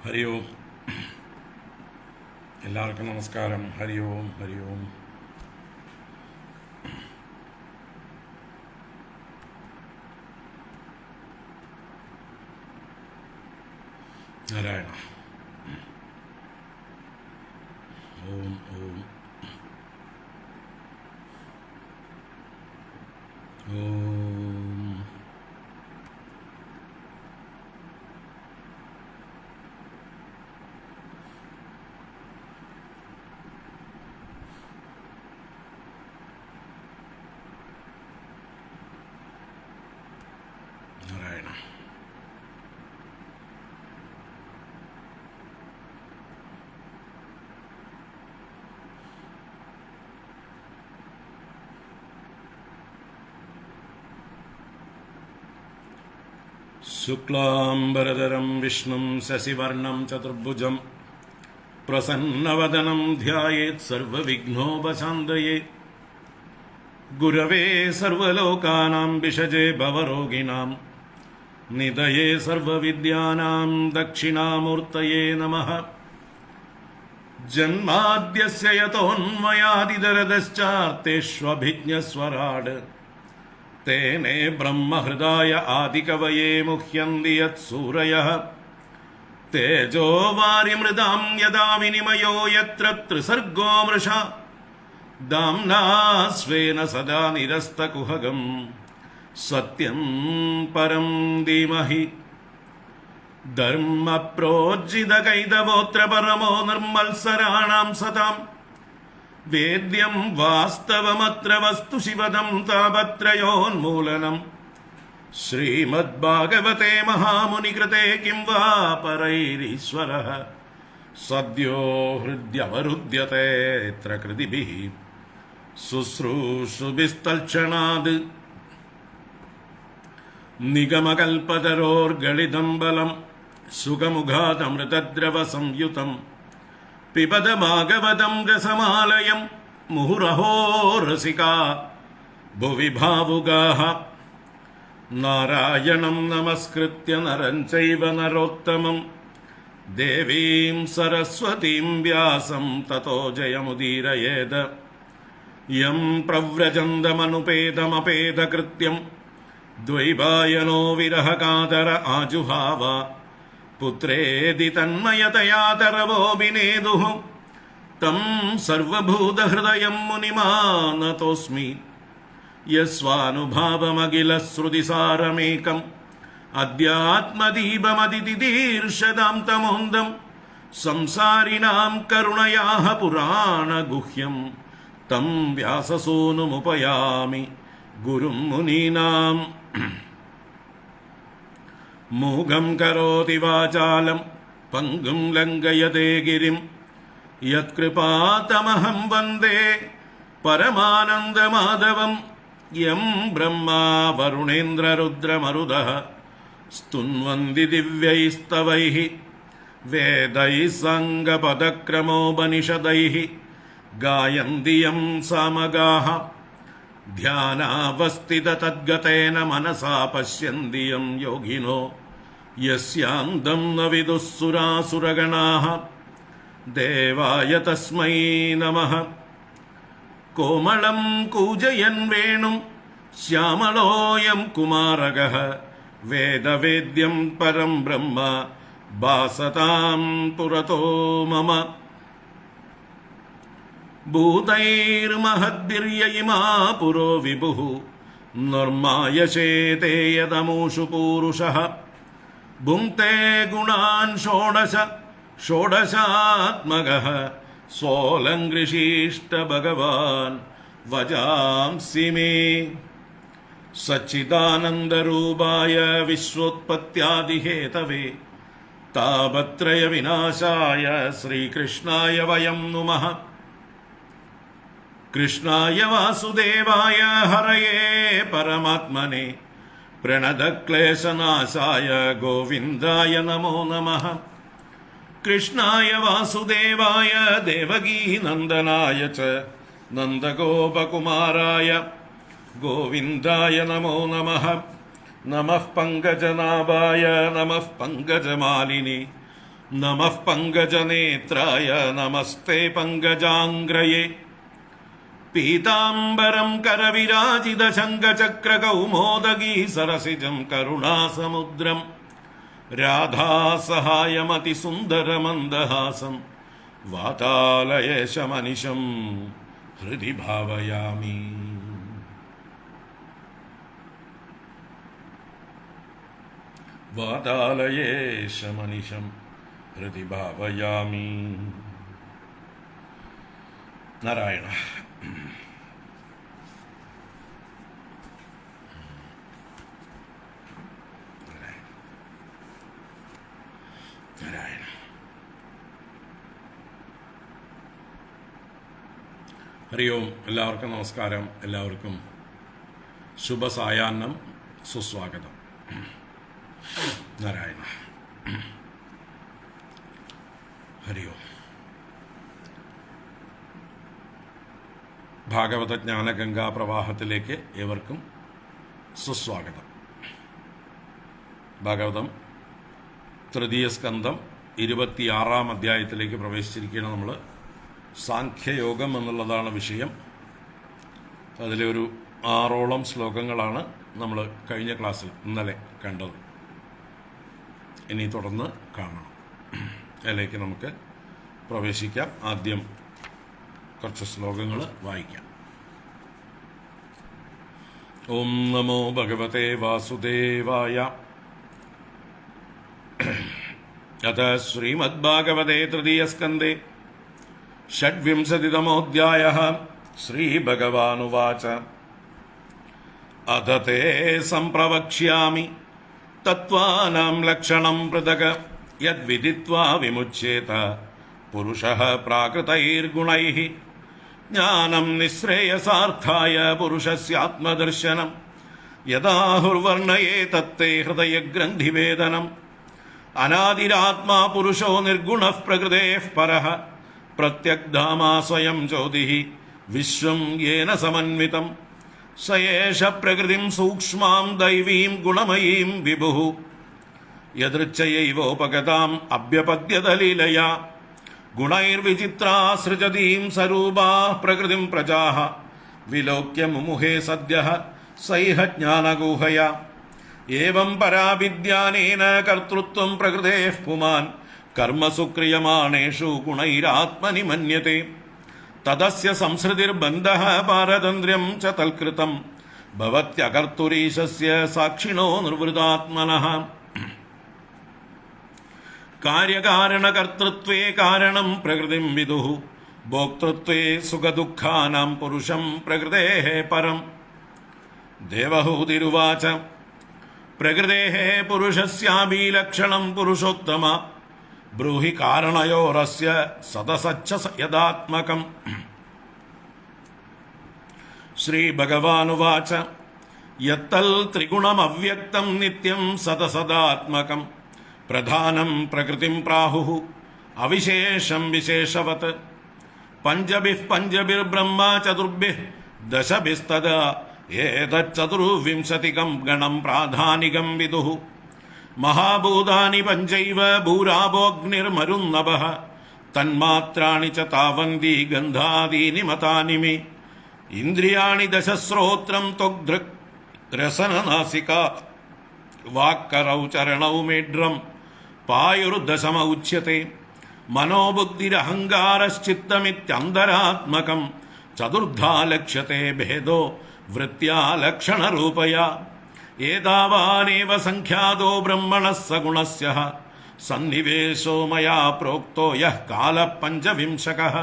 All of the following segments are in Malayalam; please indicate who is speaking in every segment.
Speaker 1: ഹരി ഓം. എല്ലാവർക്കും നമസ്കാരം. ഹരി ഓം, ഹരി ഓം. നാരായണ. ഓം ഓം ഓം. നാരായണ. ശുക്ലാംബരധരം വിഷ്ണും ശശിവർണം ചതുർഭുജം പ്രസന്നവദനം ധ്യായേത് സർവവിഘ്നോപശാന്തയേ. ഗുരവേ സർവലോകാനാം വിഷജേ ഭവരോഗിണാം നിധയേ സർവവിദ്യാനാം ദക്ഷിണാമൂർത്തയേ നമഃ. ജന്മാദ്യസ്യ യതോന്മയാദിതരതശ്ചാർത്തേഷ്വഭിജ്ഞസ്വരാട് തേനേ ബ്രഹ്മഹൃദായ ആദികവയേ മുഹ്യന്തി യത്സൂരയഃ. തേജോ വാരിമൃതാം യദാ വിനിമയോ യത്ര ത്രിസർഗോ മൃഷാ ദാംനാ സ്വേന സദാ നിരസ്തകുഹകം സത്യം പരം ധീമഹി. ധർമ്മപ്രോജ്ജിതകൈതവോത്ര പരമോ നിർമ്മത്സരാണാം സതാം വേദ്യം വാസ്തവമത്ര വസ്തു ശിവദം താപത്രയോന്മൂലനം. ശ്രീമദ്ഭാഗവതേ മഹാമുനികൃതേ കിം വാ പരൈരീശ്വരഃ സദ്യോ ഹൃദ്യമരുധ്യത്തെ എത്ര കൃതിഭിഃ ശുശ്രൂഷുഭിസ്തൽക്ഷണാത്. നിഗമകൽപതരോർഗളിതം ബലം സുഖമുഖാദമൃതദ്രവ സംയുതം പിബത ഭാഗവതം രസമാലയം മുഹുരഹോ രസികാ ഭുവി ഭാവുകാഃ. നാരായണം നമസ്കൃത്യ നരം ചൈവ നരോത്തമം ദേവീം സരസ്വതീം വ്യാസം തതോ ജയമുദീരയേത്. യം പ്രവ്രജന്തമനുപേതമപേതകൃത്യം ദ്വൈപായനോ വിരഹകാതര ആജുഹാവ. പുത്രേതി തന്മയതയാ തരവോഭിനേദുഃ തം സർവഭൂതഹൃദയം മുനിമാനതോസ്മി. യസ്വാനുഭാവമഖിലശ്രുതിസാരമേകം അധ്യാത്മദീപമതിതിദീർഷതാം തമോന്തം സംസാരിണാം കരുണയാഃ പുരാണഗുഹ്യം തം വ്യാസസൂനുമുപയാമി ഗുരും മുനീനാം. മൂകം കരോതി വാചാലം പങ്കും ലംഘയതേ ഗിരിം യത്കൃപാതമഹം വന്ദേ പരമാനന്ദമാധവം. യം ബ്രഹ്മാ വരുണേന്ദ്രരുദ്രമരുതഃ സ്തുന്വന്തി ദിവ്യൈസ്തവൈഃ വേദൈഃ സാംഗപദക്രമോപനിഷദൈഃ ഗായന്തി യം സാമഗാഃ. ധ്യാനാവസ്ഥിതതദ്ഗതേന മനസാ പശ്യന്തി യം യോഗിനോ യസ്യാന്തം ന വിദുഃ സുരാസുരഗണാഃ. ദേവായ തസ്മൈ നമഃ. കോമളം കൂജയൻ വേണും ശ്യാമളോയം കുമാരകഃ വേദവേദ്യം പരം ബ്രഹ്മ ഭാസതാം പുരതോ മമ. ഭൂതൈർമഹദ്ഭിര്യയിമാ പുരോ വിഭുഃ നിർമായശേതേ യദമൂഷു പൂരുഷഃ. ഭുങ്ക്തേ ഗുണാൻ ഷോഡശ ഷോഡശാത്മകഃ സോലങ്കൃഷീഷ്ട ഭഗവാൻ വജാംസി മേ. സച്ചിദാനന്ദരൂപായ വിശ്വോത്പത്യാദിഹേതവേ താപത്രയ വിനാശായ ശ്രീകൃഷ്ണായ വയം നുമഃ. കൃഷ്ണായ വാസുദേവായ ഹരയേ പരമാത്മനെ പ്രണതക്ലേശനാശായ ഗോവിന്ദായ നമോ നമഃ. കൃഷ്ണായ വാസുദേവായ ദേവകീനന്ദനായ ച നന്ദഗോപകുമാരായ ഗോവിന്ദായ നമോ നമഃ. നമഃ പങ്കജനാഭായ നമഃ പങ്കജമാലിനി नमः पङ्कजनेत्राय नमस्ते पङ्कजाङ्ग्रये पीताम्बरं करविराजितशङ्खचक्रकौमोदगी सरसिजं करुणासमुद्रं राधासहायमतिसुन्दरमन्दहासं वातालयेशमनिशं हृदि भावयामि। वातालयेशमनिशं हृदि भावयामि। नारायण। നാരായണ. ഹരി ഓം. എല്ലാവർക്കും നമസ്കാരം. എല്ലാവർക്കും ശുഭസായാഹ്നം, സുസ്വാഗതം. നാരായണ. ഹരി ഓം. ഭാഗവത ജ്ഞാനഗംഗാ പ്രവാഹത്തിലേക്ക് ഏവർക്കും സുസ്വാഗതം. ഭാഗവതം തൃതീയ സ്കന്ധം 26-ാം അധ്യായത്തിലേക്ക് പ്രവേശിച്ചിരിക്കുകയാണ് നമ്മൾ. സാഖ്യയോഗം എന്നുള്ളതാണ് വിഷയം. അതിലെ ഒരു 6ഓളം ശ്ലോകങ്ങളാണ് നമ്മൾ കഴിഞ്ഞ ക്ലാസ്സിൽ ഇന്നലെ കണ്ടത്. ഇനി തുടർന്ന് കാണണം. അതിലേക്ക് നമുക്ക് പ്രവേശിക്കാം. ആദ്യം കുറച്ച് ശ്ലോകങ്ങൾ വായിക്കാം. ഓം നമോ ഭഗവതേ വാസുദേവായ. അത ശ്രീമദ്ഭാഗവതേ തൃതീയസ്കന്ധേ षड्विंशतितमोऽध्यायः. श्रीभगवानुवाच अथ ते सम्प्रवक्ष्यामि तत्त्वानां लक्षणं पृथक् यद्विदित्वा विमुच्येत पुरुषः प्राकृतैर्गुणैः ज्ञानं निःश्रेयसार्थाय पुरुषस्यात्मदर्शनं यदाहुर्वर्णये तत्ते हृदयग्रन्थिवेदनम् अनादिरात्मा पुरुषो निर्गुणः प्रकृतेः परः प्रत्यग्धामा स्वयं ज्योतिः विश्वं येन समन्वितं स एष प्रकृतिं सूक्ष्मां दैवीं गुणमयीं विभुः यदृच्छयैवोपगताम् अभ्यपद्यत लीलया गुणैर्विचित्रा सृजतीं सरूपाः प्रकृतिं प्रजाः विलोक्य मुमुहे सद्यः सैह ज्ञानगूहया एवं पराविद्यानेन कर्तृत्वं प्रकृतेः पुमान् कर्मसु क्रियमाणेषु गुणैरात्मनि मन्यते तदस्य संसृतिर्बन्धः पारतन्त्र्यं च तत्कृतं भवत्यकर्तुरीशस्य साक्षिणो निर्वृतात्मनः कार्यकारणकर्तृत्वे कारणं प्रकृतिं विदुः भोक्तृत्वे सुखदुःखानां पुरुषं प्रकृतेः परम्। देवहूतिरुवाच प्रकृतेः पुरुषस्याभिलक्षणं पुरुषोत्तम ब्रूहि कारणयोरस्य सदसच्च यदात्मकम्। श्रीभगवानुवाच यत्तल् त्रिगुणमव्यक्तं नित्यं सदसदात्मकं प्रधानं प्रकृतिं प्राहुः अविशेषं विशेषवत् पञ्चभिः पञ्चभिर्ब्रह्मा चतुर्भिः दशभिस्तदा एतच्चतुर्विंशतिकं गणं प्राधानिकं विदुः महाभूतानि पञ्चैव भूरावोऽग्निर्मरुन्नभः तन्मात्राणि च तावन्ति गन्धादीनि मतानि मे इन्द्रियाणि दशस्रोत्रं त्वग्दृक् रसननासिका वाक्करौ चरणौ मेढ्रं पायुर्दशम उच्यते मनोबुद्धिरहङ्कारश्चित्तमित्यन्तरात्मकं चतुर्धा लक्ष्यते भेदो वृत्त्या लक्षणरूपया एतावानेव संख्यातो ब्रह्मणः सगुणस्य सन्निवेशो मया प्रोक्तो यः कालः पञ्चविंशकः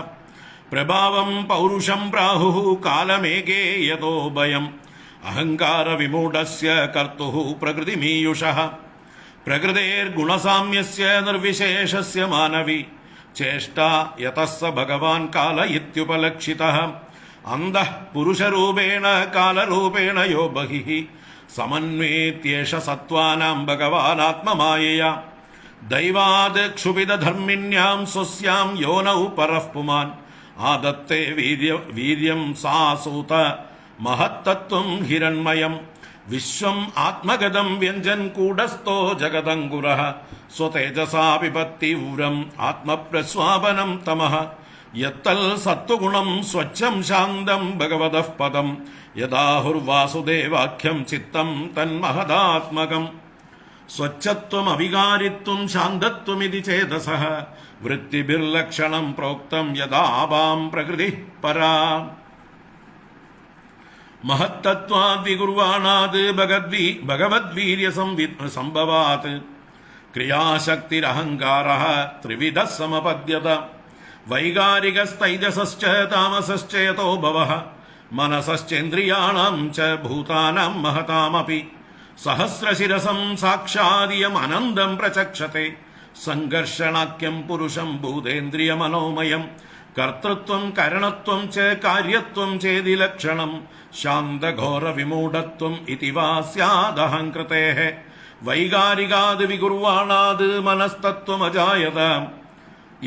Speaker 1: प्रभावं पौरुषं प्राहुः कालमेके यतो भयम् अहङ्कारविमूढस्य कर्तुः प्रकृतिमीयुषः प्रकृतेर्गुणसाम्यस्य निर्विशेषस्य मानवी चेष्टा यतः स भगवान् काल इत्युपलक्षितः अन्धः पुरुषरूपेण कालरूपेण यो बहिः समन्वेत्येष सत्त्वानां भगवानात्ममायया दैवाद् क्षुभितधर्मिण्यां स्वस्यां योनौ परः पुमान् आदत्ते वीर्यं सा सूत महत्तत्त्वं हिरण्मयं വിശ്വം ആത്മഗതം വ്യഞ്ജൻ കൂടസ്ഥോ ജഗദങ്കുരഃ സ്വതേജസാ പിബത്തീവ്രം ആത്മപ്രസ്വാപനം തമഃ യത്തൽ സത്വഗുണം സ്വച്ഛം ശാന്തം ഭഗവതഃ പദം യദാഹുർവാസുദേവാഖ്യം ചിത്തം തന്മഹദാത്മകം സ്വച്ഛത്വം അവികാരിത്വം ശാന്തത്വമിതി ചേതസഃ വൃത്തിഭിർലക്ഷണം പ്രോക്തം യദാവാം പ്രകൃതി പരാ മഹത്തത്വാദ് വികുർവാണാത് ഭഗവദ്വീര്യ സംഭവാത് ക്രിയാശക്തിരഹങ്കാരഃ ത്രിവിധഃ സമപദ്യത വൈകാരികസ്തൈജസശ്ച താമസശ്ചേതോ ഭവഃ മനസശ്ചേന്ദ്രിയാണാം ച ഭൂതാനാം മഹതാമപി സഹസ്രശിരസം സാക്ഷാദിയം അനന്തം പ്രചക്ഷത്തെ സംഘർഷണാഖ്യം പുരുഷം ഭൂതേന്ദ്രിയമനോമയം കർത്തൃത്വം കരണത്വം ച കാര്യത്വം ചേതി ലക്ഷണം ശാന്തഘോര വിമൂഢത്വം ഇതി വാ സ്യാദഹംകൃതേഃ വൈകാരികാത് വികുർവാണാത് മനസ്തത്വമജായത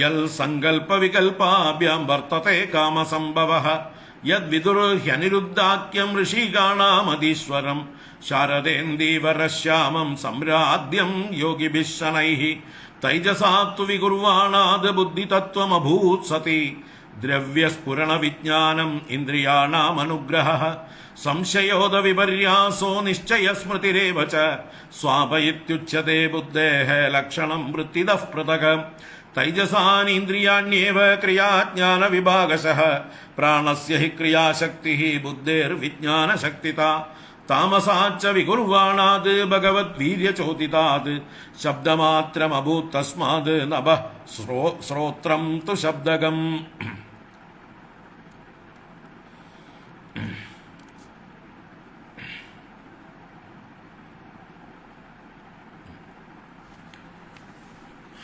Speaker 1: യൽ സങ്കൽപ്പ വികൽപാഭ്യാം വർത്തത്തെ കാമസംഭവഃ യദ്വിദുർഹ്യനിരുദ്ധാഖ്യം ഋഷികാണാമതീശ്വരം ശാരദേന്ദീവരശ്യാമം സംരാധ്യം യോഗിഭിः ശനൈഃ തൈജസാത്തു വികുർവാണാത് ബുദ്ധിതത്വമഭൂത് സതി ദ്രവ്യസ്ഫുരണ വിജ്ഞാനം ഇന്ദ്രിയാണാമനുഗ്രഹഃ സംശയോദ വിപര്യാസോ നിശ്ചയസ്മൃതിരേവ ച സ്വാപയിത്യുച്യത്തെ ബുദ്ധേഃ ലക്ഷണം വൃത്തിതഃ പൃഥക് തൈജസാനീന്ദ്രിയാണ്യേവ ക്രിയാജ്ഞാന വിഭാഗശഃ പ്രാണസ്യ ഹി ക്രിയാശക്തിഃ ബുദ്ധേർവിജ്ഞാനശക്തിതാ താമസാച്ച വികുർവാണാത് ഭഗവദ്വീര്യചോദിതാത് ശബ്ദമാത്രമഭൂത് തസ്മാത് നഭഃ ശ്രോത്രം തു ശബ്ദകം.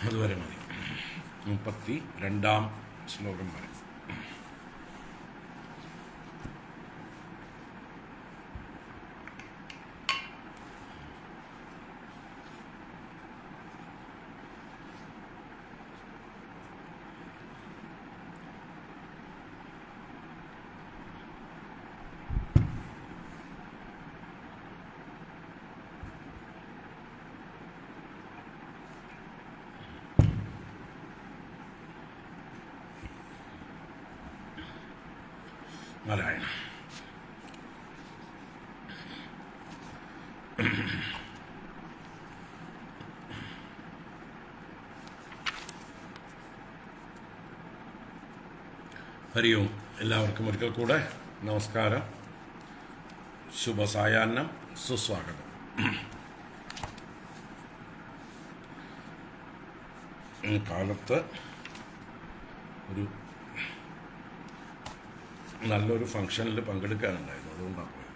Speaker 1: അതുവരെ മതി. 32 ശ്ലോകം വരെ. നാരായണ. ഹരി ഓം. എല്ലാവർക്കും ഒരിക്കൽ കൂടെ നമസ്കാരം, ശുഭസായാഹ്നം, സുസ്വാഗതം. കാലത്ത് ഒരു നല്ലൊരു ഫംഗ്ഷനിൽ പങ്കെടുക്കാനുണ്ടായിരുന്നു. അതുകൊണ്ടാണ് പോയത്.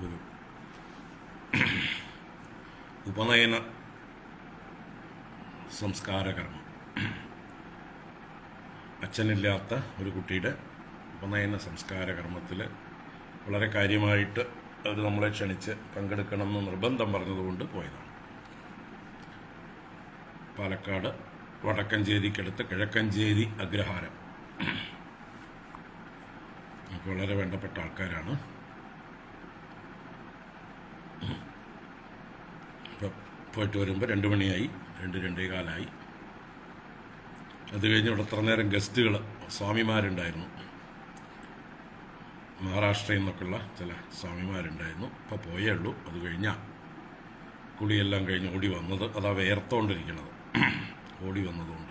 Speaker 1: ഒരു ഉപനയന സംസ്കാര കർമ്മം, അച്ഛനില്ലാത്ത ഒരു കുട്ടിയുടെ ഉപനയന സംസ്കാര കർമ്മത്തിൽ വളരെ കാര്യമായിട്ട് അവർ നമ്മളെ ക്ഷണിച്ച് പങ്കെടുക്കണമെന്ന് നിർബന്ധം പറഞ്ഞതുകൊണ്ട് പോയതാണ്. പാലക്കാട് വടക്കഞ്ചേരിക്കടുത്ത് കിഴക്കഞ്ചേരി അഗ്രഹാരം. നമുക്ക് വളരെ വേണ്ടപ്പെട്ട ആൾക്കാരാണ്. ഇപ്പം പോയിട്ട് വരുമ്പോൾ 2 മണിയായി, 2-2:15. അത് കഴിഞ്ഞ് ഇവിടെ ഇത്ര നേരം ഗസ്റ്റുകൾ, സ്വാമിമാരുണ്ടായിരുന്നു. മഹാരാഷ്ട്രയിൽ നിന്നൊക്കെയുള്ള ചില സ്വാമിമാരുണ്ടായിരുന്നു. ഇപ്പോൾ പോയേ ഉള്ളൂ. അത് കഴിഞ്ഞാൽ കുളിയെല്ലാം കഴിഞ്ഞ് ഓടി വന്നത്. അതാ വേർത്തോണ്ടിരിക്കണത്, ഓടി വന്നതുകൊണ്ട്.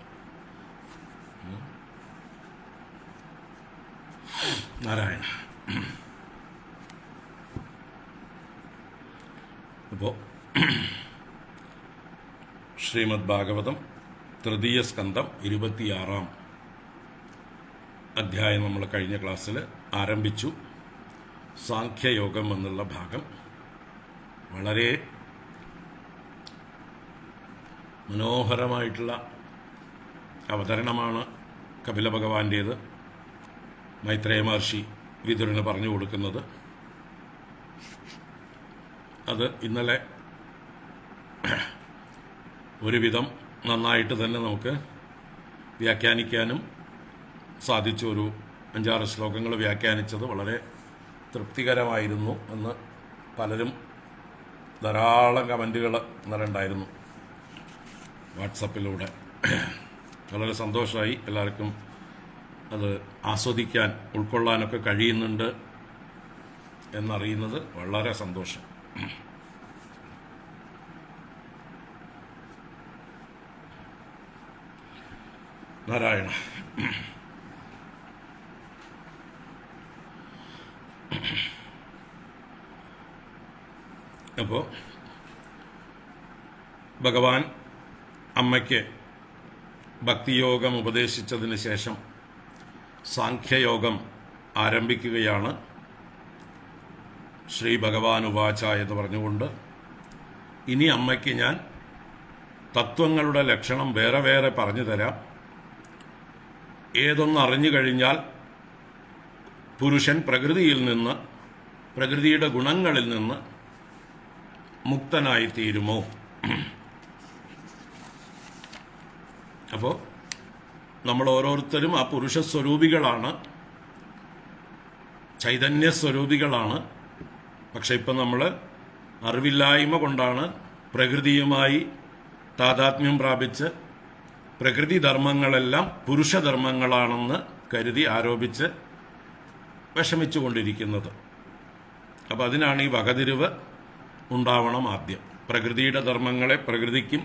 Speaker 1: നാരായണ. ഇപ്പോൾ ശ്രീമദ് ഭാഗവതം തൃതീയ സ്കന്ധം 26-ാം അധ്യായം നമ്മൾ കഴിഞ്ഞ ക്ലാസ്സിൽ ആരംഭിച്ചു. സാഖ്യയോഗം എന്നുള്ള ഭാഗം വളരെ മനോഹരമായിട്ടുള്ള അവതരണമാണ് കപില ഭഗവാന്റേത്. മൈത്രേയ മഹർഷി വിതുരന് പറഞ്ഞു കൊടുക്കുന്നത്. അത് ഇന്നലെ ഒരുവിധം നന്നായിട്ട് തന്നെ നമുക്ക് വ്യാഖ്യാനിക്കാനും സാധിച്ചു. ഒരു 5-6 ശ്ലോകങ്ങൾ വ്യാഖ്യാനിച്ചത് വളരെ തൃപ്തികരമായിരുന്നു എന്ന് പലരും ധാരാളം കമൻറ്റുകൾ ഇന്നലെ ഉണ്ടായിരുന്നു വാട്സപ്പിലൂടെ. വളരെ സന്തോഷമായി. എല്ലാവർക്കും അത് ആസ്വദിക്കാൻ ഉൾക്കൊള്ളാനൊക്കെ കഴിയുന്നുണ്ട് എന്നറിയുന്നത് വളരെ സന്തോഷം. നാരായണ. അപ്പോൾ ഭഗവാൻ അമ്മയ്ക്ക് ഭക്തിയോഗം ഉപദേശിച്ചതിന് ശേഷം സാഖ്യയോഗം ആരംഭിക്കുകയാണ്. ശ്രീ ഭഗവാൻ ഉവാച എന്ന് പറഞ്ഞുകൊണ്ട് ഇനി അമ്മയ്ക്ക് ഞാൻ തത്വങ്ങളുടെ ലക്ഷണം വേറെ വേറെ പറഞ്ഞു തരാം. ഏതൊന്നറിഞ്ഞു കഴിഞ്ഞാൽ പുരുഷൻ പ്രകൃതിയിൽ നിന്ന്, പ്രകൃതിയുടെ ഗുണങ്ങളിൽ നിന്ന് മുക്തനായിത്തീരുമോ? അപ്പോൾ നമ്മൾ ഓരോരുത്തരും ആ പുരുഷസ്വരൂപികളാണ്, ചൈതന്യസ്വരൂപികളാണ്. പക്ഷെ ഇപ്പം നമ്മൾ അറിവില്ലായ്മ കൊണ്ടാണ് പ്രകൃതിയുമായി താതാത്മ്യം പ്രാപിച്ച് പ്രകൃതി ധർമ്മങ്ങളെല്ലാം പുരുഷധർമ്മങ്ങളാണെന്ന് കരുതി ആരോപിച്ച് വിഷമിച്ചുകൊണ്ടിരിക്കുന്നത്. അപ്പം അതിനാണ് ഈ വകതിരിവ് ഉണ്ടാവണം. ആദ്യം പ്രകൃതിയുടെ ധർമ്മങ്ങളെ പ്രകൃതിക്കും,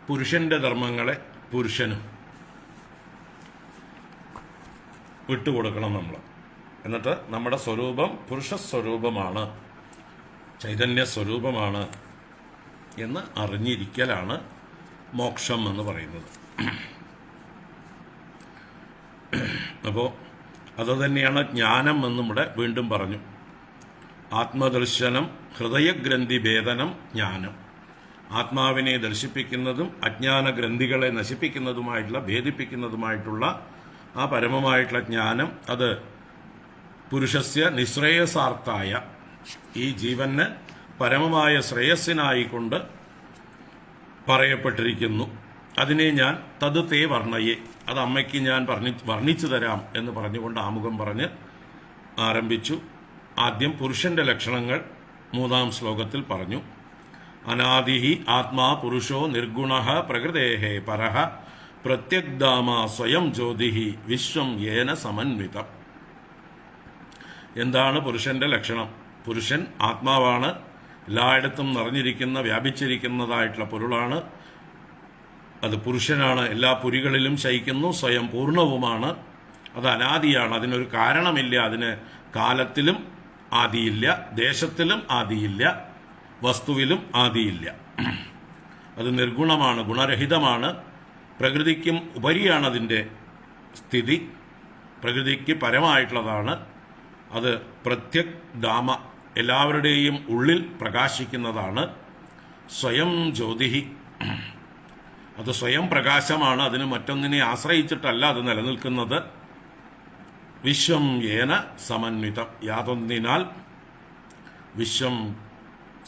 Speaker 1: പുരുഷന്റെ ധർമ്മങ്ങളെ പുരുഷനും വിട്ടുകൊടുക്കണം നമ്മൾ. എന്നിട്ട് നമ്മുടെ സ്വരൂപം പുരുഷസ്വരൂപമാണ്, ചൈതന്യസ്വരൂപമാണ് എന്ന് അറിഞ്ഞിരിക്കലാണ് മോക്ഷം എന്ന് പറയുന്നത്. അപ്പോൾ അതുതന്നെയാണ് ജ്ഞാനം എന്നിവിടെ വീണ്ടും പറഞ്ഞു. ആത്മദർശനം ഹൃദയഗ്രന്ഥി ഭേദനം ജ്ഞാനം. ആത്മാവിനെ ദർശിപ്പിക്കുന്നതും അജ്ഞാന ഗ്രന്ഥികളെ നശിപ്പിക്കുന്നതുമായിട്ടുള്ള, ഭേദിപ്പിക്കുന്നതുമായിട്ടുള്ള ആ പരമമായിട്ടുള്ള ജ്ഞാനം, അത് പുരുഷസ്യ നിശ്രേയസാർത്ഥായ, ഈ ജീവന് പരമമായ ശ്രേയസ്സിനായിക്കൊണ്ട് പറയപ്പെട്ടിരിക്കുന്നു. അതിനെ ഞാൻ തത് തേ വർണ്ണയെ, അത് അമ്മയ്ക്ക് ഞാൻ വർണ്ണിച്ചു തരാം എന്ന് പറഞ്ഞുകൊണ്ട് ആമുഖം പറഞ്ഞ് ആരംഭിച്ചു. ആദ്യം പുരുഷന്റെ ലക്ഷണങ്ങൾ 3-ാം ശ്ലോകത്തിൽ പറഞ്ഞു. അനാദിഹി ആത്മാ പുരുഷോ നിർഗുണഃ പ്രകൃതേഃ പരഃ പ്രത്യഗ്ധാമ സ്വയം ജ്യോതിഹി വിശ്വം യേന സമന്വിതം. എന്താണ് പുരുഷന്റെ ലക്ഷണം? പുരുഷൻ ആത്മാവാണ്, എല്ലായിടത്തും നിറഞ്ഞിരിക്കുന്ന, വ്യാപിച്ചിരിക്കുന്നതായിട്ടുള്ള പൊരുളാണ്. അത് പുരുഷനാണ്, എല്ലാ പുരികളിലും ശയിക്കുന്നു, സ്വയം പൂർണ്ണവുമാണ്. അത് അനാദിയാണ്, അതിനൊരു കാരണമില്ല, അതിന് കാലത്തിലും ആദിയില്ല, ദേശത്തിലും ആദിയില്ല, വസ്തുവിലും ആദിയില്ല. അത് നിർഗുണമാണ്, ഗുണരഹിതമാണ്, പ്രകൃതിക്കും ഉപരിയാണ് അതിൻ്റെ സ്ഥിതി, പ്രകൃതിക്ക് പരമായിട്ടുള്ളതാണ്. അത് പ്രത്യക് ധാമ, എല്ലാവരുടെയും ഉള്ളിൽ പ്രകാശിക്കുന്നതാണ്. സ്വയം ജ്യോതിഹി, അത് സ്വയം പ്രകാശമാണ്, അതിന് മറ്റൊന്നിനെ ആശ്രയിച്ചിട്ടല്ല അത് നിലനിൽക്കുന്നത്. വിശ്വം യേന സമന്വിതം, യാതൊന്നിനാൽ വിശ്വം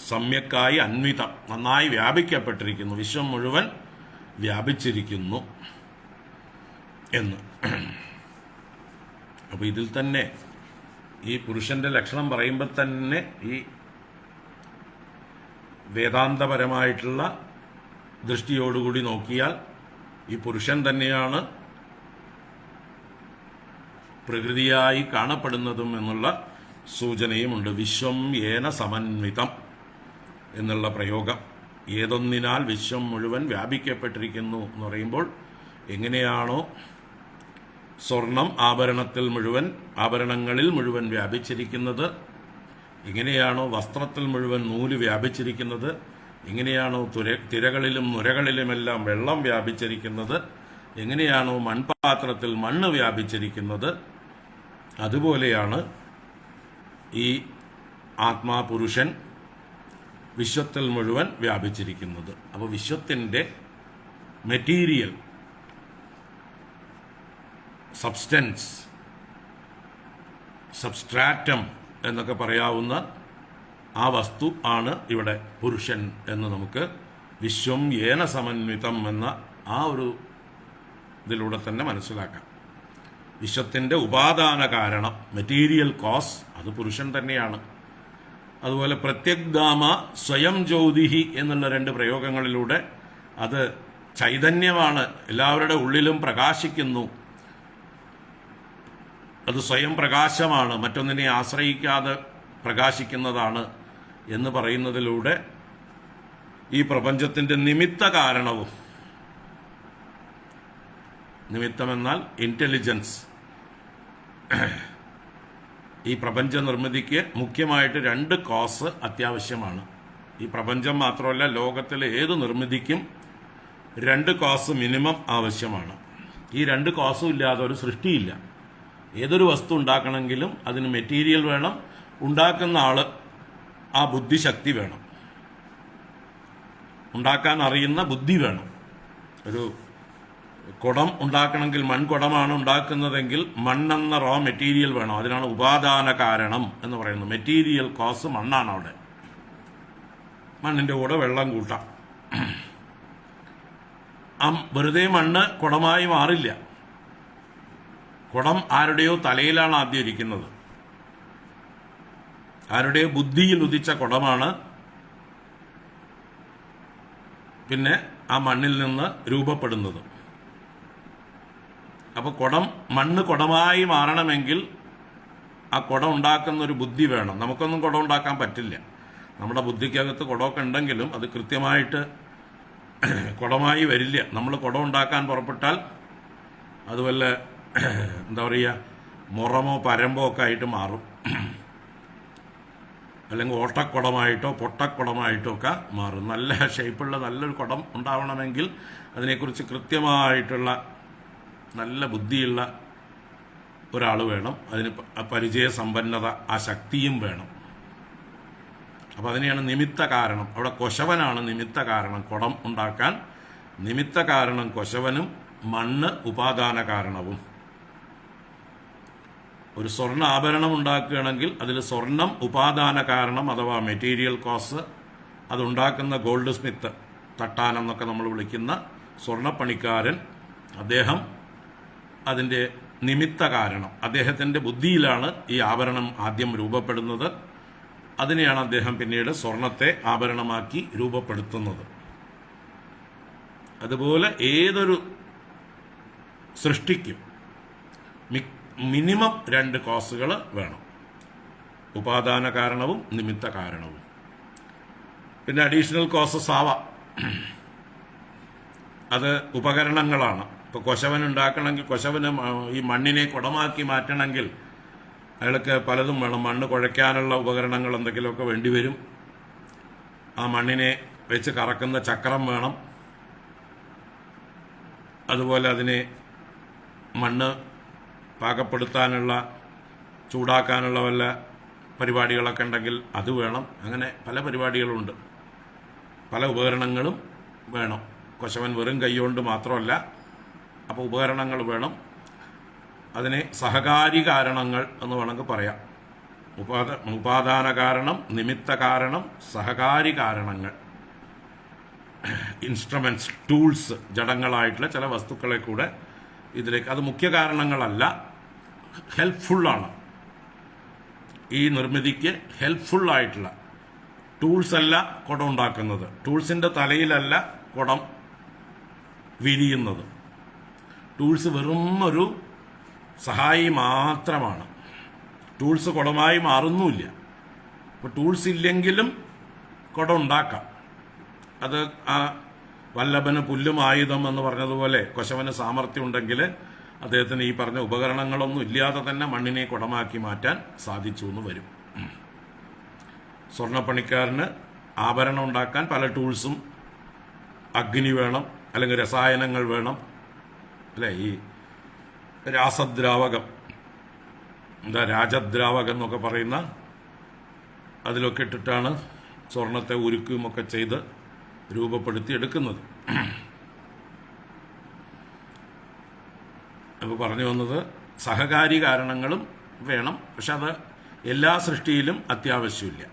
Speaker 1: സമ്യക്കായി അന്വിതം, നന്നായി വ്യാപിക്കപ്പെട്ടിരിക്കുന്നു, വിശ്വം മുഴുവൻ വ്യാപിച്ചിരിക്കുന്നു എന്ന്. അപ്പോൾ ഇതിൽ തന്നെ ഈ പുരുഷന്റെ ലക്ഷണം പറയുമ്പോൾ തന്നെ ഈ വേദാന്തപരമായിട്ടുള്ള ദൃഷ്ടിയോടുകൂടി നോക്കിയാൽ ഈ പുരുഷൻ തന്നെയാണ് പ്രകൃതിയായി കാണപ്പെടുന്നതും എന്നുള്ള സൂചനയുമുണ്ട്. വിശ്വം യേന സമന്വിതം എന്നുള്ള പ്രയോഗം, ഏതൊന്നിനാൽ വിശ്വം മുഴുവൻ വ്യാപിക്കപ്പെട്ടിരിക്കുന്നു എന്ന് പറയുമ്പോൾ എങ്ങനെയാണോ സ്വർണം ആഭരണങ്ങളിൽ മുഴുവൻ വ്യാപിച്ചിരിക്കുന്നത്, എങ്ങനെയാണോ വസ്ത്രത്തിൽ മുഴുവൻ നൂല് വ്യാപിച്ചിരിക്കുന്നത്, എങ്ങനെയാണോ തിരകളിലും നുരകളിലുമെല്ലാം വെള്ളം വ്യാപിച്ചിരിക്കുന്നത്, എങ്ങനെയാണോ മൺപാത്രത്തിൽ മണ്ണ് വ്യാപിച്ചിരിക്കുന്നത്, അതുപോലെയാണ് ഈ ആത്മാപുരുഷൻ വിശ്വത്തിൽ മുഴുവൻ വ്യാപിച്ചിരിക്കുന്നത്. അപ്പോൾ വിശ്വത്തിൻ്റെ മെറ്റീരിയൽ സബ്സ്റ്റൻസ്, സബ്സ്ട്രാറ്റം എന്നൊക്കെ പറയാവുന്ന ആ വസ്തു ആണ് ഇവിടെ പുരുഷൻ എന്ന് നമുക്ക് വിശ്വം യേന സമന്വിതം എന്ന ആ ഒരു ഇതിലൂടെ തന്നെ മനസ്സിലാക്കാം. വിശ്വത്തിൻ്റെ ഉപാദാന കാരണം, മെറ്റീരിയൽ കോസ്, അത് പുരുഷൻ തന്നെയാണ്. അതുപോലെ പ്രത്യഗ്ധാമ സ്വയം ജ്യോതിഹി എന്നുള്ള 2 പ്രയോഗങ്ങളിലൂടെ അത് ചൈതന്യമാണ്, എല്ലാവരുടെ ഉള്ളിലും പ്രകാശിക്കുന്നു, അത് സ്വയം പ്രകാശമാണ്, മറ്റൊന്നിനെ ആശ്രയിക്കാതെ പ്രകാശിക്കുന്നതാണ് എന്ന് പറയുന്നതിലൂടെ ഈ പ്രപഞ്ചത്തിൻ്റെ നിമിത്ത കാരണവും, നിമിത്തമെന്നാൽ ഇൻ്റലിജൻസ്, ഈ പ്രപഞ്ച നിർമ്മിതിക്ക് മുഖ്യമായിട്ട് 2 കോസ് അത്യാവശ്യമാണ്. ഈ പ്രപഞ്ചം മാത്രമല്ല, ലോകത്തിലെ ഏത് നിർമ്മിതിക്കും 2 കോസ് മിനിമം ആവശ്യമാണ്. ഈ 2 കോസും ഇല്ലാതെ ഒരു സൃഷ്ടിയില്ല. ഏതൊരു വസ്തു ഉണ്ടാക്കണമെങ്കിലും അതിന് മെറ്റീരിയൽ വേണം, ഉണ്ടാക്കുന്ന ആള് ആ ബുദ്ധിശക്തി വേണം, ഉണ്ടാക്കാൻ അറിയുന്ന ബുദ്ധി വേണം. ഒരു കുടം ഉണ്ടാക്കണമെങ്കിൽ മൺകുടമാണ് ഉണ്ടാക്കുന്നതെങ്കിൽ മണ്ണെന്ന റോ മെറ്റീരിയൽ വേണം. അതിനാണ് ഉപാദാന കാരണം എന്ന് പറയുന്നത്. മെറ്റീരിയൽ കോസ് മണ്ണാണ്. അവിടെ മണ്ണിൻ്റെ കൂടെ വെള്ളം കൂട്ടാം. വെറുതെ മണ്ണ് കുടമായി മാറില്ല. കുടം ആരുടെയോ തലയിലാണ് ആദ്യം ഇരിക്കുന്നത്. ആരുടെയോ ബുദ്ധിയിൽ ഉദിച്ച കുടമാണ് പിന്നെ ആ മണ്ണിൽ നിന്ന് രൂപപ്പെടുന്നത്. അപ്പോൾ മണ്ണ് കുടമായി മാറണമെങ്കിൽ ആ കുടം ഉണ്ടാക്കുന്ന ഒരു ബുദ്ധി വേണം. നമുക്കൊന്നും കുടം ഉണ്ടാക്കാൻ പറ്റില്ല. നമ്മുടെ ബുദ്ധിക്കകത്ത് കുടമൊക്കെ ഉണ്ടെങ്കിലും അത് കൃത്യമായിട്ട് കുടമായി വരില്ല. നമ്മൾ കുടം ഉണ്ടാക്കാൻ പുറപ്പെട്ടാൽ അതുവല്ല എന്താ പറയുക, മുറമോ പരമ്പോ ഒക്കെ ആയിട്ട് മാറും. അല്ലെങ്കിൽ ഓട്ടക്കുടമായിട്ടോ പൊട്ടക്കുടമായിട്ടോ ഒക്കെ മാറും. നല്ല ഷേപ്പുള്ള നല്ലൊരു കുടം ഉണ്ടാവണമെങ്കിൽ അതിനെക്കുറിച്ച് കൃത്യമായിട്ടുള്ള നല്ല ബുദ്ധിയുള്ള ഒരാൾ വേണം. അതിന് പരിചയസമ്പന്നത, ആ ശക്തിയും വേണം. അപ്പോൾ അതിനെയാണ് നിമിത്ത കാരണം. അവിടെ കൊശവനാണ് നിമിത്ത കാരണം. കുടം ഉണ്ടാക്കാൻ നിമിത്ത കാരണം കൊശവനും മണ്ണ് ഉപാദാന കാരണവും. ഒരു സ്വർണ്ണ ആഭരണം ഉണ്ടാക്കുകയാണെങ്കിൽ അതിൽ സ്വർണം ഉപാദാന കാരണം അഥവാ മെറ്റീരിയൽ കോസ്. അതുണ്ടാക്കുന്ന ഗോൾഡ് സ്മിത്ത്, തട്ടാൻ എന്നൊക്കെ നമ്മൾ വിളിക്കുന്ന സ്വർണ്ണപ്പണിക്കാരൻ, അദ്ദേഹം അതിൻ്റെ നിമിത്ത കാരണം. അദ്ദേഹത്തിൻ്റെ ബുദ്ധിയിലാണ് ഈ ആഭരണം ആദ്യം രൂപപ്പെടുന്നത്. അതിനെയാണ് അദ്ദേഹം പിന്നീട് സ്വർണത്തെ ആഭരണമാക്കി രൂപപ്പെടുത്തുന്നത്. അതുപോലെ ഏതൊരു സൃഷ്ടിക്കും മിനിമം 2 കോസുകൾ വേണം, ഉപാദാന കാരണവും നിമിത്ത കാരണവും. പിന്നെ അഡീഷണൽ കോസസ് ആവാം. അത് ഉപകരണങ്ങളാണ്. ഇപ്പോൾ കൊശവൻ ഉണ്ടാക്കണമെങ്കിൽ, കൊശവന് ഈ മണ്ണിനെ കുടമാക്കി മാറ്റണമെങ്കിൽ അയാൾക്ക് പലതും വേണം. മണ്ണ് കുഴയ്ക്കാനുള്ള ഉപകരണങ്ങൾ എന്തെങ്കിലുമൊക്കെ വേണ്ടിവരും. ആ മണ്ണിനെ വെച്ച് കറക്കുന്ന ചക്രം വേണം. അതുപോലെ അതിനെ മണ്ണ് പാകപ്പെടുത്താനുള്ള, ചൂടാക്കാനുള്ള വല്ല പരിപാടികളൊക്കെ ഉണ്ടെങ്കിൽ അത് വേണം. അങ്ങനെ പല പരിപാടികളുണ്ട്, പല ഉപകരണങ്ങളും വേണം. കൊശവൻ വെറും കൈകൊണ്ട് മാത്രമല്ല, അപ്പോൾ ഉപകരണങ്ങൾ വേണം. അതിനെ സഹകാരി കാരണങ്ങൾ എന്ന് വേണമെങ്കിൽ പറയാം. ഉപാദാന കാരണം, നിമിത്ത കാരണം, സഹകാരി കാരണങ്ങൾ. ഇൻസ്ട്രുമെന്റ്സ്, ടൂൾസ്, ജഡങ്ങളായിട്ടുള്ള ചില വസ്തുക്കളെ കൂടെ ഇതിലേക്ക്, അത് മുഖ്യ കാരണങ്ങളല്ല, ഹെൽപ്ഫുള്ളാണ്. ഈ നിർമ്മിതിക്ക് ഹെൽപ്ഫുള്ളായിട്ടുള്ള ടൂൾസ് അല്ല കുടം ഉണ്ടാക്കുന്നത്. ടൂൾസിൻ്റെ തലയിലല്ല കുടം വിരിയുന്നത്. ടൂൾസ് വെറും ഒരു സഹായി മാത്രമാണ്. ടൂൾസ് കുടമായി മാറുന്നുമില്ല. അപ്പോൾ ടൂൾസ് ഇല്ലെങ്കിലും കുടം ഉണ്ടാക്കാം. അത് ആ വല്ലഭന് പുല്ലും ആയുധം എന്ന് പറഞ്ഞതുപോലെ കൊശവന് സാമർഥ്യം ഉണ്ടെങ്കിൽ അദ്ദേഹത്തിന് ഈ പറഞ്ഞ ഉപകരണങ്ങളൊന്നും ഇല്ലാതെ തന്നെ മണ്ണിനെ കുടമാക്കി മാറ്റാൻ സാധിച്ചു എന്ന് വരും. സ്വർണ്ണപ്പണിക്കാരന് ആഭരണം ഉണ്ടാക്കാൻ പല ടൂൾസും, അഗ്നി വേണം, അല്ലെങ്കിൽ രസായനങ്ങൾ വേണം, അല്ലേ? ഈ രാസദ്രാവകം, രാജദ്രാവകം എന്നൊക്കെ പറയുന്ന അതിലൊക്കെ ഇട്ടിട്ടാണ് സ്വർണത്തെ ഉരുക്കുകയൊക്കെ ചെയ്ത് രൂപപ്പെടുത്തി എടുക്കുന്നത്. അപ്പോൾ പറഞ്ഞു വന്നത് സഹകാരി കാരണങ്ങളും വേണം. പക്ഷെ അത് എല്ലാ സൃഷ്ടിയിലും അത്യാവശ്യമില്ല.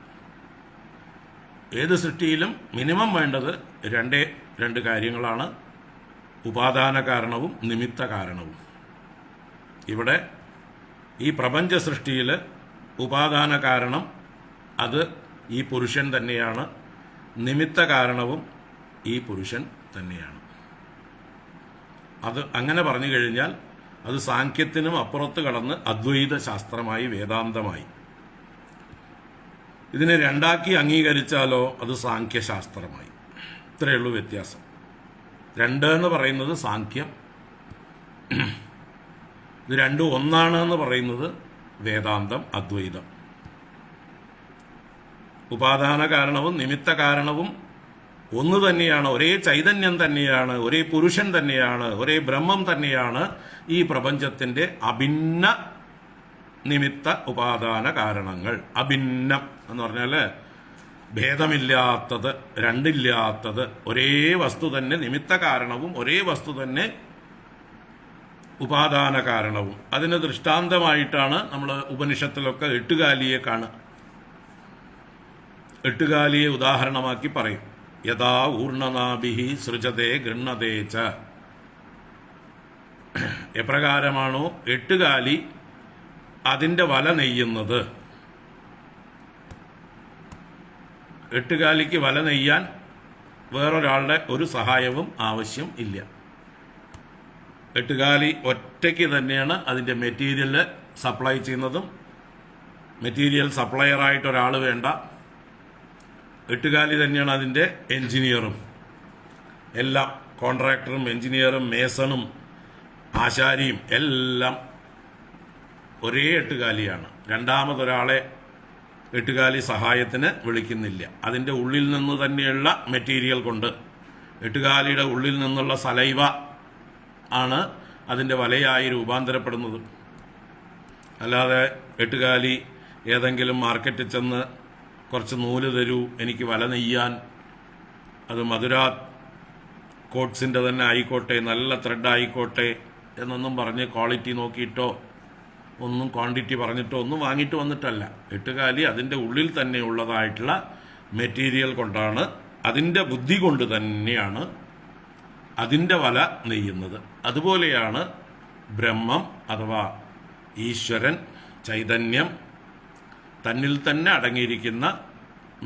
Speaker 1: ഏത് സൃഷ്ടിയിലും മിനിമം വേണ്ടത് 2 കാര്യങ്ങളാണ്, ഉപാദാന കാരണവും നിമിത്ത കാരണവും. ഇവിടെ ഈ പ്രപഞ്ച സൃഷ്ടിയിൽ ഉപാദാന കാരണം അത് ഈ പുരുഷൻ തന്നെയാണ്, നിമിത്ത കാരണവും ഈ പുരുഷൻ തന്നെയാണ്. അത് അങ്ങനെ പറഞ്ഞു കഴിഞ്ഞാൽ അത് സാങ്ക്യത്തിനും അപ്പുറത്ത് കടന്ന് അദ്വൈത ശാസ്ത്രമായി, വേദാന്തമായി. ഇതിനെ രണ്ടാക്കി അംഗീകരിച്ചാലോ അത് സാങ്ക്യശാസ്ത്രമായി. ഇത്രയേ ഉള്ളൂ വ്യത്യാസം. രണ്ട് എന്ന് പറയുന്നത് സാങ്ക്യം, ഇത് രണ്ടും ഒന്നാണ് എന്ന് പറയുന്നത് വേദാന്തം, അദ്വൈതം. ഉപാദാന കാരണവും നിമിത്ത കാരണവും ഒന്ന് തന്നെയാണ്, ഒരേ ചൈതന്യം തന്നെയാണ്, ഒരേ പുരുഷൻ തന്നെയാണ്, ഒരേ ബ്രഹ്മം തന്നെയാണ് ഈ പ്രപഞ്ചത്തിന്റെ അഭിന്ന നിമിത്ത ഉപാദാന കാരണങ്ങൾ. അഭിന്നം എന്ന് പറഞ്ഞാൽ ഭേദമില്ലാത്തത്, രണ്ടില്ലാത്തത്, ഒരേ വസ്തു തന്നെ നിമിത്ത കാരണവും ഒരേ വസ്തു തന്നെ ഉപാദാന കാരണവും. അതിന് ദൃഷ്ടാന്തമായിട്ടാണ് നമ്മൾ ഉപനിഷത്തിലൊക്കെ എട്ടുകാലിയെ കാണുക. എട്ടുകാലിയെ ഉദാഹരണമാക്കി പറയും. യഥാ ഊർണനാഭിഹി സൃജതേ ഗൃണ്ണതേ ച. എപ്രകാരമാണോ എട്ടുകാലി അതിൻ്റെ വല നെയ്യുന്നത്, എട്ടുകാലിക്ക് വല നെയ്യാൻ വേറൊരാളുടെ ഒരു സഹായവും ആവശ്യം ഇല്ല. എട്ടുകാലി ഒറ്റയ്ക്ക് തന്നെയാണ് അതിൻ്റെ മെറ്റീരിയൽ സപ്ലൈ ചെയ്യുന്നതും. മെറ്റീരിയൽ സപ്ലയറായിട്ട് ഒരാൾ വേണ്ട. എട്ടുകാലി തന്നെയാണ് അതിൻ്റെ എൻജിനീയറും എല്ലാം. കോൺട്രാക്ടറും എൻജിനീയറും മേസണും ആശാരിയും എല്ലാം ഒരേ എട്ടുകാലിയാണ്. രണ്ടാമതൊരാളെ എട്ടുകാലി സഹായത്തിന് വിളിക്കുന്നില്ല. അതിൻ്റെ ഉള്ളിൽ നിന്ന് തന്നെയുള്ള മെറ്റീരിയൽ കൊണ്ട്, എട്ടുകാലിയുടെ ഉള്ളിൽ നിന്നുള്ള സലൈവ ആണ് അതിൻ്റെ വലയായി രൂപാന്തരപ്പെടുന്നത്. അല്ലാതെ എട്ടുകാലി ഏതെങ്കിലും മാർക്കറ്റിൽ ചെന്ന് കുറച്ച് നൂല് തരൂ എനിക്ക് വല നെയ്യാൻ, അത് മധുരാ കോട്ട്സിൻ്റെ തന്നെ ആയിക്കോട്ടെ, നല്ല ത്രെഡ് ആയിക്കോട്ടെ എന്നൊന്നും പറഞ്ഞ് ക്വാളിറ്റി നോക്കിയിട്ടോ ഒന്നും ക്വാണ്ടിറ്റി പറഞ്ഞിട്ടോ ഒന്നും വാങ്ങിയിട്ട് വന്നിട്ടല്ല. എട്ടുകാലി അതിൻ്റെ ഉള്ളിൽ തന്നെ ഉള്ളതായിട്ടുള്ള മെറ്റീരിയൽ കൊണ്ടാണ്, അതിൻ്റെ ബുദ്ധി കൊണ്ട് തന്നെയാണ് അതിൻ്റെ വല നെയ്യുന്നത്. അതുപോലെയാണ് ബ്രഹ്മം അഥവാ ഈശ്വരൻ, ചൈതന്യം തന്നിൽ തന്നെ അടങ്ങിയിരിക്കുന്ന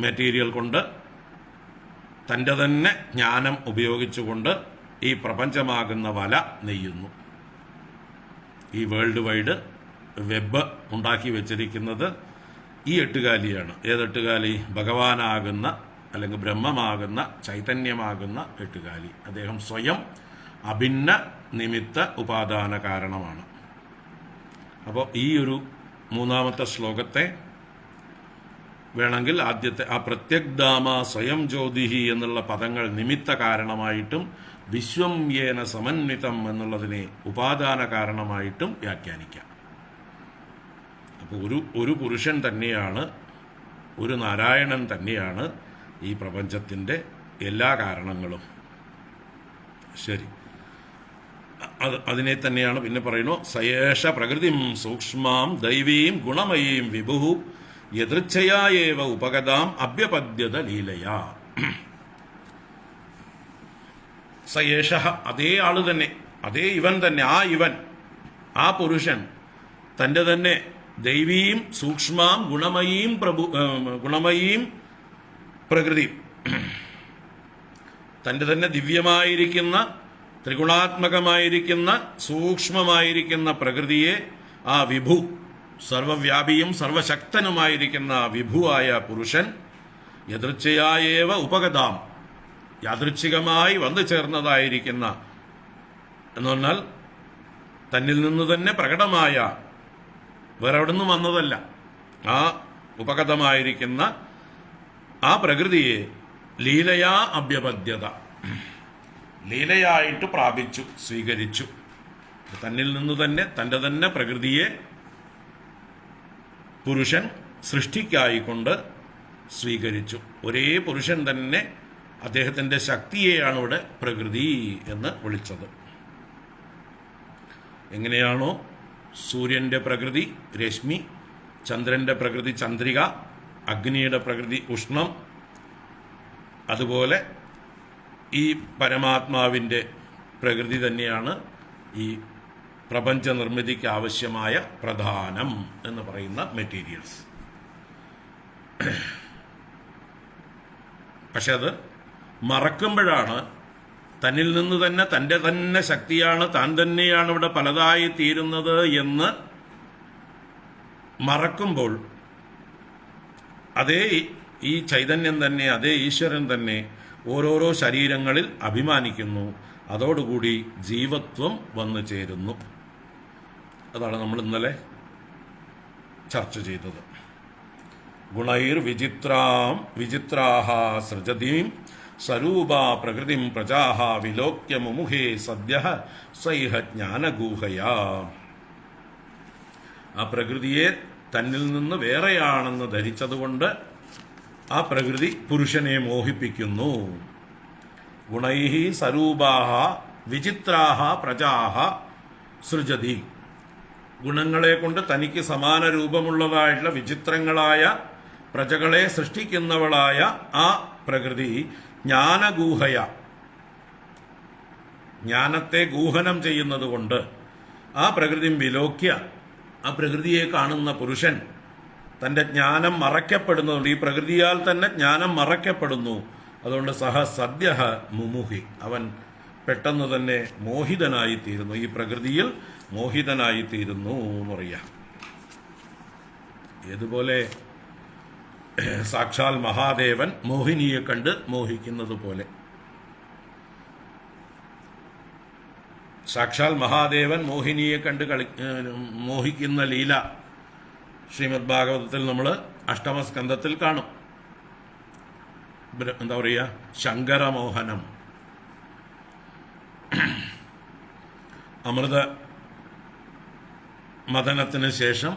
Speaker 1: മെറ്റീരിയൽ കൊണ്ട്, തൻ്റെ തന്നെ ജ്ഞാനം ഉപയോഗിച്ചുകൊണ്ട് ഈ പ്രപഞ്ചമാകുന്ന വല നെയ്യുന്നു. ഈ വേൾഡ് വൈഡ് വെബ് ഉണ്ടാക്കി വെച്ചിരിക്കുന്നത് ഈ എട്ടുകാലിയാണ്. ഏതെട്ടുകാലി? ഭഗവാനാകുന്ന അല്ലെങ്കിൽ ബ്രഹ്മമാകുന്ന ചൈതന്യമാകുന്ന എട്ടുകാലി. അദ്ദേഹം സ്വയം അഭിന്ന നിമിത്ത ഉപാദാന കാരണമാണ്. അപ്പോൾ ഈ ഒരു മൂന്നാമത്തെ ശ്ലോകത്തെ വേണമെങ്കിൽ ആദ്യത്തെ ആ പ്രത്യഗ്ധാമ സ്വയം ജ്യോതിഹി എന്നുള്ള പദങ്ങൾ നിമിത്ത കാരണമായിട്ടും വിശ്വം യേന സമന്വിതം എന്നുള്ളതിനെ ഉപാദാന കാരണമായിട്ടും വ്യാഖ്യാനിക്കാം. അപ്പോൾ ഒരു പുരുഷൻ തന്നെയാണ്, ഒരു നാരായണൻ തന്നെയാണ് ഈ പ്രപഞ്ചത്തിൻ്റെ എല്ലാ കാരണങ്ങളും. ശരി, അതിനെ തന്നെയാണ് പിന്നെ പറയുന്നു. സയേഷ പ്രകൃതിം സൂക്ഷ്മാം ദൈവീം ഗുണമയീം വിഭു യദൃച്ഛയായേവ ഉപഗതാം അഭ്യപദ്യത ലീലയാ. സയേഷ, അതേ ആള് തന്നെ, അതേ ഇവൻ തന്നെ, ആ പുരുഷൻ തൻ്റെ തന്നെ ദൈവീം സൂക്ഷ്മാം ഗുണമയീം പ്രകൃതി, തൻ്റെ തന്നെ ദിവ്യമായിരിക്കുന്ന ത്രിഗുണാത്മകമായിരിക്കുന്ന സൂക്ഷ്മമായിരിക്കുന്ന പ്രകൃതിയെ, ആ വിഭു, സർവവ്യാപിയും സർവശക്തനുമായിരിക്കുന്ന വിഭുവായ പുരുഷൻ യദൃച്ഛയായേവ ഉപഗതാം, യാദൃച്ഛികമായി വന്നു ചേർന്നതായിരിക്കുന്ന, എന്ന് പറഞ്ഞാൽ തന്നിൽ നിന്ന് തന്നെ പ്രകടമായ, വേറെ എവിടെ നിന്നും വന്നതല്ല, ആ ഉപഗതമായിരിക്കുന്ന ആ പ്രകൃതിയെ ലീലയാ അഭ്യപദ്യത, ലീലയായിട്ട് പ്രാപിച്ചു, സ്വീകരിച്ചു. തന്നിൽ നിന്ന് തന്നെ തൻ്റെ തന്നെ പ്രകൃതിയെ പുരുഷൻ സൃഷ്ടിക്കായിക്കൊണ്ട് സ്വീകരിച്ചു. ഒരേ പുരുഷൻ തന്നെ അദ്ദേഹത്തിൻ്റെ ശക്തിയെയാണ് ഇവിടെ പ്രകൃതി എന്ന് വിളിച്ചത്. എങ്ങനെയാണോ സൂര്യൻ്റെ പ്രകൃതി രശ്മി, ചന്ദ്രൻ്റെ പ്രകൃതി ചന്ദ്രിക, അഗ്നിയുടെ പ്രകൃതി ഉഷ്ണം, അതുപോലെ ഈ പരമാത്മാവിൻ്റെ പ്രകൃതി തന്നെയാണ് ഈ പ്രപഞ്ച നിർമ്മിതിക്ക് ആവശ്യമായ പ്രധാനം എന്ന് പറയുന്ന മെറ്റീരിയൽസ്. പക്ഷെ അത് മറക്കുമ്പോഴാണ് തന്നിൽ നിന്ന് തന്നെ തൻ്റെ തന്നെ ശക്തിയാണ്, താൻ തന്നെയാണ് ഇവിടെ പലതായി തീരുന്നത് എന്ന് മറക്കുമ്പോൾ അതേ ഈ ചൈതന്യം തന്നെ, അതേ ഈശ്വരൻ തന്നെ ഓരോരോ ശരീരങ്ങളിൽ അഭിമാനിക്കുന്നു. അതോടുകൂടി ജീവത്വം വന്നു ചേരുന്നു. അതാണ് നമ്മൾ ഇന്നലെ ചർച്ച ചെയ്തത്. ഗുണൈർ വിചിത്രാഹ സൃജതീം സ്വരൂപാ പ്രകൃതിം പ്രജാഹ വിലോക്യ മുമുഹേ സദ്യ സൈഹ ജ്ഞാനഗൂഹയാ. ആ പ്രകൃതിയെ തന്നിൽ നിന്ന് വേറെയാണെന്ന് ധരിച്ചതുകൊണ്ട് ആ പ്രകൃതി പുരുഷനെ മോഹിപ്പിക്കുന്നു. ഗുണൈഹി സ്വരൂപാഹ വിചിത്രാഹ പ്രജാഹ സൃജതി. ഗുണങ്ങളെ കൊണ്ട് തനിക്ക് സമാന രൂപമുള്ളതായിട്ടുള്ള വിചിത്രങ്ങളായ പ്രജകളെ സൃഷ്ടിക്കുന്നവളായ ആ പ്രകൃതി ജ്ഞാനഗൂഹയ, ജ്ഞാനത്തെ ഗൂഹനം ചെയ്യുന്നത് കൊണ്ട് ആ പ്രകൃതി വിലോക്യ, ആ പ്രകൃതിയെ കാണുന്ന പുരുഷൻ തൻ്റെ ജ്ഞാനം മറയ്ക്കപ്പെടുന്നുണ്ട്. ഈ പ്രകൃതിയാൽ തന്നെ ജ്ഞാനം മറയ്ക്കപ്പെടുന്നു. അതുകൊണ്ട് സഹ സദ്യ മുമുഹി, അവൻ പെട്ടെന്ന് തന്നെ മോഹിതനായിത്തീരുന്നു, ഈ പ്രകൃതിയിൽ മോഹിതനായിത്തീരുന്നു എന്ന് പറയാം. ഏതുപോലെ സാക്ഷാൽ മഹാദേവൻ മോഹിനിയെ കണ്ട് മോഹിക്കുന്നത് പോലെ. സാക്ഷാൽ മഹാദേവൻ മോഹിനിയെ കണ്ട് മോഹിക്കുന്ന ലീല ശ്രീമദ് ഭാഗവതത്തിൽ നമ്മൾ അഷ്ടമസ്കന്ധത്തിൽ കാണും. എന്താ പറയുക, ശങ്കരമോഹനം. അമൃത മദനത്തിന് ശേഷം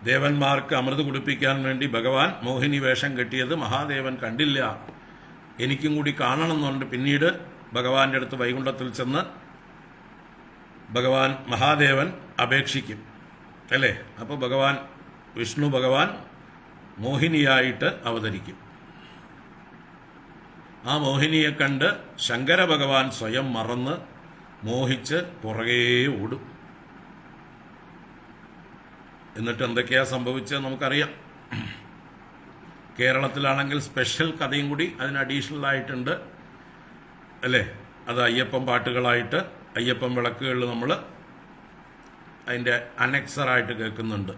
Speaker 1: ദേവന്മാർക്ക് അമൃത് കുടിപ്പിക്കാൻ വേണ്ടി ഭഗവാൻ മോഹിനി വേഷം കെട്ടിയത് മഹാദേവൻ കണ്ടില്ല, എനിക്കും കൂടി കാണണമെന്നുണ്ട്. പിന്നീട് ഭഗവാന്റെ അടുത്ത് വൈകുണ്ഠത്തിൽ ചെന്ന് ഭഗവാൻ മഹാദേവൻ അപേക്ഷിക്കും അല്ലേ. അപ്പോൾ വിഷ്ണു ഭഗവാൻ മോഹിനിയായിട്ട് അവതരിക്കും. ആ മോഹിനിയെ കണ്ട് ശങ്കര ഭഗവാൻ സ്വയം മറന്ന് മോഹിച്ച് പുറകേ ഓടും. എന്നിട്ട് എന്തൊക്കെയാ സംഭവിച്ചത് നമുക്കറിയാം. കേരളത്തിലാണെങ്കിൽ സ്പെഷ്യൽ കഥയും കൂടി അതിന് അഡീഷണൽ ആയിട്ടുണ്ട് അല്ലേ. അത് അയ്യപ്പൻ പാട്ടുകളായിട്ട്, അയ്യപ്പൻ വിളക്കുകളിൽ നമ്മൾ അതിൻ്റെ അനക്സറായിട്ട് കേൾക്കുന്നുണ്ട്.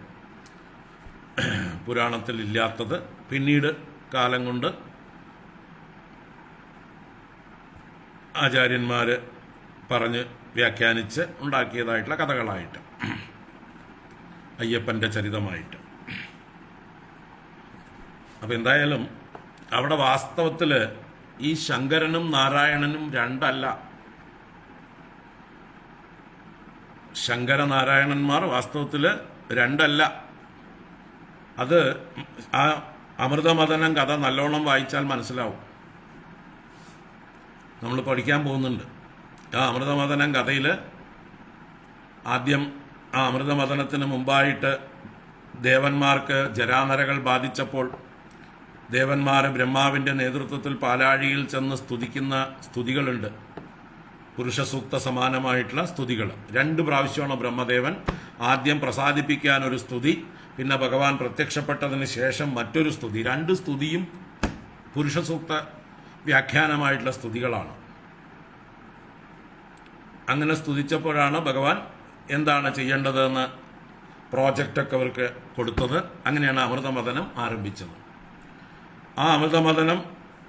Speaker 1: പുരാണത്തിൽ ഇല്ലാത്തത് പിന്നീട് കാലം കൊണ്ട് ആചാര്യന്മാർ പറഞ്ഞ് വ്യാഖ്യാനിച്ച് ഉണ്ടാക്കിയതായിട്ടുള്ള കഥകളായിട്ട്, അയ്യപ്പൻ്റെ ചരിതമായിട്ട്. അപ്പം എന്തായാലും അവിടെ വാസ്തവത്തിൽ ഈ ശങ്കരനും നാരായണനും രണ്ടല്ല. ശങ്കരനാരായണന്മാർ വാസ്തവത്തിൽ രണ്ടല്ല. അത് ആ അമൃതമദനം കഥ നല്ലോണം വായിച്ചാൽ മനസ്സിലാവും. നമ്മൾ പഠിക്കാൻ പോകുന്നുണ്ട്. ആ അമൃതമദനം കഥയിൽ ആദ്യം ആ അമൃതമദനത്തിന് മുമ്പായിട്ട് ദേവന്മാർക്ക് ജരാനരകൾ ബാധിച്ചപ്പോൾ ദേവന്മാർ ബ്രഹ്മാവിൻ്റെ നേതൃത്വത്തിൽ പാലാഴിയിൽ ചെന്ന് സ്തുതിക്കുന്ന സ്തുതികളുണ്ട്. പുരുഷസൂക്ത സമാനമായിട്ടുള്ള സ്തുതികൾ 2 പ്രാവശ്യമാണ് ബ്രഹ്മദേവൻ ആദ്യം പ്രസാദിപ്പിക്കാൻ ഒരു സ്തുതി, പിന്നെ ഭഗവാൻ പ്രത്യക്ഷപ്പെട്ടതിന് ശേഷം മറ്റൊരു സ്തുതി. 2 സ്തുതിയും പുരുഷസൂക്ത വ്യാഖ്യാനമായിട്ടുള്ള സ്തുതികളാണ്. അങ്ങനെ സ്തുതിച്ചപ്പോഴാണ് ഭഗവാൻ എന്താണ് ചെയ്യേണ്ടതെന്ന് പ്രോജക്റ്റൊക്കെ അവർക്ക് കൊടുത്തത്. അങ്ങനെയാണ് അമൃതമദനം ആരംഭിച്ചത്. ആ അമൃതമദനം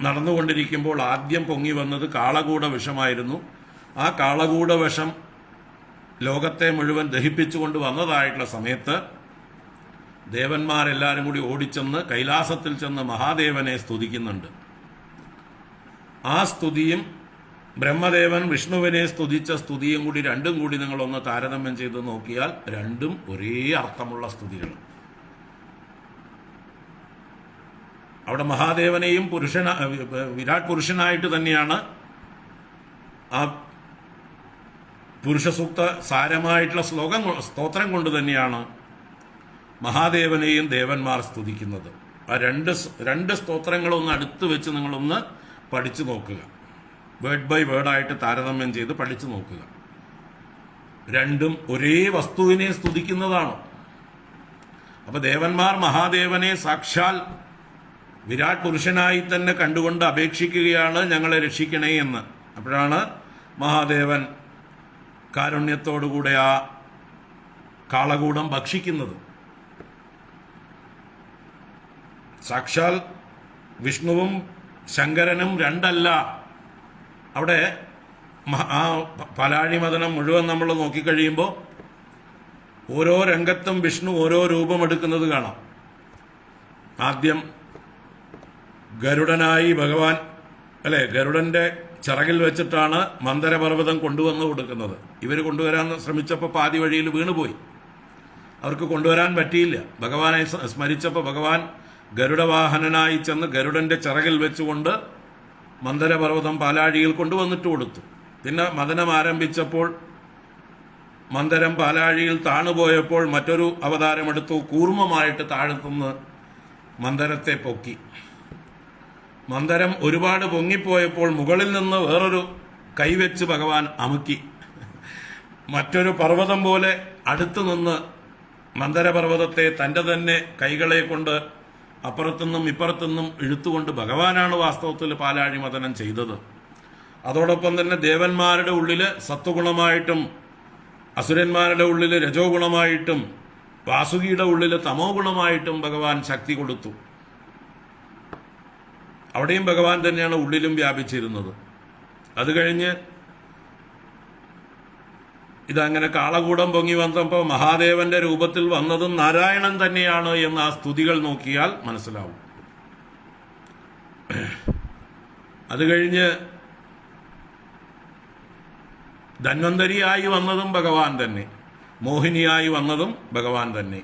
Speaker 1: നടന്നുകൊണ്ടിരിക്കുമ്പോൾ ആദ്യം പൊങ്ങി വന്നത് കാളകൂട വിഷമായിരുന്നു. ആ കാളകൂട വിഷം ലോകത്തെ മുഴുവൻ ദഹിപ്പിച്ചുകൊണ്ട് വന്നതായിട്ടുള്ള സമയത്ത് ദേവന്മാരെല്ലാവരും കൂടി ഓടിച്ചെന്ന് കൈലാസത്തിൽ ചെന്ന് മഹാദേവനെ സ്തുതിക്കുന്നുണ്ട്. ആ സ്തുതിയും ബ്രഹ്മദേവൻ വിഷ്ണുവിനെ സ്തുതിച്ച സ്തുതിയും കൂടി രണ്ടും കൂടി നിങ്ങളൊന്ന് താരതമ്യം ചെയ്ത് നോക്കിയാൽ രണ്ടും ഒരേ അർത്ഥമുള്ള സ്തുതികൾ. അവിടെ മഹാദേവനെയും വിരാട് പുരുഷനായിട്ട് തന്നെയാണ് ആ പുരുഷസൂക്ത സാരമായിട്ടുള്ള സ്തോത്രം കൊണ്ട് തന്നെയാണ് മഹാദേവനെയും ദേവന്മാർ സ്തുതിക്കുന്നത്. ആ രണ്ട് സ്തോത്രങ്ങളൊന്ന് അടുത്ത് വെച്ച് നിങ്ങളൊന്ന് പഠിച്ചു നോക്കുക. വേർഡ് ബൈ വേർഡായിട്ട് താരതമ്യം ചെയ്ത് പഠിച്ചു നോക്കുക. രണ്ടും ഒരേ വസ്തുവിനെ സ്തുതിക്കുന്നതാണ്. അപ്പൊ ദേവന്മാർ മഹാദേവനെ സാക്ഷാൽ വിരാട് പുരുഷനായി തന്നെ കണ്ടുകൊണ്ട് അപേക്ഷിക്കുകയാണ് ഞങ്ങളെ രക്ഷിക്കണേ എന്ന്. അപ്പോഴാണ് മഹാദേവൻ കാരുണ്യത്തോടുകൂടെ ആ കാളകൂടം ഭക്ഷിക്കുന്നത്. സാക്ഷാൽ വിഷ്ണുവും ശങ്കരനും രണ്ടല്ല. അവിടെ ആ പാലാഴി മദനം മുഴുവൻ നമ്മൾ നോക്കിക്കഴിയുമ്പോൾ ഓരോ രംഗത്തും വിഷ്ണു ഓരോ രൂപമെടുക്കുന്നത് കാണാം. ആദ്യം ഗരുഡനായി ഭഗവാൻ ഗരുഡന്റെ ചിറകിൽ വെച്ചിട്ടാണ് മന്ദരപർവ്വതം കൊണ്ടുവന്ന് കൊടുക്കുന്നത്. ഇവർ കൊണ്ടുവരാൻ ശ്രമിച്ചപ്പോൾ പാതി വഴിയിൽ വീണുപോയി. അവർക്ക് കൊണ്ടുവരാൻ പറ്റിയില്ല. ഭഗവാനെ സ്മരിച്ചപ്പോൾ ഭഗവാൻ ഗരുഡവാഹനനായി ചെന്ന് ഗരുഡന്റെ ചിറകിൽ വെച്ചുകൊണ്ട് മന്ദരപർവ്വതം പാലാഴിയിൽ കൊണ്ടുവന്നിട്ട് കൊടുത്തു. പിന്നെ മദനം ആരംഭിച്ചപ്പോൾ മന്ദരം പാലാഴിയിൽ താണുപോയപ്പോൾ മറ്റൊരു അവതാരമെടുത്തു. കൂർമ്മമായിട്ട് താഴ്ത്തുനിന്ന് മന്ദരത്തെ പൊക്കി. മന്ദരം ഒരുപാട് പൊങ്ങിപ്പോയപ്പോൾ മുകളിൽ നിന്ന് വേറൊരു കൈവച്ച് ഭഗവാൻ അമുക്കി. മറ്റൊരു പർവ്വതം പോലെ അടുത്തു നിന്ന് മന്ദരപർവ്വതത്തെ തൻ്റെ തന്നെ കൈകളെ കൊണ്ട് അപ്പുറത്തുനിന്നും ഇപ്പുറത്തുനിന്നും ഇഴുത്തുകൊണ്ട് ഭഗവാനാണ് വാസ്തവത്തിൽ പാലാഴി മദനം ചെയ്തത്. അതോടൊപ്പം തന്നെ ദേവന്മാരുടെ ഉള്ളില് സത്വഗുണമായിട്ടും അസുരന്മാരുടെ ഉള്ളില് രജോ ഗുണമായിട്ടും വാസുകിയുടെ ഉള്ളില് തമോ ഗുണമായിട്ടും ഭഗവാൻ ശക്തി കൊടുത്തു. അവിടെയും ഭഗവാൻ തന്നെയാണ് ഉള്ളിലും വ്യാപിച്ചിരുന്നത്. അത് കഴിഞ്ഞ് ഇതങ്ങനെ കാളകൂടം പൊങ്ങി വന്നപ്പോൾ മഹാദേവന്റെ രൂപത്തിൽ വന്നതും നാരായണൻ തന്നെയാണ് എന്ന് ആ സ്തുതികൾ നോക്കിയാൽ മനസ്സിലാവും. അത് കഴിഞ്ഞ് ധന്വന്തരിയായി വന്നതും ഭഗവാൻ തന്നെ, മോഹിനിയായി വന്നതും ഭഗവാൻ തന്നെ.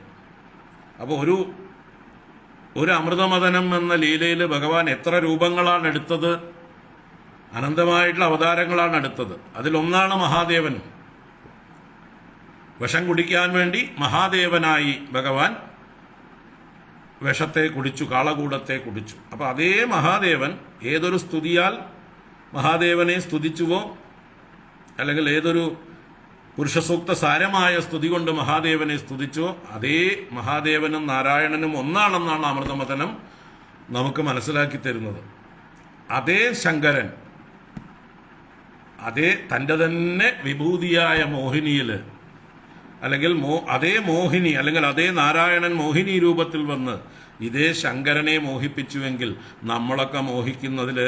Speaker 1: അപ്പോൾ ഒരു അമൃതമദനം എന്ന ലീലയിൽ ഭഗവാൻ എത്ര രൂപങ്ങളാണ് എടുത്തത്? അനന്തമായിട്ടുള്ള അവതാരങ്ങളാണ് എടുത്തത്. അതിലൊന്നാണ് മഹാദേവനും. വിഷം കുടിക്കാൻ വേണ്ടി മഹാദേവനായി ഭഗവാൻ വിഷത്തെ കുടിച്ചു, കാളകൂടത്തെ കുടിച്ചു. അപ്പൊ അതേ മഹാദേവൻ ഏതൊരു സ്തുതിയാൽ മഹാദേവനെ സ്തുതിച്ചുവോ, അല്ലെങ്കിൽ ഏതൊരു പുരുഷസൂക്ത സാരമായ സ്തുതി കൊണ്ട് മഹാദേവനെ സ്തുതിച്ചോ, അതേ മഹാദേവനും നാരായണനും ഒന്നാണെന്നാണ് അമൃതമദനം നമുക്ക് മനസ്സിലാക്കി തരുന്നത്. അതേ ശങ്കരൻ അതേ തൻ്റെ തന്നെ വിഭൂതിയായ മോഹിനിയിൽ, അല്ലെങ്കിൽ അതേ മോഹിനി അല്ലെങ്കിൽ അതേ നാരായണൻ മോഹിനി രൂപത്തിൽ വന്ന് ഇതേ ശങ്കരനെ മോഹിപ്പിച്ചുവെങ്കിൽ നമ്മളൊക്കെ മോഹിക്കുന്നതിൽ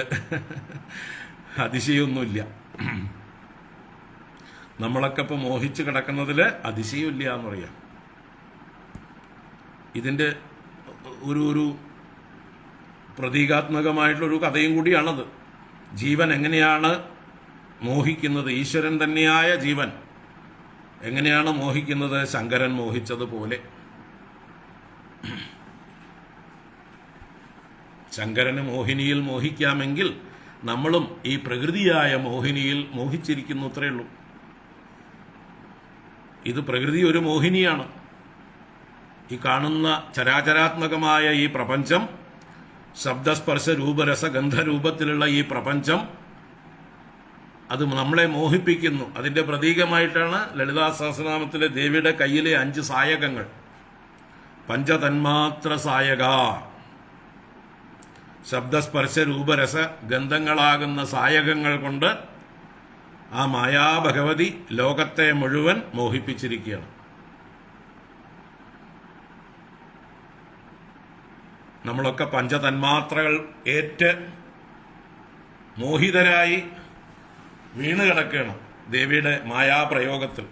Speaker 1: അതിശയൊന്നുമില്ല. നമ്മളൊക്കെ ഇപ്പം മോഹിച്ച് കിടക്കുന്നതിൽ അതിശയമില്ല എന്ന് പറയാം. ഇതിൻ്റെ ഒരു പ്രതീകാത്മകമായിട്ടുള്ളൊരു കഥയും കൂടിയാണത്. ജീവൻ എങ്ങനെയാണ് മോഹിക്കുന്നത്, ഈശ്വരൻ തന്നെയായ ജീവൻ എങ്ങനെയാണ് മോഹിക്കുന്നത്? ശങ്കരൻ മോഹിച്ചതുപോലെ. ശങ്കരന് മോഹിനിയിൽ മോഹിക്കാമെങ്കിൽ നമ്മളും ഈ പ്രകൃതിയായ മോഹിനിയിൽ മോഹിച്ചിരിക്കുന്നു, അത്രയേ ഉള്ളൂ. ഇത് പ്രകൃതി ഒരു മോഹിനിയാണ്. ഈ കാണുന്ന ചരാചരാത്മകമായ ഈ പ്രപഞ്ചം, ശബ്ദസ്പർശ രൂപരസ ഗന്ധരൂപത്തിലുള്ള ഈ പ്രപഞ്ചം, അത് നമ്മളെ മോഹിപ്പിക്കുന്നു. അതിൻ്റെ പ്രതീകമായിട്ടാണ് ലളിതാ സഹസ്രനാമത്തിലെ ദേവിയുടെ കയ്യിലെ 5 സായകങ്ങൾ. പഞ്ചതന്മാത്ര സായക, ശബ്ദസ്പർശ രൂപരസ ഗന്ധങ്ങളാകുന്ന സായകങ്ങൾ കൊണ്ട് ആ മായാഭഗവതി ലോകത്തെ മുഴുവൻ മോഹിപ്പിച്ചിരിക്കുകയാണ്. നമ്മളൊക്കെ പഞ്ചതന്മാത്രകൾ ഏറ്റ് മോഹിതരായി വീണ് കിടക്കുകയാണ് ദേവിയുടെ മായാപ്രയോഗത്തിൽ.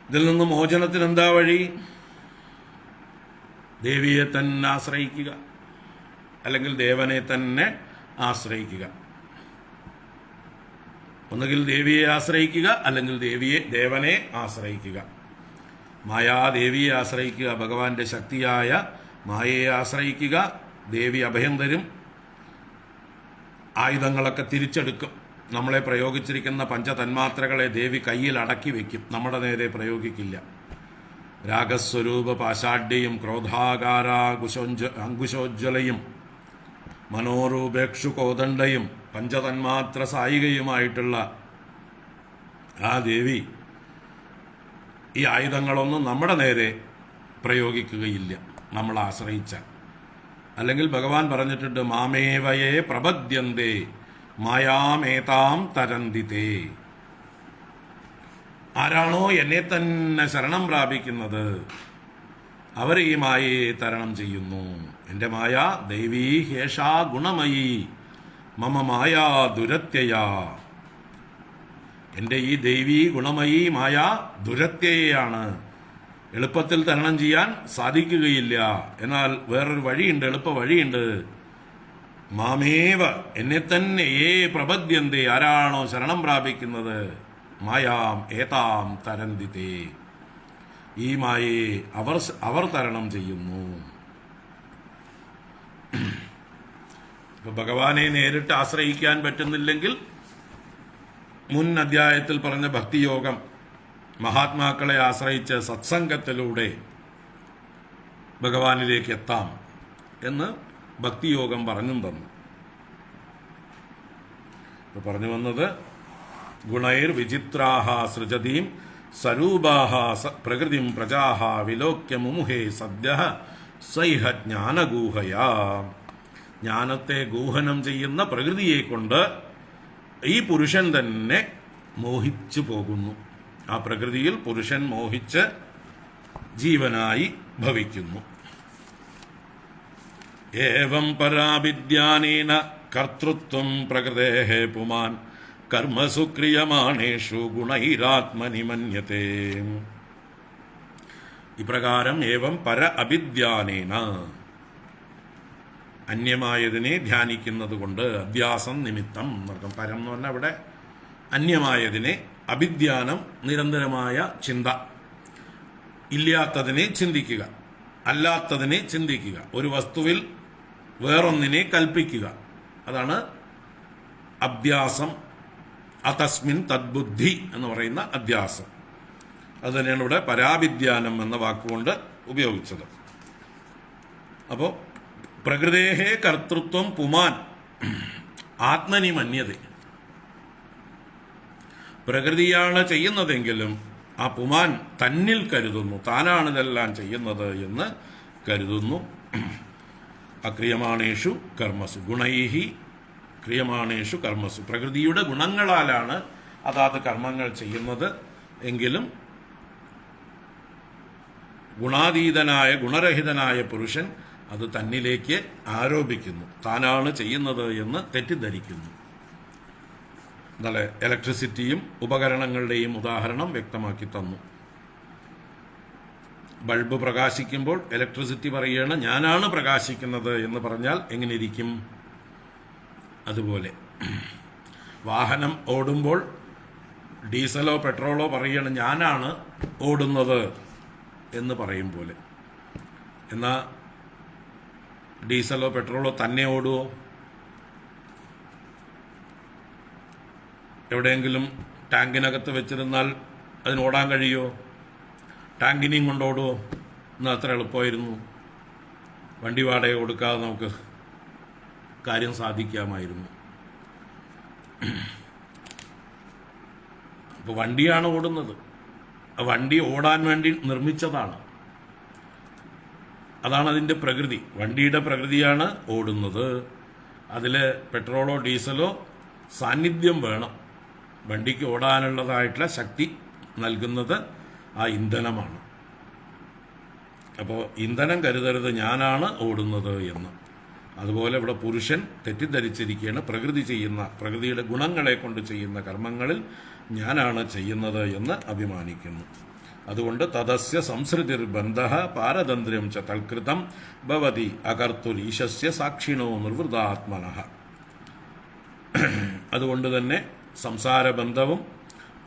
Speaker 1: ഇതിൽ നിന്ന് മോചനത്തിന് എന്താ വഴി? ദേവിയെ തന്നെ ആശ്രയിക്കുക, അല്ലെങ്കിൽ ദേവനെ തന്നെ ആശ്രയിക്കുക. ഒന്നുകിൽ ദേവിയെ ആശ്രയിക്കുക, അല്ലെങ്കിൽ ദേവനെ ആശ്രയിക്കുക. മായാദേവിയെ ആശ്രയിക്കുക, ഭഗവാന്റെ ശക്തിയായ മായയെ ആശ്രയിക്കുക. ദേവി അഭയം തരും, ആയുധങ്ങളൊക്കെ തിരിച്ചെടുക്കും. നമ്മളെ പ്രയോഗിച്ചിരിക്കുന്ന പഞ്ചതന്മാത്രകളെ ദേവി കയ്യിൽ അടക്കി വയ്ക്കും, നമ്മുടെ നേരെ പ്രയോഗിക്കില്ല. രാഗസ്വരൂപ പാശാഢ്യയും ക്രോധാകാരാകുശോജ്വലയും മനോരൂപേക്ഷു കോദണ്ഡയും പഞ്ചതന്മാത്ര സായികയുമായിട്ടുള്ള ആ ദേവി ഈ ആയുധങ്ങളൊന്നും നമ്മുടെ നേരെ പ്രയോഗിക്കുകയില്ല നമ്മൾ ആശ്രയിച്ചാൽ. അല്ലെങ്കിൽ ഭഗവാൻ പറഞ്ഞിട്ടുണ്ട്, മാമേവയേ പ്രപദ്യന്തേ മായാമേതാം തരന്തിതേ. ആരാണോ എന്നെ തന്നെ ശരണം പ്രാപിക്കുന്നത് അവർ ഈ മായയെ തരണം ചെയ്യുന്നു. എൻ്റെ മായ ദൈവീ ഹേഷാ ഗുണമയീ മമ മായാ ദുരത്യയാ. എൻ്റെ ഈ ദൈവീ ഗുണമയീ മായ ദുരത്യയാണ്, എളുപ്പത്തിൽ തരണം ചെയ്യാൻ സാധിക്കുകയില്ല. എന്നാൽ വേറൊരു വഴിയുണ്ട്, എളുപ്പ വഴിയുണ്ട്. മാമേവ എന്നെ തന്നെ പ്രപദ്യന്തേ, ആരാണോ ശരണം പ്രാപിക്കുന്നത് മായാം ഏതാം തരന്തിതേ, ഈ മായയെ അവർ തരണം ചെയ്യുന്നു. ഇപ്പൊ ഭഗവാനെ നേരിട്ട് ആശ്രയിക്കാൻ പറ്റുന്നില്ലെങ്കിൽ മുൻ അധ്യായത്തിൽ പറഞ്ഞ ഭക്തിയോഗം, മഹാത്മാക്കളെ ആശ്രയിച്ച് സത്സംഗത്തിലൂടെ ഭഗവാനിലേക്ക് എത്താം എന്ന് ഭക്തിയോഗം പറഞ്ഞും തന്നു. ഇപ്പൊ പറഞ്ഞു വന്നത്, ഗുണൈർ വിചിത്രാഹ സൃജതീം സ്വരൂപാഹ പ്രകൃതിം പ്രജാഹ വിലോക്യ മുമുഹേ സദ്യ സൈഹ ജ്ഞാനഗൂഹയാ. ജ്ഞാനത്തെ ഗൂഹനം ചെയ്യുന്ന പ്രകൃതിയെ കൊണ്ട് ഈ പുരുഷൻ തന്നെ മോഹിച്ചു പോകുന്നു. ആ പ്രകൃതിയിൽ പുരുഷൻ മോഹിച്ച് ജീവനായി ഭവിക്കുന്നു. ഏവം പരാവിദ്യാനേന കർത്തൃത്വം പ്രകൃതേഃ പുമാൻ കർമ്മസു ക്രിയമാണേഷു ഗുണൈരാത്മനി മന്യത്തെ. ഇപ്രകാരം ഏവം പര അഭിദ്യാനേന, അന്യമായതിനെ ധ്യാനിക്കുന്നത് കൊണ്ട്, അഭ്യാസം നിമിത്തം എന്നർത്ഥം. പരം എന്ന് പറഞ്ഞാൽ ഇവിടെ അന്യമായതിനെ, അഭിധ്യാനം നിരന്തരമായ ചിന്ത, ഇല്ലാത്തതിനെ ചിന്തിക്കുക, അല്ലാത്തതിനെ ചിന്തിക്കുക, ഒരു വസ്തുവിൽ വേറൊന്നിനെ കൽപ്പിക്കുക, അതാണ് അഭ്യാസം. അതസ്മിൻ തദ്ബുദ്ധി എന്ന് പറയുന്ന അധ്യാസം. അത് തന്നെയാണ് ഇവിടെ പരാഭിധ്യാനം എന്ന വാക്കുകൊണ്ട് ഉപയോഗിച്ചത്. അപ്പോൾ പ്രകൃതേഹേ കർത്തൃത്വം പുമാൻ ആത്മനി മന്യത. പ്രകൃതിയാണ് ചെയ്യുന്നതെങ്കിലും ആ പുമാൻ തന്നിൽ കരുതുന്നു, താനാണിതെല്ലാം ചെയ്യുന്നത് എന്ന് കരുതുന്നു. അക്രിയമാണേഷു കർമ്മസു ഗുണൈഹി ക്രിയമാണേഷു കർമ്മസു. പ്രകൃതിയുടെ ഗുണങ്ങളാലാണ് അതാത് കർമ്മങ്ങൾ ചെയ്യുന്നത് എങ്കിലും ഗുണാതീതനായ ഗുണരഹിതനായ പുരുഷൻ അത് തന്നിലേക്ക് ആരോപിക്കുന്നു, താനാണ് ചെയ്യുന്നത് എന്ന് തെറ്റിദ്ധരിക്കുന്നു. ഇന്നലെ ഇലക്ട്രിസിറ്റിയും ഉപകരണങ്ങളുടെയും ഉദാഹരണം വ്യക്തമാക്കി തന്നു. ബൾബ് പ്രകാശിക്കുമ്പോൾ ഇലക്ട്രിസിറ്റി പറയുകയാണ് ഞാനാണ് പ്രകാശിക്കുന്നത് എന്ന് പറഞ്ഞാൽ എങ്ങനെ ഇരിക്കും? അതുപോലെ വാഹനം ഓടുമ്പോൾ ഡീസലോ പെട്രോളോ പറയുകയാണ് ഞാനാണ് ഓടുന്നത് എന്ന് പറയും പോലെ. എന്നാൽ ഡീസലോ പെട്രോളോ തന്നെ ഓടുമോ? എവിടെയെങ്കിലും ടാങ്കിനകത്ത് വെച്ചിരുന്നാൽ അതിനോടാൻ കഴിയുമോ? ടാങ്കിനെയും കൊണ്ടോടുമോ? എന്നാൽ അത്ര എളുപ്പമായിരുന്നു. വണ്ടി വാടക കൊടുക്കാതെ നമുക്ക് കാര്യം സാധിക്കാമായിരുന്നു. അപ്പോൾ വണ്ടിയാണ് ഓടുന്നത്, ആ വണ്ടി ഓടാൻ വേണ്ടി നിർമ്മിച്ചതാണ്. അതാണ് അതിൻ്റെ പ്രകൃതി. വണ്ടിയുടെ പ്രകൃതിയാണ് ഓടുന്നത്. അതിൽ പെട്രോളോ ഡീസലോ സാന്നിധ്യം വേണം. വണ്ടിക്ക് ഓടാനുള്ളതായിട്ടുള്ള ശക്തി നൽകുന്നത് ആ ഇന്ധനമാണ്. അപ്പോൾ ഇന്ധനം കരുതരുത് ഞാനാണ് ഓടുന്നത് എന്ന്. അതുപോലെ ഇവിടെ പുരുഷൻ തെറ്റിദ്ധരിച്ചിരിക്കുകയാണ്. പ്രകൃതിയുടെ ഗുണങ്ങളെ കൊണ്ട് ചെയ്യുന്ന കർമ്മങ്ങളിൽ ഞാനാണ് ചെയ്യുന്നത് എന്ന് അഭിമാനിക്കുന്നു. അതുകൊണ്ട് തദസ്യ സംസൃതിർ ബന്ധഃ പാരതന്ത്ര്യം ച തൽകൃതം ഭവതി അകർത്തുരീശസ്യ സാക്ഷിണോ നിർവൃതാത്മനഃ. അതുകൊണ്ട് തന്നെ സംസാരബന്ധവും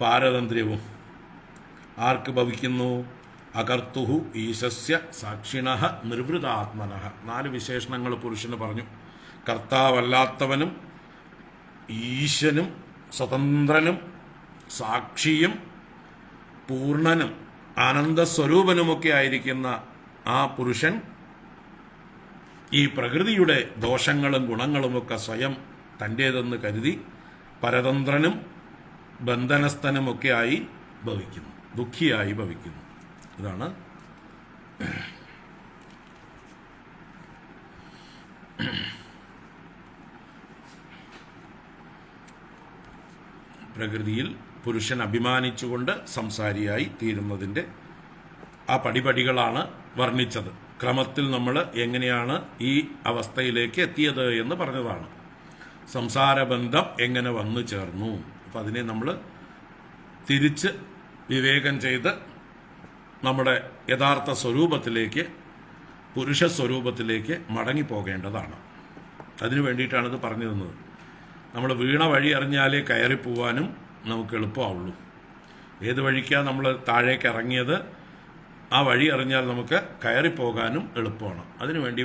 Speaker 1: പാരതന്ത്ര്യവും ആർക്ക് ഭവിക്കുന്നു? അകർത്തുഹു ഈശസ്യ സാക്ഷിണഃ നിർവൃതാത്മനഃ. 4 വിശേഷണങ്ങൾ പുരുഷന് പറഞ്ഞു. കർത്താവല്ലാത്തവനും ഈശനും സ്വതന്ത്രനും സാക്ഷിയും പൂർണ്ണനും ആനന്ദസ്വരൂപനുമൊക്കെ ആയിരിക്കുന്ന ആ പുരുഷൻ ഈ പ്രകൃതിയുടെ ദോഷങ്ങളും ഗുണങ്ങളുമൊക്കെ സ്വയം തൻ്റേതെന്ന് കരുതി പരതന്ത്രനും ബന്ധനസ്ഥനുമൊക്കെ ആയി ഭവിക്കുന്നു, ദുഃഖിയായി ഭവിക്കുന്നു. ഇതാണ് പ്രകൃതിയിൽ പുരുഷൻ അഭിമാനിച്ചുകൊണ്ട് സംസാരിയായി തീരുന്നതിൻ്റെ ആ പടിപടികളാണ് വർണ്ണിച്ചത്. ക്രമത്തിൽ നമ്മൾ എങ്ങനെയാണ് ഈ അവസ്ഥയിലേക്ക് എത്തിയത് എന്ന് പറഞ്ഞതാണ്. സംസാരബന്ധം എങ്ങനെ വന്നു ചേർന്നു, അപ്പം അതിനെ നമ്മൾ തിരിച്ച് വിവേകം ചെയ്ത് നമ്മുടെ യഥാർത്ഥ സ്വരൂപത്തിലേക്ക്, പുരുഷ സ്വരൂപത്തിലേക്ക് മടങ്ങിപ്പോകേണ്ടതാണ്. അതിനു വേണ്ടിയിട്ടാണ് ഇത് പറഞ്ഞു തന്നത്. നമ്മൾ വീണ വഴി അറിഞ്ഞാലേ കയറിപ്പോവാനും നമുക്ക് എളുപ്പമാവുള്ളൂ. ഏത് വഴിക്കാണ് നമ്മൾ താഴേക്ക് ഇറങ്ങിയത്, ആ വഴി അറിഞ്ഞാൽ നമുക്ക് കയറിപ്പോകാനും എളുപ്പമാണ്. അതിനുവേണ്ടി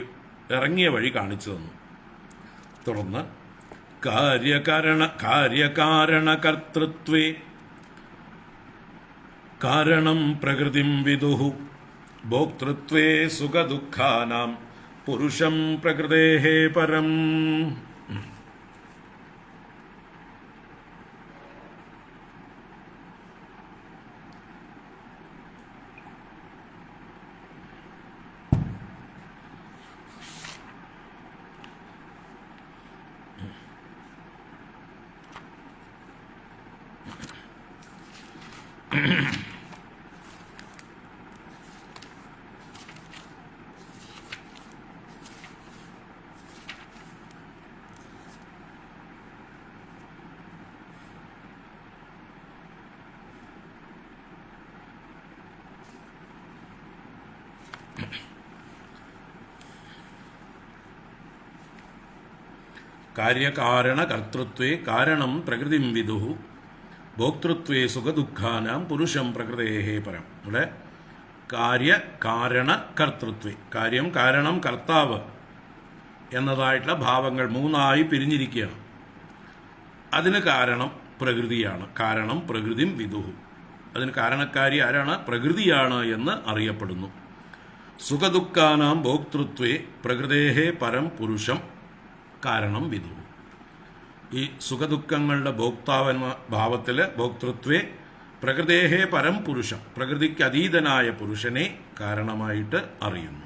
Speaker 1: ഇറങ്ങിയ വഴി കാണിച്ചു തന്നു. തുടർന്ന് കാര്യകാരണകർത്തൃത്വേ കാരണം പ്രകൃതിം വിദുഹു ഭോക്തൃത്വേ സുഖദുഃഖാനാം പുരുഷം പ്രകൃതേഃ പരം. കാര്യകാരണകർത്തൃത്വേ കാരണം പ്രകൃതിം വിദുഹു ഭോക്തൃത്വേ സുഖദുഃഖാനാം പുരുഷം പ്രകൃതേഃ പരം. ഇവിടെ കാര്യകാരണകർത്തൃത്വേ, കാര്യം, കാരണം, കർത്താവ് എന്നതായിട്ടുള്ള ഭാവങ്ങൾ മൂന്നായി പിരിഞ്ഞിരിക്കുകയാണ്. അതിന് കാരണം പ്രകൃതിയാണ്. കാരണം പ്രകൃതിം വിദുഹു, അതിന് കാരണക്കാരി ആരാണ്? പ്രകൃതിയാണ് എന്ന് അറിയപ്പെടുന്നു. സുഖദുഃഖാനാം ഭോക്തൃത്വേ പ്രകൃതേഃ പരം പുരുഷം കാരണം വിദുഹു. ഈ സുഖദുഃഖങ്ങളുടെ ഭോക്താവെന്ന ഭാവത്തിൽ ഭോക്തൃത്വേ പ്രകൃതേഃ പരം പുരുഷം, പ്രകൃതിക്ക് അതീതനായ പുരുഷനെ കാരണമായിട്ട് അറിയുന്നു.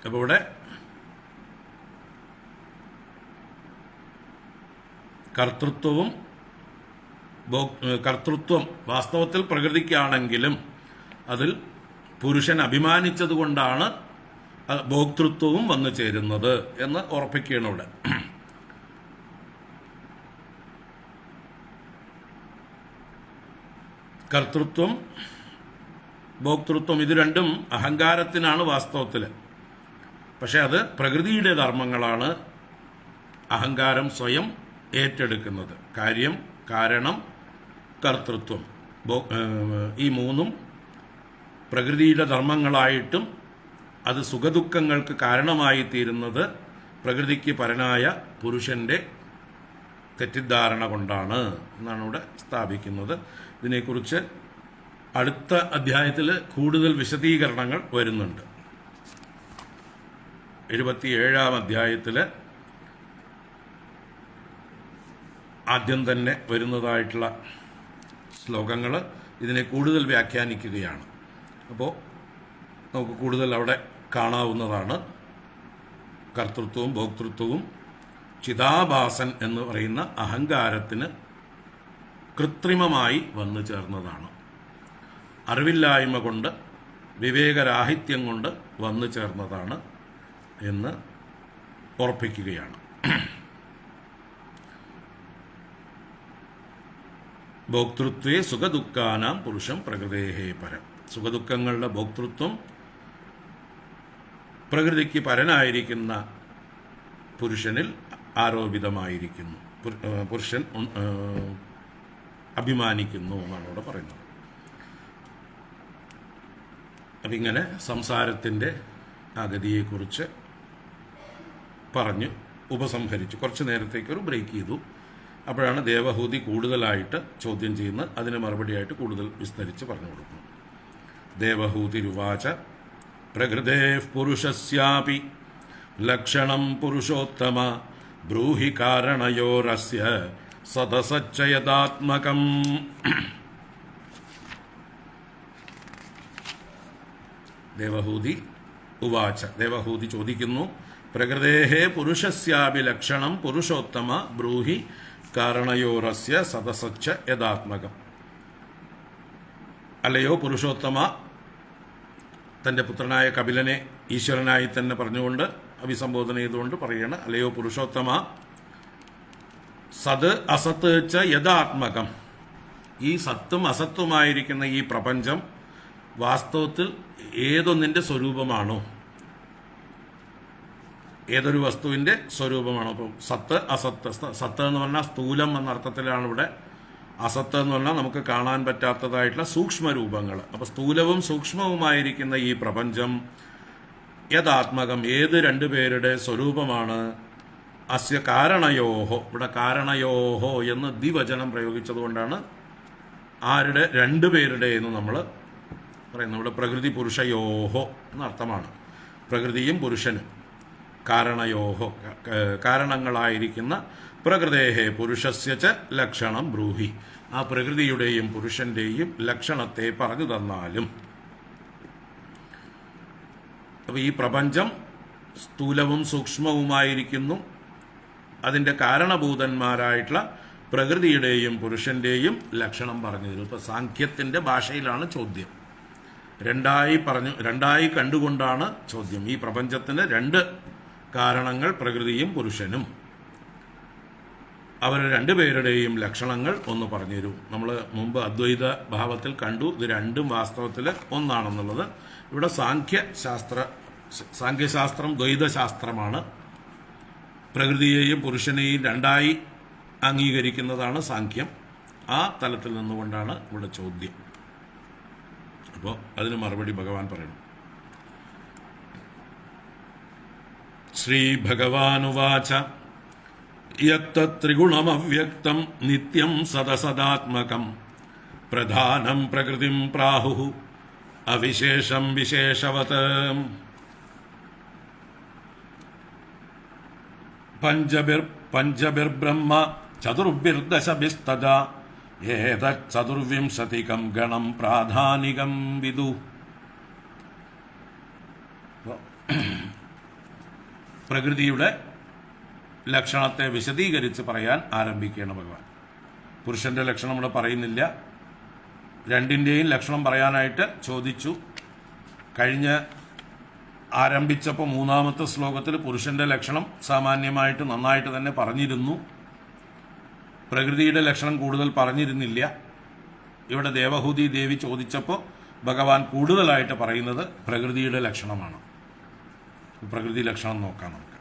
Speaker 1: അപ്പോൾ ഇവിടെ കർത്തൃത്വം വാസ്തവത്തിൽ പ്രകൃതിക്കാണെങ്കിലും അതിൽ പുരുഷൻ അഭിമാനിച്ചതുകൊണ്ടാണ് ഭോക്തൃത്വവും വന്നു ചേരുന്നത് എന്ന് ഉറപ്പിക്കുകയാണ് ഇവിടെ. കർത്തൃത്വം, ഭോക്തൃത്വം ഇത് രണ്ടും അഹങ്കാരത്തിനാണ് വാസ്തവത്തിൽ. പക്ഷെ അത് പ്രകൃതിയുടെ ധർമ്മങ്ങളാണ് അഹങ്കാരം സ്വയം ഏറ്റെടുക്കുന്നത്. കാര്യം, കാരണം, കർത്തൃത്വം, ഈ മൂന്നും പ്രകൃതിയുടെ ധർമ്മങ്ങളായിട്ടും അത് സുഖദുഃഖങ്ങൾക്ക് കാരണമായി തീരുന്നത് പ്രകൃതിക്ക് പരനായ പുരുഷന്റെ തെറ്റിദ്ധാരണ കൊണ്ടാണ് എന്നാണ് ഇവിടെ സ്ഥാപിക്കുന്നത്. ഇതിനെക്കുറിച്ച് അടുത്ത അധ്യായത്തിൽ കൂടുതൽ വിശദീകരണങ്ങൾ വരുന്നുണ്ട്. 77-ാം അധ്യായത്തിൽ ആദ്യം തന്നെ വരുന്നതായിട്ടുള്ള ശ്ലോകങ്ങൾ ഇതിനെ കൂടുതൽ വ്യാഖ്യാനിക്കുകയാണ്. അപ്പോൾ നമുക്ക് കൂടുതൽ അവിടെ കാണാവുന്നതാണ്. കർത്തൃത്വവും ഭോക്തൃത്വവും ചിതാഭാസൻ എന്ന് പറയുന്ന അഹങ്കാരത്തിന് കൃത്രിമമായി വന്നു ചേർന്നതാണ്. അറിവില്ലായ്മ കൊണ്ട്, വിവേകരാഹിത്യം കൊണ്ട് വന്നു ചേർന്നതാണ് എന്ന് ഉറപ്പിക്കുകയാണ്. ഭോക്തൃത്വേ സുഖദുഃഖാനാം പുരുഷം പ്രകൃതേഃ പരം. സുഖദുഃഖങ്ങളുടെ ഭോക്തൃത്വം പ്രകൃതിക്ക് പരനായിരിക്കുന്ന പുരുഷനിൽ ആരോപിതമായിരിക്കുന്നു. പുരുഷൻ അഭിമാനിക്കുന്നു എന്നാണ് ഇവിടെ പറയുന്നത്. അപ്പം ഇങ്ങനെ സംസാരത്തിൻ്റെ അഗതിയെക്കുറിച്ച് പറഞ്ഞ് ഉപസംഹരിച്ചു. കുറച്ച് നേരത്തേക്കൊരു ബ്രേക്ക് ചെയ്തു. അപ്പോഴാണ് ദേവഹൂതി കൂടുതലായിട്ട് ചോദ്യം ചെയ്യുന്നത്. അതിന് മറുപടിയായിട്ട് കൂടുതൽ വിസ്തരിച്ച് പറഞ്ഞു കൊടുക്കുന്നു. ദേവഹൂതിരുവാച പ്രകൃതേഃ പുരുഷസ്യാപി ലക്ഷണം പുരുഷോത്തമ ബ്രൂഹി കാരണയോരസ്യ സദസച്ചയദാത്മകം. ദേവഹൂതി ഉവാച. ദേവഹൂതി ചോദിക്കുന്നു, പ്രകൃതേഹേ പുരുഷസ്യാപി ലക്ഷണം പുരുഷോത്തമ ബ്രൂഹി കാരണയോരസ്യ സദസച്ച യഥാത്മകം. അല്ലയോ പുരുഷോത്തമ, തൻ്റെ പുത്രനായ കപിലനെ ഈശ്വരനായി തന്നെ പറഞ്ഞുകൊണ്ട് അഭിസംബോധന ചെയ്തുകൊണ്ട് പറയാണ്, അല്ലയോ പുരുഷോത്തമ, സത് അസത്ത് ച യഥാത്മകം. ഈ സത്തും അസത്തുമായിരിക്കുന്ന ഈ പ്രപഞ്ചം വാസ്തവത്തിൽ ഏതൊന്നിൻ്റെ സ്വരൂപമാണോ, ഏതൊരു വസ്തുവിൻ്റെ സ്വരൂപമാണോ. അപ്പം സത്ത് അസത്ത്, സത്ത് എന്ന് പറഞ്ഞാൽ സ്ഥൂലം എന്ന അർത്ഥത്തിലാണ് ഇവിടെ, അസത്ത് എന്ന് പറഞ്ഞാൽ നമുക്ക് കാണാൻ പറ്റാത്തതായിട്ടുള്ള സൂക്ഷ്മ രൂപങ്ങൾ. അപ്പോൾ സ്ഥൂലവും സൂക്ഷ്മവുമായിരിക്കുന്ന ഈ പ്രപഞ്ചം യഥാത്മകം, ഏത് രണ്ടുപേരുടെ സ്വരൂപമാണ്. അസ്യ കാരണയോഹോ, ഇവിടെ കാരണയോഹോ എന്ന് ദ്വിവചനം പ്രയോഗിച്ചതുകൊണ്ടാണ് ആരുടെ, രണ്ടുപേരുടെ എന്ന് നമ്മൾ പറയുന്നത്. ഇവിടെ പ്രകൃതി പുരുഷയോഹോ എന്നർത്ഥമാണ്. പ്രകൃതിയും പുരുഷനും കാരണയോഹോ, കാരണങ്ങളായിരിക്കുന്ന പ്രകൃതേഹേ പുരുഷസ്യ ച ലക്ഷണം ബ്രൂഹി. ആ പ്രകൃതിയുടെയും പുരുഷന്റെയും ലക്ഷണത്തെ പറഞ്ഞു തന്നാലും. അപ്പോൾ ഈ പ്രപഞ്ചം സ്ഥൂലവും സൂക്ഷ്മവുമായിരിക്കുന്നു. അതിൻ്റെ കാരണഭൂതന്മാരായിട്ടുള്ള പ്രകൃതിയുടെയും പുരുഷന്റെയും ലക്ഷണം പറഞ്ഞു തരും. ഇപ്പം സാഖ്യത്തിൻ്റെ ഭാഷയിലാണ് ചോദ്യം. രണ്ടായി കണ്ടുകൊണ്ടാണ് ചോദ്യം. ഈ പ്രപഞ്ചത്തിന് രണ്ട് കാരണങ്ങൾ, പ്രകൃതിയും പുരുഷനും. അവർ രണ്ടുപേരുടെയും ലക്ഷണങ്ങൾ ഒന്ന് പറഞ്ഞു തരൂ. നമ്മൾ മുമ്പ് അദ്വൈത ഭാവത്തിൽ കണ്ടു, ഇത് രണ്ടും വാസ്തവത്തിൽ ഒന്നാണെന്നുള്ളത്. ഇവിടെ സാഖ്യശാസ്ത്രം ദ്വൈതശാസ്ത്രമാണ്. പ്രകൃതിയെയും പുരുഷനെയും രണ്ടായി അംഗീകരിക്കുന്നതാണ് സാഖ്യം. ആ തലത്തിൽ നിന്നുകൊണ്ടാണ് ഇവിടെ ചോദ്യം. അപ്പോൾ അതിന് മറുപടി ഭഗവാൻ പറയണം. ശ്രീ ഭഗവാനുവാച യത്ത്രിഗുണമവ്യക്തം നിത്യം സദസദാത്മകം പ്രധാനം പ്രകൃതിം പ്രാഹു അവിശേഷം വിശേഷവത്. പഞ്ചബിർബ്രഹ്മ ചതുർഭിർദശഭിസ്തദാ ഏതച്ചതുർവിംശതികം ഗണം പ്രാധാനികം വിദു. പ്രകൃതിയുടെ ലക്ഷണത്തെ വിശദീകരിച്ച് പറയാൻ ആരംഭിക്കുകയാണ് ഭഗവാൻ. പുരുഷന്റെ ലക്ഷണം ഇവിടെ പറയുന്നില്ല. രണ്ടിൻ്റെയും ലക്ഷണം പറയാനായിട്ട് ചോദിച്ചു. ആരംഭിച്ചപ്പോൾ മൂന്നാമത്തെ ശ്ലോകത്തിൽ പുരുഷന്റെ ലക്ഷണം സാമാന്യമായിട്ട് നന്നായിട്ട് തന്നെ പറഞ്ഞിരുന്നു. പ്രകൃതിയുടെ ലക്ഷണം കൂടുതൽ പറഞ്ഞിരുന്നില്ല. ഇവിടെ ദേവഹൂതി ദേവി ചോദിച്ചപ്പോൾ ഭഗവാൻ കൂടുതലായിട്ട് പറയുന്നത് പ്രകൃതിയുടെ ലക്ഷണമാണ്. പ്രകൃതി ലക്ഷണം നോക്കാം നമുക്ക്.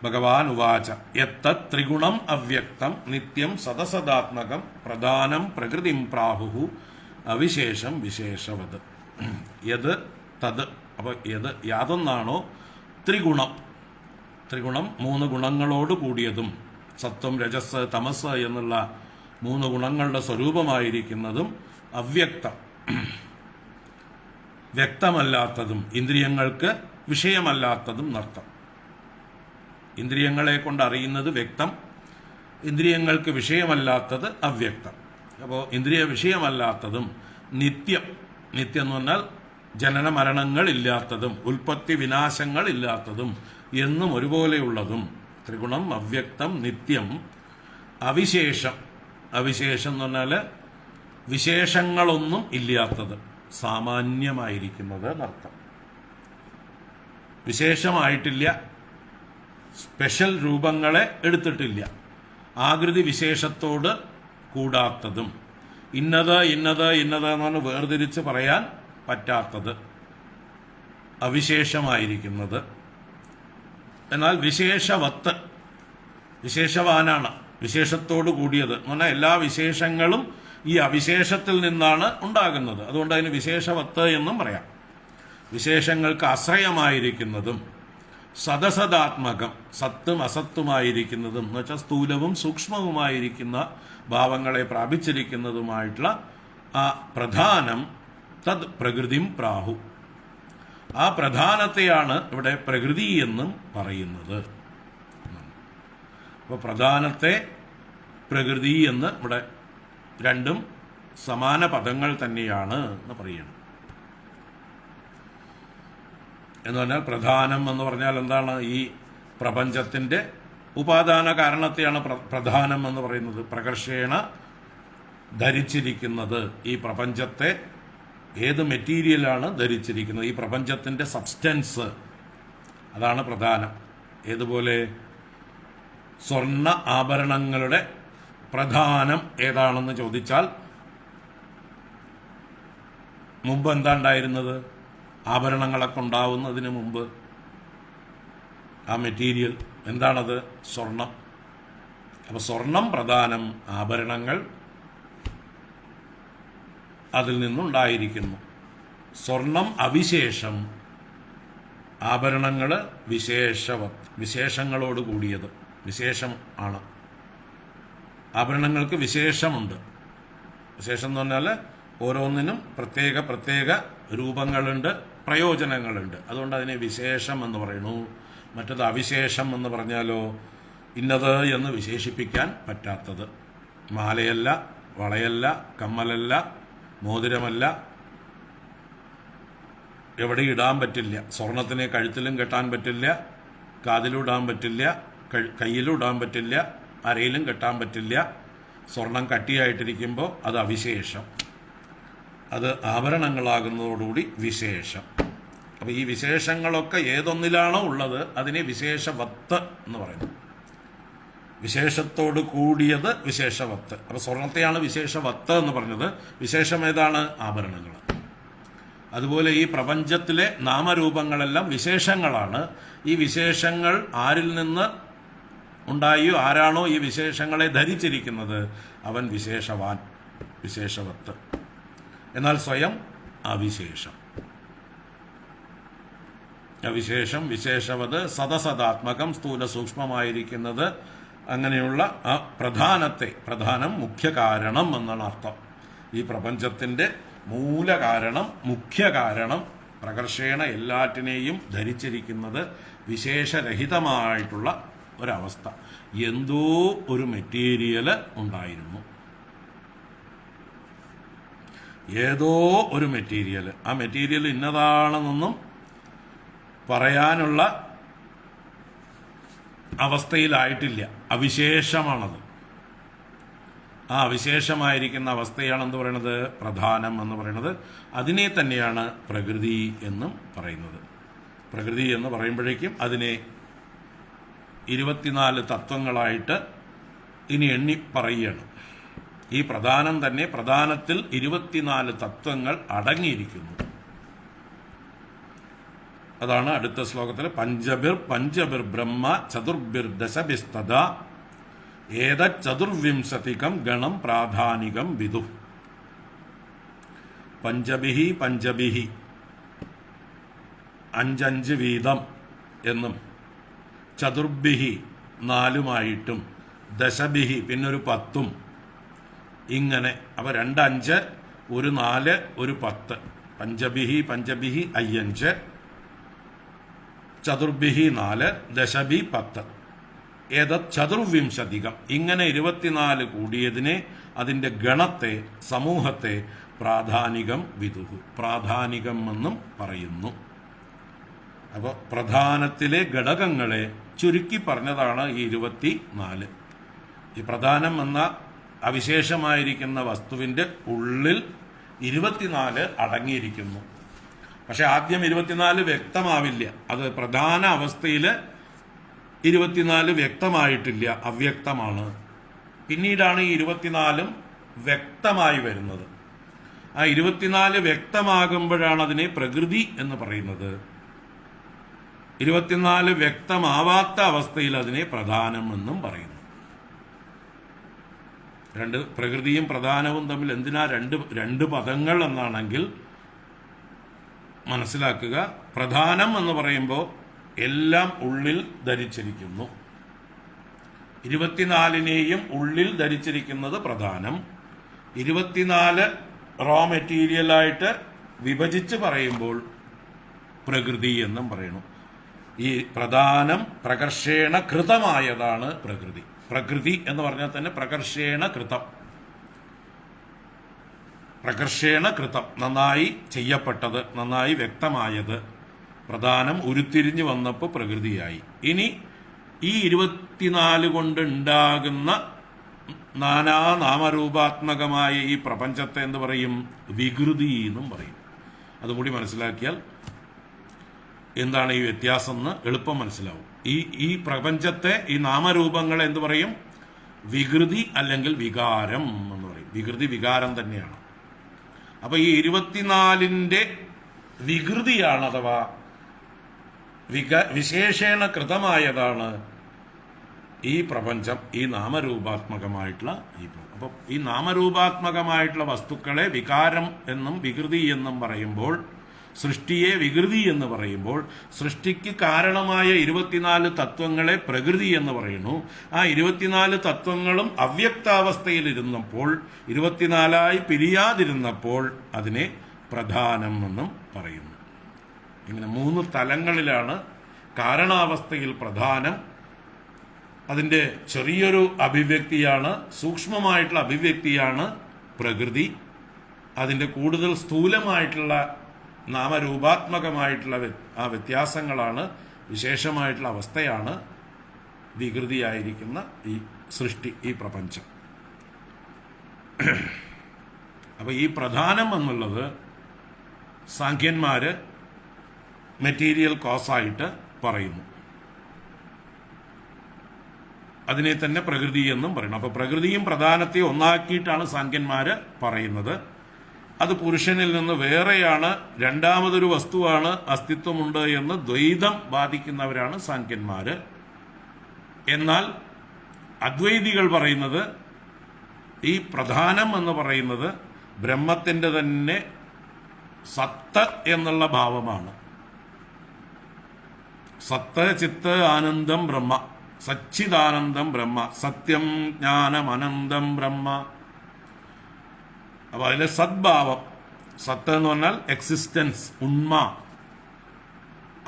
Speaker 1: ഭഗവാൻ ഉവാച യത്ത്രിഗുണം അവ്യക്തം നിത്യം സദസദാത്മകം പ്രധാനം പ്രകൃതിം പ്രാഹു അവിശേഷം വിശേഷവത്. യത് തത്. അപ്പോൾ യാതൊന്നാണോ ത്രിഗുണം മൂന്ന് ഗുണങ്ങളോട് കൂടിയതും, സത്വം രജസ് തമസ് എന്നുള്ള മൂന്ന് ഗുണങ്ങളുടെ സ്വരൂപമായിരിക്കുന്നതും, അവ്യക്തം വ്യക്തമല്ലാത്തതും, ഇന്ദ്രിയങ്ങൾക്ക് വിഷയമല്ലാത്തതും നർത്ഥം. ഇന്ദ്രിയങ്ങളെ കൊണ്ട് അറിയുന്നത് വ്യക്തം, ഇന്ദ്രിയങ്ങൾക്ക് വിഷയമല്ലാത്തത് അവ്യക്തം. അപ്പോൾ ഇന്ദ്രിയ വിഷയമല്ലാത്തതും നിത്യം എന്ന് പറഞ്ഞാൽ ജനന മരണങ്ങൾ ഇല്ലാത്തതും ഉൽപ്പത്തി വിനാശങ്ങൾ ഇല്ലാത്തതും എന്നും ഒരുപോലെയുള്ളതും. ത്രിഗുണം അവ്യക്തം നിത്യം അവിശേഷം എന്ന് പറഞ്ഞാൽ വിശേഷങ്ങളൊന്നും ഇല്ലാത്തത്, സാമാന്യമായിരിക്കുന്നത് എന്നർത്ഥം. വിശേഷമായിട്ടില്ല, സ്പെഷ്യൽ രൂപങ്ങളെ എടുത്തിട്ടില്ല, ആകൃതി വിശേഷത്തോട് കൂടാത്തതും, ഇന്നത് എന്ന് പറഞ്ഞ് വേർതിരിച്ച് പറയാൻ പറ്റാത്തത്, അവിശേഷമായിരിക്കുന്നത്. എന്നാൽ വിശേഷവാനാണ്, വിശേഷത്തോട് കൂടിയത് എന്ന് പറഞ്ഞാൽ എല്ലാ വിശേഷങ്ങളും ഈ അവിശേഷത്തിൽ നിന്നാണ് ഉണ്ടാകുന്നത്. അതുകൊണ്ട് അതിന് വിശേഷവത്ത് എന്നും പറയാം. വിശേഷങ്ങൾക്ക് ആശ്രയമായിരിക്കുന്നതും, സദസദാത്മകം സത്തും അസത്തുമായിരിക്കുന്നതും എന്ന് വെച്ചാൽ സ്ഥൂലവും സൂക്ഷ്മവുമായിരിക്കുന്ന ഭാവങ്ങളെ പ്രാപിച്ചിരിക്കുന്നതുമായിട്ടുള്ള ആ പ്രധാനം തത് പ്രകൃതിം പ്രാഹു. ആ പ്രധാനത്തെയാണ് ഇവിടെ പ്രകൃതി എന്നും പറയുന്നത്. അപ്പോൾ പ്രധാനത്തെ പ്രകൃതി എന്ന് ഇവിടെ രണ്ടും സമാന പദങ്ങൾ തന്നെയാണ് എന്ന് പറയണം. എന്ന് പറഞ്ഞാൽ പ്രധാനം എന്ന് പറഞ്ഞാൽ എന്താണ്? ഈ പ്രപഞ്ചത്തിൻ്റെ ഉപാദാന കാരണത്തെയാണ് പ്രധാനം എന്ന് പറയുന്നത്. പ്രകർഷേണ ധരിച്ചിരിക്കുന്നത് ഈ പ്രപഞ്ചത്തെ ഏത് മെറ്റീരിയലാണ് ധരിച്ചിരിക്കുന്നത്, ഈ പ്രപഞ്ചത്തിൻ്റെ സബ്സ്റ്റൻസ്, അതാണ് പ്രധാനം. ഏതുപോലെ സ്വർണ്ണ ആഭരണങ്ങളുടെ പ്രധാനം ഏതാണെന്ന് ചോദിച്ചാൽ മുമ്പ് എന്താ ഉണ്ടായിരുന്നത്? ആഭരണങ്ങളൊക്കെ ഉണ്ടാവുന്നതിന് മുമ്പ് ആ മെറ്റീരിയൽ എന്താണത്? സ്വർണം. അപ്പോൾ സ്വർണം പ്രധാനം, ആഭരണങ്ങൾ അതിൽ നിന്നുണ്ടായിരിക്കുന്നു. സ്വർണം അവിശേഷം, ആഭരണങ്ങൾ വിശേഷങ്ങളോട് കൂടിയത്. വിശേഷം ആണ്. ആഭരണങ്ങൾക്ക് വിശേഷമുണ്ട്. വിശേഷം എന്ന് പറഞ്ഞാൽ ഓരോന്നിനും പ്രത്യേക പ്രത്യേക രൂപങ്ങളുണ്ട്, പ്രയോജനങ്ങളുണ്ട്. അതുകൊണ്ട് അതിനെ വിശേഷം എന്ന് പറയുന്നു. മറ്റത് അവിശേഷം എന്ന് പറഞ്ഞാലോ ഇന്നത് എന്ന് വിശേഷിപ്പിക്കാൻ പറ്റാത്തത്. മാലയല്ല, വളയല്ല, കമ്മലല്ല, മോതിരമല്ല, എവിടെ ഇടാൻ പറ്റില്ല. സ്വർണത്തിനെ കഴുത്തിലും കെട്ടാൻ പറ്റില്ല, കാതിലും ഇടാൻ പറ്റില്ല, കയ്യിലും ഇടാൻ പറ്റില്ല, അരയിലും കെട്ടാൻ പറ്റില്ല. സ്വർണം കട്ടിയായിട്ടിരിക്കുമ്പോൾ അത് അവിശേഷം. അത് ആഭരണങ്ങളാകുന്നതോടുകൂടി വിശേഷം. അപ്പോൾ ഈ വിശേഷങ്ങളൊക്കെ ഏതൊന്നിലാണോ ഉള്ളത് അതിനെ വിശേഷവത്ത് എന്ന് പറയുന്നു. വിശേഷത്തോട് കൂടിയത് വിശേഷവത്ത്. അപ്പോൾ സ്വർണത്തെയാണ് വിശേഷവത്ത് എന്ന് പറഞ്ഞത്. വിശേഷം ഏതാണ്? ആഭരണങ്ങൾ. അതുപോലെ ഈ പ്രപഞ്ചത്തിലെ നാമരൂപങ്ങളെല്ലാം വിശേഷങ്ങളാണ്. ഈ വിശേഷങ്ങൾ ആരിൽ നിന്ന് ഉണ്ടായോ, ആരാണോ ഈ വിശേഷങ്ങളെ ധരിച്ചിരിക്കുന്നത് അവൻ വിശേഷവാൻ, വിശേഷവത്ത്. എന്നാൽ സ്വയം അവിശേഷം. അവിശേഷം, വിശേഷവത്, സദസദാത്മകം, സ്ഥൂല സൂക്ഷ്മമായിരിക്കുന്നത്. അങ്ങനെയുള്ള ആ പ്രധാനത്തെ, പ്രധാനം മുഖ്യ കാരണം എന്നാണ് അർത്ഥം. ഈ പ്രപഞ്ചത്തിൻ്റെ മൂലകാരണം, മുഖ്യ കാരണം, പ്രകർഷേണ എല്ലാറ്റിനെയും ധരിച്ചിരിക്കുന്നത് വിശേഷരഹിതമായിട്ടുള്ള ഒരവസ്ഥ. എന്തോ ഒരു മെറ്റീരിയൽ ഉണ്ടായിരുന്നു, ഏതോ ഒരു മെറ്റീരിയൽ. ആ മെറ്റീരിയൽ ഇന്നതാണെന്നൊന്നും പറയാനുള്ള അവസ്ഥയിലായിട്ടില്ല. അവിശേഷമാണത്. ആ അവിശേഷമായിരിക്കുന്ന അവസ്ഥയാണെന്ന് പറയുന്നത് പ്രധാനം എന്ന് പറയുന്നത്. അതിനെ തന്നെയാണ് പ്രകൃതി എന്നും പറയുന്നത്. പ്രകൃതി എന്ന് പറയുമ്പോഴേക്കും അതിനെ 24 തത്വങ്ങളായിട്ട് ഇനി എണ്ണി പറയുകയാണ്. ഈ പ്രധാനം തന്നെ, പ്രധാനത്തിൽ 24 തത്വങ്ങൾ അടങ്ങിയിരിക്കുന്നു. അതാണ് അടുത്ത ശ്ലോകത്തിൽ പഞ്ചബിർ ബ്രഹ്മ ചതുർബിർ ദശഭിസ്തദ ഏതചതുർവിംശതികം ഗണം പ്രാധാനികം വിദു. പഞ്ചഭിഹി 5 വീതം എന്നും, ചതുർഭിഹി 4 ദശഭിഹി പിന്നൊരു 10, ഇങ്ങനെ. അപ്പോൾ 2 5, 1 4, 1 10. പഞ്ചഭിഹി 5, ചതുർഭിഹി 4, ദശഭി 10. ഏതത് ചതുർവിംശതികം. ഇങ്ങനെ 24 കൂടിയതിനെ, അതിൻ്റെ ഗണത്തെ, സമൂഹത്തെ പ്രാധാനികം വിദുഹു, പ്രാധാനികം എന്നും പറയുന്നു. അപ്പോൾ പ്രധാനത്തിലെ ഘടകങ്ങളെ ചുരുക്കി പറഞ്ഞതാണ് ഈ 24. ഈ പ്രധാനം എന്ന അവിശേഷമായിരിക്കുന്ന വസ്തുവിൻ്റെ ഉള്ളിൽ 24 അടങ്ങിയിരിക്കുന്നു. പക്ഷെ ആദ്യം 24 വ്യക്തമാവില്ല. അത് പ്രധാന അവസ്ഥയിൽ 24 വ്യക്തമായിട്ടില്ല, അവ്യക്തമാണ്. പിന്നീടാണ് ഈ 24 വ്യക്തമായി വരുന്നത്. ആ 24 വ്യക്തമാകുമ്പോഴാണ് അതിനെ പ്രകൃതി എന്ന് പറയുന്നത്. 24 വ്യക്തമാവാത്ത അവസ്ഥയിൽ അതിനെ പ്രധാനം എന്നും പറയുന്നു. പ്രകൃതിയും പ്രധാനവും തമ്മിൽ എന്തിനാ രണ്ട് പദങ്ങൾ എന്നാണെങ്കിൽ മനസ്സിലാക്കുക. പ്രധാനം എന്ന് പറയുമ്പോൾ എല്ലാം ഉള്ളിൽ ധരിച്ചിരിക്കുന്നു. 24നെയും ഉള്ളിൽ ധരിച്ചിരിക്കുന്നത് പ്രധാനം. 24 റോ മെറ്റീരിയലായിട്ട് വിഭജിച്ച് പറയുമ്പോൾ പ്രകൃതി എന്നും പറയുന്നു. ഈ പ്രധാനം പ്രകർഷേണ കൃതമായതാണ് പ്രകൃതി. പ്രകൃതി എന്ന് പറഞ്ഞാൽ തന്നെ പ്രകർഷേണ കൃതം, പ്രകർഷേണ കൃതം, നന്നായി ചെയ്യപ്പെട്ടത്, നന്നായി വ്യക്തമായത്. പ്രധാനം ഉരുത്തിരിഞ്ഞു വന്നപ്പോൾ പ്രകൃതിയായി. ഇനി ഈ 24 കൊണ്ട് ഉണ്ടാകുന്ന നാനാ നാമരൂപാത്മകമായ ഈ പ്രപഞ്ചത്തെ എന്ത് പറയും? വികൃതി എന്നും പറയും. അതുകൂടി മനസ്സിലാക്കിയാൽ എന്താണ് ഈ വ്യത്യാസം എന്ന് എളുപ്പം മനസ്സിലാവും. ഈ പ്രപഞ്ചത്തെ, ഈ നാമരൂപങ്ങളെ എന്ത് പറയും? വികൃതി അല്ലെങ്കിൽ വികാരം എന്ന് പറയും. വികൃതി വികാരം തന്നെയാണ്. അപ്പൊ ഈ 24ന്റെ വികൃതിയാണ്, അഥവാ വിശേഷേണ കൃതമായതാണ് ഈ പ്രപഞ്ചം, ഈ നാമരൂപാത്മകമായിട്ടുള്ള ഈ അപ്പൊ ഈ നാമരൂപാത്മകമായിട്ടുള്ള വസ്തുക്കളെ വികാരം എന്നും വികൃതി എന്നും പറയുമ്പോൾ, സൃഷ്ടിയെ വികൃതി എന്ന് പറയുമ്പോൾ, സൃഷ്ടിക്ക് കാരണമായ 24 തത്വങ്ങളെ പ്രകൃതി എന്ന് പറയുന്നു. ആ 24 തത്വങ്ങളും അവ്യക്താവസ്ഥയിലിരുന്നപ്പോൾ, 24ആയി പിരിയാതിരുന്നപ്പോൾ അതിനെ പ്രധാനം എന്നും പറയുന്നു. ഇങ്ങനെ 3 തലങ്ങളിലാണ് കാരണാവസ്ഥയിൽ പ്രധാനം. അതിൻ്റെ ചെറിയൊരു അഭിവ്യക്തിയാണ്, സൂക്ഷ്മമായിട്ടുള്ള അഭിവ്യക്തിയാണ് പ്രകൃതി. അതിൻ്റെ കൂടുതൽ സ്ഥൂലമായിട്ടുള്ള നാമരൂപാത്മകമായിട്ടുള്ള ആ വ്യത്യാസങ്ങളാണ്, വിശേഷമായിട്ടുള്ള അവസ്ഥയാണ് വികൃതിയായിരിക്കുന്ന ഈ സൃഷ്ടി, ഈ പ്രപഞ്ചം. അപ്പൊ ഈ പ്രധാനം എന്നുള്ളത് സാഖ്യന്മാര് മെറ്റീരിയൽ കോസായിട്ട് പറയുന്നു. അതിനെ തന്നെ പ്രകൃതി എന്നും പറയണം. അപ്പൊ പ്രകൃതിയും പ്രധാനത്തെയും ഒന്നാക്കിയിട്ടാണ് സാഖ്യന്മാര് പറയുന്നത്. അത് പുരുഷനിൽ നിന്ന് വേറെയാണ്, രണ്ടാമതൊരു വസ്തുവാണ്, അസ്തിത്വമുണ്ട് എന്ന് ദ്വൈതം ബാധിക്കുന്നവരാണ് സാഖ്യന്മാര്. എന്നാൽ അദ്വൈതികൾ പറയുന്നത് ഈ പ്രധാനം എന്ന് പറയുന്നത് ബ്രഹ്മത്തിന്റെ തന്നെ സത്ത് എന്നുള്ള ഭാവമാണ്. സത്ത്, ചിത്ത്, ആനന്ദം ബ്രഹ്മ, സച്ചിദാനന്ദം ബ്രഹ്മ, സത്യം ജ്ഞാനം അനന്തം ബ്രഹ്മ. അപ്പൊ അതിലെ സദ്ഭാവം, സത്ത് എന്ന് പറഞ്ഞാൽ എക്സിസ്റ്റൻസ്, ഉണ്മ.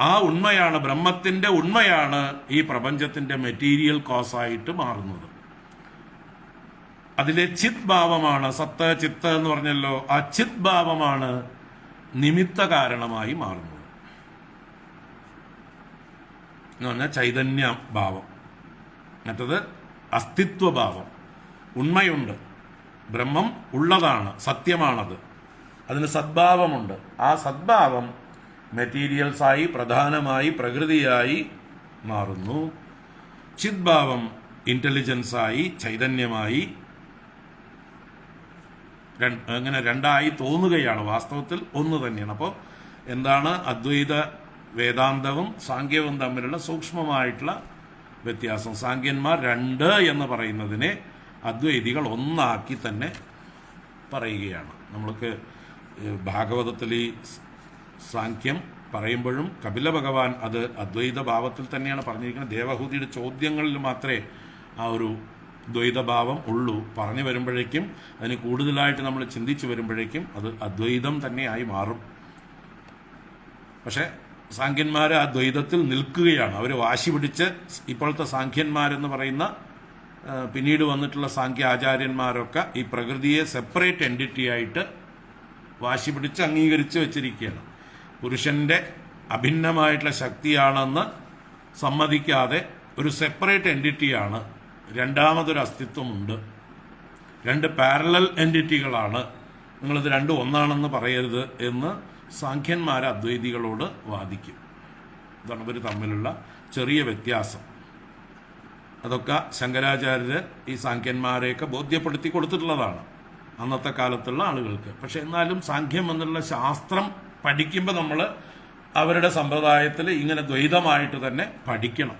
Speaker 1: ആ ഉണ്മയാണ്, ബ്രഹ്മത്തിന്റെ ഉണ്മയാണ് ഈ പ്രപഞ്ചത്തിന്റെ മെറ്റീരിയൽ കോസായിട്ട് മാറുന്നത്. അതിലെ ചിത് ഭാവമാണ്, സത്ത് ചിത്ത് എന്ന് പറഞ്ഞല്ലോ, ആ ചിത് ഭാവമാണ് നിമിത്ത കാരണമായി മാറുന്നത് എന്ന് പറഞ്ഞാൽ ചൈതന്യ ഭാവം. മറ്റത് അസ്തിത്വഭാവം, ഉണ്മയുണ്ട്, ബ്രഹ്മം ഉള്ളതാണ്, സത്യമാണത്, അതിന് സദ്ഭാവമുണ്ട്. ആ സദ്ഭാവം മെറ്റീരിയൽസായി, പ്രധാനമായി, പ്രകൃതിയായി മാറുന്നു. ചിദ്ഭാവം ഇന്റലിജൻസായി, ചൈതന്യമായി, അങ്ങനെ രണ്ടായി തോന്നുകയാണ്. വാസ്തവത്തിൽ ഒന്ന് തന്നെയാണ്. അപ്പോൾ എന്താണ് അദ്വൈത വേദാന്തവും സാഖ്യവും തമ്മിലുള്ള സൂക്ഷ്മമായിട്ടുള്ള വ്യത്യാസം? സാഖ്യന്മാർ 2 എന്ന് പറയുന്നതിനെ അദ്വൈതികൾ ഒന്നാക്കി തന്നെ പറയുകയാണ്. നമ്മൾക്ക് ഭാഗവതത്തിൽ ഈ സാഖ്യം പറയുമ്പോഴും കപില ഭഗവാൻ അത് അദ്വൈത ഭാവത്തിൽ തന്നെയാണ് പറഞ്ഞിരിക്കുന്നത്. ദേവഹൂതിയുടെ ചോദ്യങ്ങളിൽ മാത്രമേ ആ ഒരു ദ്വൈതഭാവം ഉള്ളൂ. പറഞ്ഞു വരുമ്പോഴേക്കും, അതിന് കൂടുതലായിട്ട് നമ്മൾ ചിന്തിച്ചു വരുമ്പോഴേക്കും അത് അദ്വൈതം തന്നെയായി മാറും. പക്ഷെ സാഖ്യന്മാർ ആ ദ്വൈതത്തിൽ നിൽക്കുകയാണ്. അവർ വാശി പിടിച്ച്, ഇപ്പോഴത്തെ സാഖ്യന്മാരെന്ന് പറയുന്ന പിന്നീട് വന്നിട്ടുള്ള സാഖ്യ ആചാര്യന്മാരൊക്കെ ഈ പ്രകൃതിയെ സെപ്പറേറ്റ് എൻറ്റിറ്റി ആയിട്ട് വാശി പിടിച്ച് അംഗീകരിച്ച് വെച്ചിരിക്കുകയാണ്. പുരുഷന്റെ അഭിന്നമായിട്ടുള്ള ശക്തിയാണെന്ന് സമ്മതിക്കാതെ ഒരു സെപ്പറേറ്റ് എൻറ്റിറ്റിയാണ്, രണ്ടാമതൊരു അസ്തിത്വമുണ്ട്, 2 പാരലൽ എൻറ്റിറ്റികളാണ്, നിങ്ങളിത് 2 ഒന്നാണെന്ന് പറയരുത് എന്ന് സാഖ്യന്മാർ അദ്വൈതികളോട് വാദിക്കും. ഇതാണ് ഇവർ തമ്മിലുള്ള ചെറിയ വ്യത്യാസം. അതൊക്കെ ശങ്കരാചാര്യര് ഈ സാഖ്യന്മാരെയൊക്കെ ബോധ്യപ്പെടുത്തി കൊടുത്തിട്ടുള്ളതാണ് അന്നത്തെ കാലത്തുള്ള ആളുകൾക്ക്. പക്ഷെ എന്നാലും സാഖ്യം എന്നുള്ള ശാസ്ത്രം പഠിക്കുമ്പോൾ നമ്മൾ അവരുടെ സമ്പ്രദായത്തിൽ ഇങ്ങനെ ദ്വൈതമായിട്ട് തന്നെ പഠിക്കണം.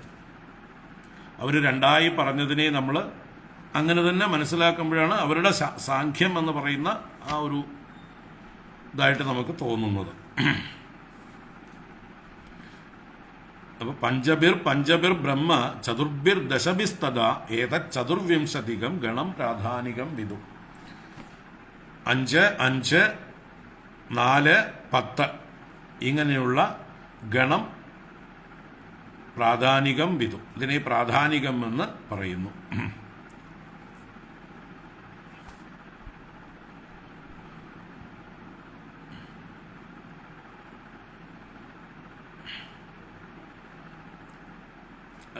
Speaker 1: അവർ 2ആയി പറഞ്ഞതിനെ നമ്മൾ അങ്ങനെ തന്നെ മനസ്സിലാക്കുമ്പോഴാണ് അവരുടെ സാഖ്യം എന്ന് പറയുന്ന ആ ഒരു ഇതായിട്ട് നമുക്ക് തോന്നുന്നത്. അപ്പൊ പഞ്ചബിർ ബ്രഹ്മ ചതുർഭിർ ദശഭിസ്തത ഏതത് ചതുർവിംശതികം ഗണം പ്രാധാനികം വിദു. 5, 5, 4, 10 ഇങ്ങനെയുള്ള ഗണം പ്രാധാനികം വിധു. ഇതിനെ പ്രാധാനികം എന്ന് പറയുന്നു.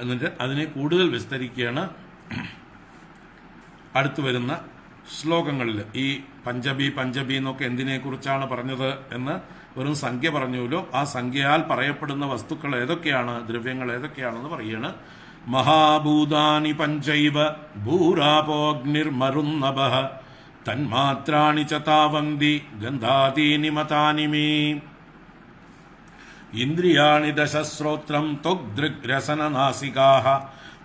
Speaker 1: എന്നിട്ട് അതിനെ കൂടുതൽ വിസ്തരിക്കുകയാണ് അടുത്തു വരുന്ന ശ്ലോകങ്ങളിൽ. ഈ പഞ്ചബി എന്നൊക്കെ എന്തിനെക്കുറിച്ചാണ് പറഞ്ഞത് എന്ന് വെറും സംഖ്യ പറഞ്ഞുല്ലോ. ആ സംഖ്യയാൽ പറയപ്പെടുന്ന വസ്തുക്കൾ ഏതൊക്കെയാണ്, ദ്രവ്യങ്ങൾ ഏതൊക്കെയാണെന്ന് പറയുകയാണ്. മഹാഭൂതാനി പഞ്ചൈവ ഭൂരാപോഗ്നിർമരുന്നഭഃ തന്മാത്രാണി ച താവന്തി ഗന്ധാദീനി മതാനി മേ. ഇന്ദ്രിയാണി ദശശ്രോത്രം ത്വഗ്ദൃഗ്രസനനാസികാഃ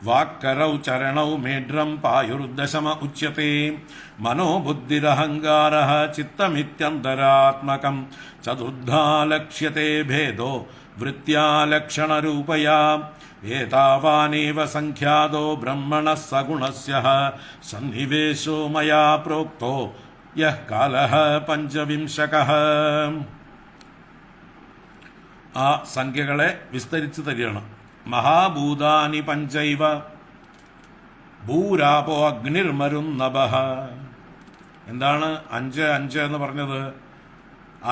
Speaker 1: വാക്കരൗ ചരണൗ മേഢ്രം പായുർദശമ ഉച്യത്തെ. മനോബുദ്ധിരഹങ്കാരഃ ചിത്തമിത്യന്തരാത്മകം ചതുർദ്ധാ ലക്ഷ്യത്തെ ഭേദോ വൃത്യാലക്ഷണരൂപയാ. ഏതാവാനേവ സംഖ്യാതോ ബ്രഹ്മണഃ സഗുണസ്യ സന്നിവേശോ മയാ പ്രോക്തോ യഃ കാലഃ പഞ്ചവിംശകഃ. ആ സംഖ്യകളെ വിസ്തരിച്ചു തരികയാണ്. മഹാഭൂതാനി പഞ്ചൈവ ഭൂരാപോ അഗ്നിർമരുന്നഭഃ. എന്താണ് 5 എന്ന് പറഞ്ഞത്?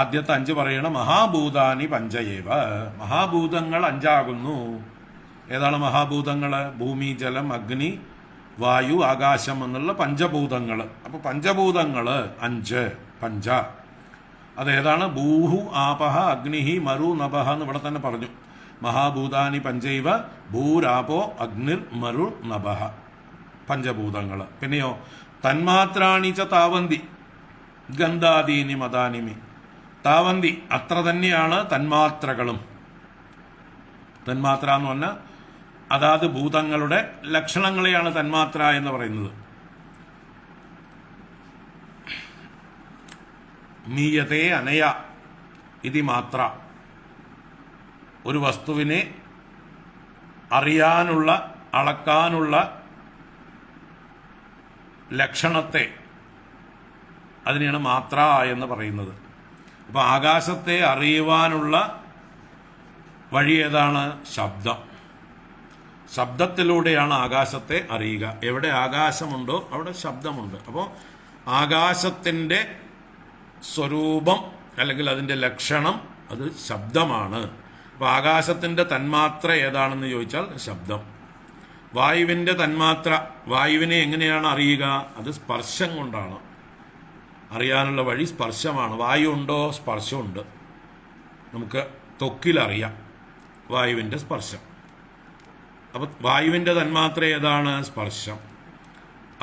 Speaker 1: ആദ്യത്തെ 5 പറയണം. മഹാഭൂതാനി പഞ്ചൈവ, മഹാഭൂതങ്ങൾ 5 ഏതാണ് മഹാഭൂതങ്ങൾ? ഭൂമി, ജലം, അഗ്നി, വായു, ആകാശം എന്നുള്ള പഞ്ചഭൂതങ്ങൾ. അപ്പൊ പഞ്ചഭൂതങ്ങൾ 5 പഞ്ച. അതേതാണ്? ഭൂഹു ആപഹ അഗ്നിഹി മരു നഭഃ എന്ന് ഇവിടെ തന്നെ പറഞ്ഞു. മഹാഭൂതാനി പഞ്ചൈവ ഭൂരാപോ അഗ്നിർ മരു നഭഃ, പഞ്ചഭൂതങ്ങൾ. പിന്നെയോ തന്മാത്രാണി ച താവന്തി ഗന്ധാദീനി മതാനിമി. താവന്തി അത്ര തന്നെയാണ് തന്മാത്രകളും. തന്മാത്ര എന്ന് പറഞ്ഞാൽ അതാത് ഭൂതങ്ങളുടെ ലക്ഷണങ്ങളെയാണ് തന്മാത്ര എന്ന് പറയുന്നത്. മീയതേ അനയ ഇതി മാത്ര. ഒരു വസ്തുവിനെ അറിയാനുള്ള, അളക്കാനുള്ള ലക്ഷണത്തെ അതിനെയാണ് മാത്ര എന്ന് പറയുന്നത്. അപ്പൊ ആകാശത്തെ അറിയുവാനുള്ള വഴി ഏതാണ്? ശബ്ദം. ശബ്ദത്തിലൂടെയാണ് ആകാശത്തെ അറിയുക. എവിടെ ആകാശമുണ്ടോ അവിടെ ശബ്ദമുണ്ട്. അപ്പോൾ ആകാശത്തിന്റെ സ്വരൂപം അല്ലെങ്കിൽ അതിന്റെ ലക്ഷണം അത് ശബ്ദമാണ്. അപ്പൊ ആകാശത്തിന്റെ തന്മാത്ര ഏതാണെന്ന് ചോദിച്ചാൽ ശബ്ദം. വായുവിന്റെ തന്മാത്ര, വായുവിനെ എങ്ങനെയാണ് അറിയുക? അത് സ്പർശം കൊണ്ടാണ്. അറിയാനുള്ള വഴി സ്പർശമാണ്. വായു ഉണ്ടോ? സ്പർശമുണ്ട്. നമുക്ക് ത്വക്കിലറിയാം വായുവിന്റെ സ്പർശം. അപ്പൊ വായുവിന്റെ തന്മാത്ര ഏതാണ്? സ്പർശം.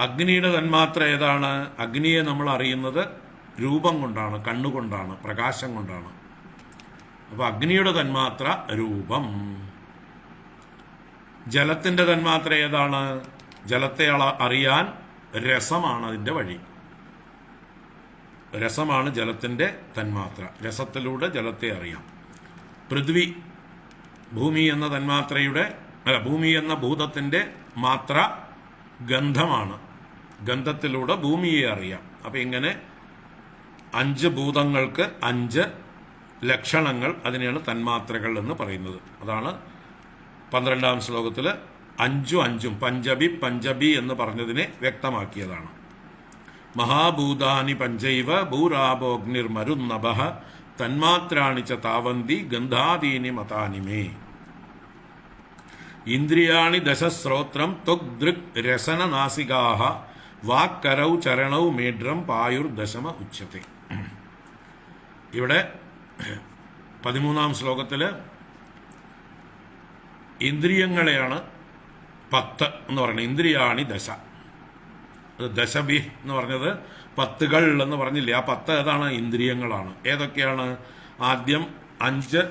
Speaker 1: അഗ്നിയുടെ തന്മാത്ര ഏതാണ്? അഗ്നിയെ നമ്മൾ അറിയുന്നത് രൂപം കൊണ്ടാണ്, കണ്ണുകൊണ്ടാണ്, പ്രകാശം കൊണ്ടാണ്. അപ്പൊ അഗ്നിയുടെ തന്മാത്ര രൂപം. ജലത്തിന്റെ തന്മാത്ര ഏതാണ്? ജലത്തെ അറിയാൻ രസമാണ് അതിന്റെ വഴി. രസമാണ് ജലത്തിന്റെ തന്മാത്ര. രസത്തിലൂടെ ജലത്തെ അറിയാം. പൃഥ്വി, ഭൂമി എന്ന തന്മാത്രയുടെ ഭൂമി എന്ന ഭൂതത്തിന്റെ മാത്ര ഗന്ധമാണ്. ഗന്ധത്തിലൂടെ ഭൂമിയെ അറിയാം. അപ്പൊ ഇങ്ങനെ 5 ഭൂതങ്ങൾക്ക് 5 ലക്ഷണങ്ങൾ, അതിനെയാണ് തന്മാത്രകൾ എന്ന് പറയുന്നത്. അതാണ് 12ാം ശ്ലോകത്തിൽ 5 പഞ്ചബി എന്ന് പറഞ്ഞതിനെ വ്യക്തമാക്കിയതാണ്. മഹാഭൂതാനി പഞ്ചൈവ ഭൂരാപോഗ്നിർമരുന്നഭഃ തന്മാത്രാണി ച താവന്തി ഗന്ധാദീനി മതാനി മേ. ഇന്ദ്രിയാണി ദശശ്രോത്രം ത്വഗ്ദൃക് രസനനാസികാഃ വാക്കരൗ ചരണൗ മേഢ്രം പായുർദശമ ഉച്യത്തെ. ഇവിടെ 13ാം ശ്ലോകത്തില് ഇന്ദ്രിയങ്ങളെയാണ് 10 എന്ന് പറയുന്നത്. ഇന്ദ്രിയാണി ദശ. അത് ദശഭി എന്ന് പറഞ്ഞത് 10കൾ എന്ന് പറഞ്ഞില്ലേ? ആ 10 ഏതാണ്? ഇന്ദ്രിയങ്ങളാണ്. ഏതൊക്കെയാണ്? ആദ്യം 5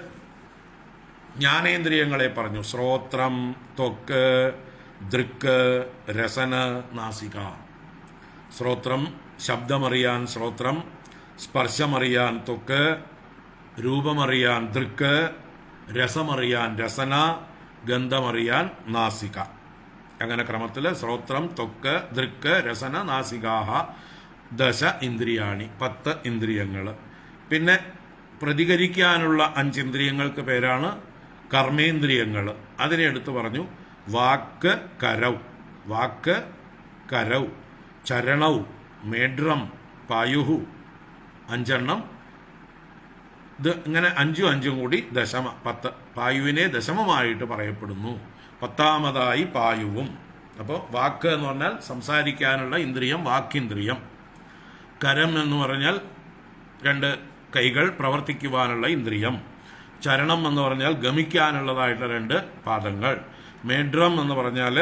Speaker 1: ജ്ഞാനേന്ദ്രിയങ്ങളെ പറഞ്ഞു. ശ്രോത്രം, ത്വക്ക്, ദൃക്ക്, രസന, നാസിക. ശ്രോത്രം ശബ്ദമറിയാൻ ശ്രോത്രം, സ്പർശമറിയാൻ ത്വക്ക്, രൂപമറിയാൻ ദൃക്ക്, രസമറിയാൻ രസന, ഗന്ധമറിയാൻ നാസിക. അങ്ങനെ ക്രമത്തിൽ ശ്രോത്രം, ത്വക്ക്, ദൃക്ക്, രസന, നാസികാഹ ദശ ഇന്ദ്രിയാണി, 10 ഇന്ദ്രിയങ്ങൾ. പിന്നെ പ്രതികരിക്കാനുള്ള 5 ഇന്ദ്രിയങ്ങൾക്ക് പേരാണ് കർമ്മേന്ദ്രിയങ്ങൾ അതിനെ എടുത്തു പറഞ്ഞു. വാക്ക് കരൗ, വാക്ക് കരൗ, ചരണൗ, മേഡ്രം, പായുഹു, 5 ഇത് ഇങ്ങനെ 5 കൂടി ദശമ 10. പായുവിനെ ദശമമായിട്ട് പറയപ്പെടുന്നു. 10ാമതായി പായുവും. അപ്പോൾ വാക്ക് എന്ന് പറഞ്ഞാൽ സംസാരിക്കാനുള്ള ഇന്ദ്രിയം, വാക്കിന്ദ്രിയം. കരം എന്ന് പറഞ്ഞാൽ 2 കൈകൾ പ്രവർത്തിക്കുവാനുള്ള ഇന്ദ്രിയം. ചരണം എന്ന് പറഞ്ഞാൽ ഗമിക്കാനുള്ളതായിട്ടുള്ള 2 പാദങ്ങൾ. മേഡ്രം എന്ന് പറഞ്ഞാൽ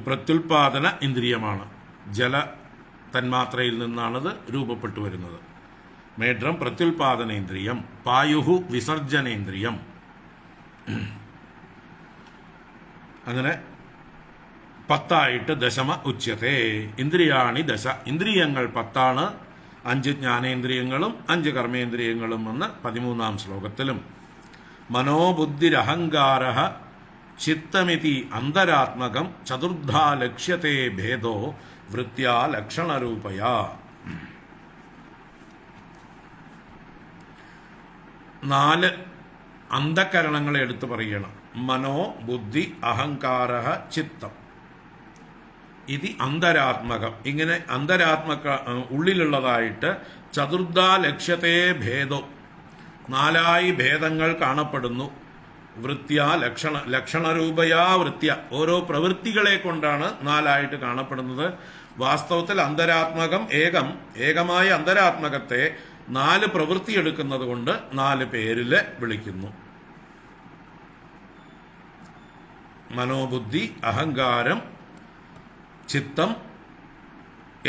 Speaker 1: പ്രത്യുൽപാദന ഇന്ദ്രിയമാണ്. ജല തന്മാത്രയിൽ നിന്നാണത് രൂപപ്പെട്ടു വരുന്നത്. മേഡ്രം പ്രത്യുൽപാദനേന്ദ്രിയം. പായുഹു വിസർജനേന്ദ്രിയം. അങ്ങനെ 10 ദശമ ഉച്യത്തെ. ഇന്ദ്രിയാണി ദശ. ഇന്ദ്രിയങ്ങൾ 10. 5 ജ്ഞാനേന്ദ്രിയങ്ങളും 5 കർമ്മേന്ദ്രിയങ്ങളും എന്ന് 13ാം ശ്ലോകത്തിലും. മനോബുദ്ധിരഹങ്കാര ചിത്തമിതി അന്തരാത്മകം ചതുർധാ ലക്ഷ്യത്തെ ഭേദോ വൃത്യാ ലക്ഷണരൂപയാ. 4 അന്ധകരണങ്ങളെ എടുത്തു പറയണം. മനോ, ബുദ്ധി, അഹങ്കാര, ചിത്തം. ഇത് അന്തരാത്മകം. ഇങ്ങനെ ഉള്ളിലുള്ളതായിട്ട് ചതുർധാ ലക്ഷ്യത്തെ ഭേദോ, 4 ഭേദങ്ങൾ കാണപ്പെടുന്നു. വൃത്യ ലക്ഷണരൂപയാ വൃത്യ. ഓരോ പ്രവൃത്തികളെ കൊണ്ടാണ് 4 കാണപ്പെടുന്നത്. വാസ്തവത്തിൽ അന്തരാത്മകം ഏകമായ അന്തരാത്മകത്തെ 4 പ്രവൃത്തി എടുക്കുന്നത് കൊണ്ട് 4 പേരിൽ വിളിക്കുന്നു. മനോബുദ്ധി, അഹങ്കാരം, ചിത്തം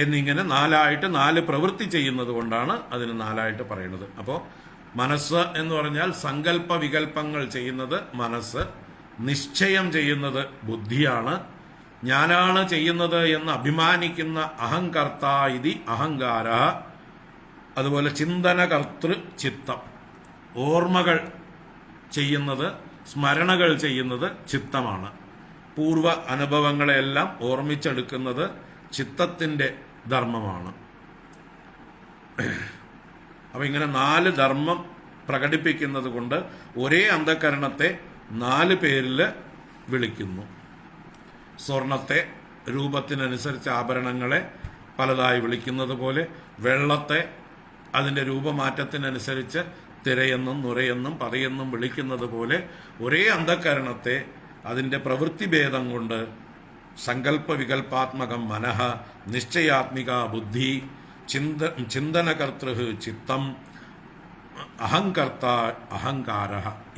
Speaker 1: എന്നിങ്ങനെ 4 പ്രവൃത്തി ചെയ്യുന്നത് കൊണ്ടാണ് അതിന് 4 പറയുന്നത്. അപ്പോൾ മനസ്സ് എന്ന് പറഞ്ഞാൽ സങ്കല്പ വികല്പങ്ങൾ ചെയ്യുന്നത് മനസ്സ്, നിശ്ചയം ചെയ്യുന്നത് ബുദ്ധിയാണ്. ഞാനാണ് ചെയ്യുന്നത് എന്ന് അഭിമാനിക്കുന്ന അഹങ്കർത്ത ഇതി അഹങ്കാര. അതുപോലെ ചിന്തനകർത്തൃ ചിത്തം. ഓർമ്മകൾ ചെയ്യുന്നത്, സ്മരണകൾ ചെയ്യുന്നത് ചിത്തമാണ്. പൂർവ അനുഭവങ്ങളെല്ലാം ഓർമ്മിച്ചെടുക്കുന്നത് ചിത്തത്തിൻ്റെ ധർമ്മമാണ്. അപ്പം ഇങ്ങനെ 4 ധർമ്മം പ്രകടിപ്പിക്കുന്നത് കൊണ്ട് ഒരേ അന്ധകരണത്തെ 4 പേരിൽ വിളിക്കുന്നു. സ്വർണത്തെ രൂപത്തിനനുസരിച്ച് ആഭരണങ്ങളെ പലതായി വിളിക്കുന്നത് പോലെ, വെള്ളത്തെ അതിൻ്റെ രൂപമാറ്റത്തിനനുസരിച്ച് തിരയെന്നും നുരയെന്നും പതയെന്നും വിളിക്കുന്നത് പോലെ, ഒരേ അന്ധകരണത്തെ അതിൻ്റെ പ്രവൃത്തിഭേദം കൊണ്ട് സങ്കല്പ വികല്പാത്മകം മനഃ, നിശ്ചയാത്മിക ബുദ്ധി, ചിന്തനകർത്തൃ ചിത്തം, അഹങ്കർത്ത അഹങ്കാര,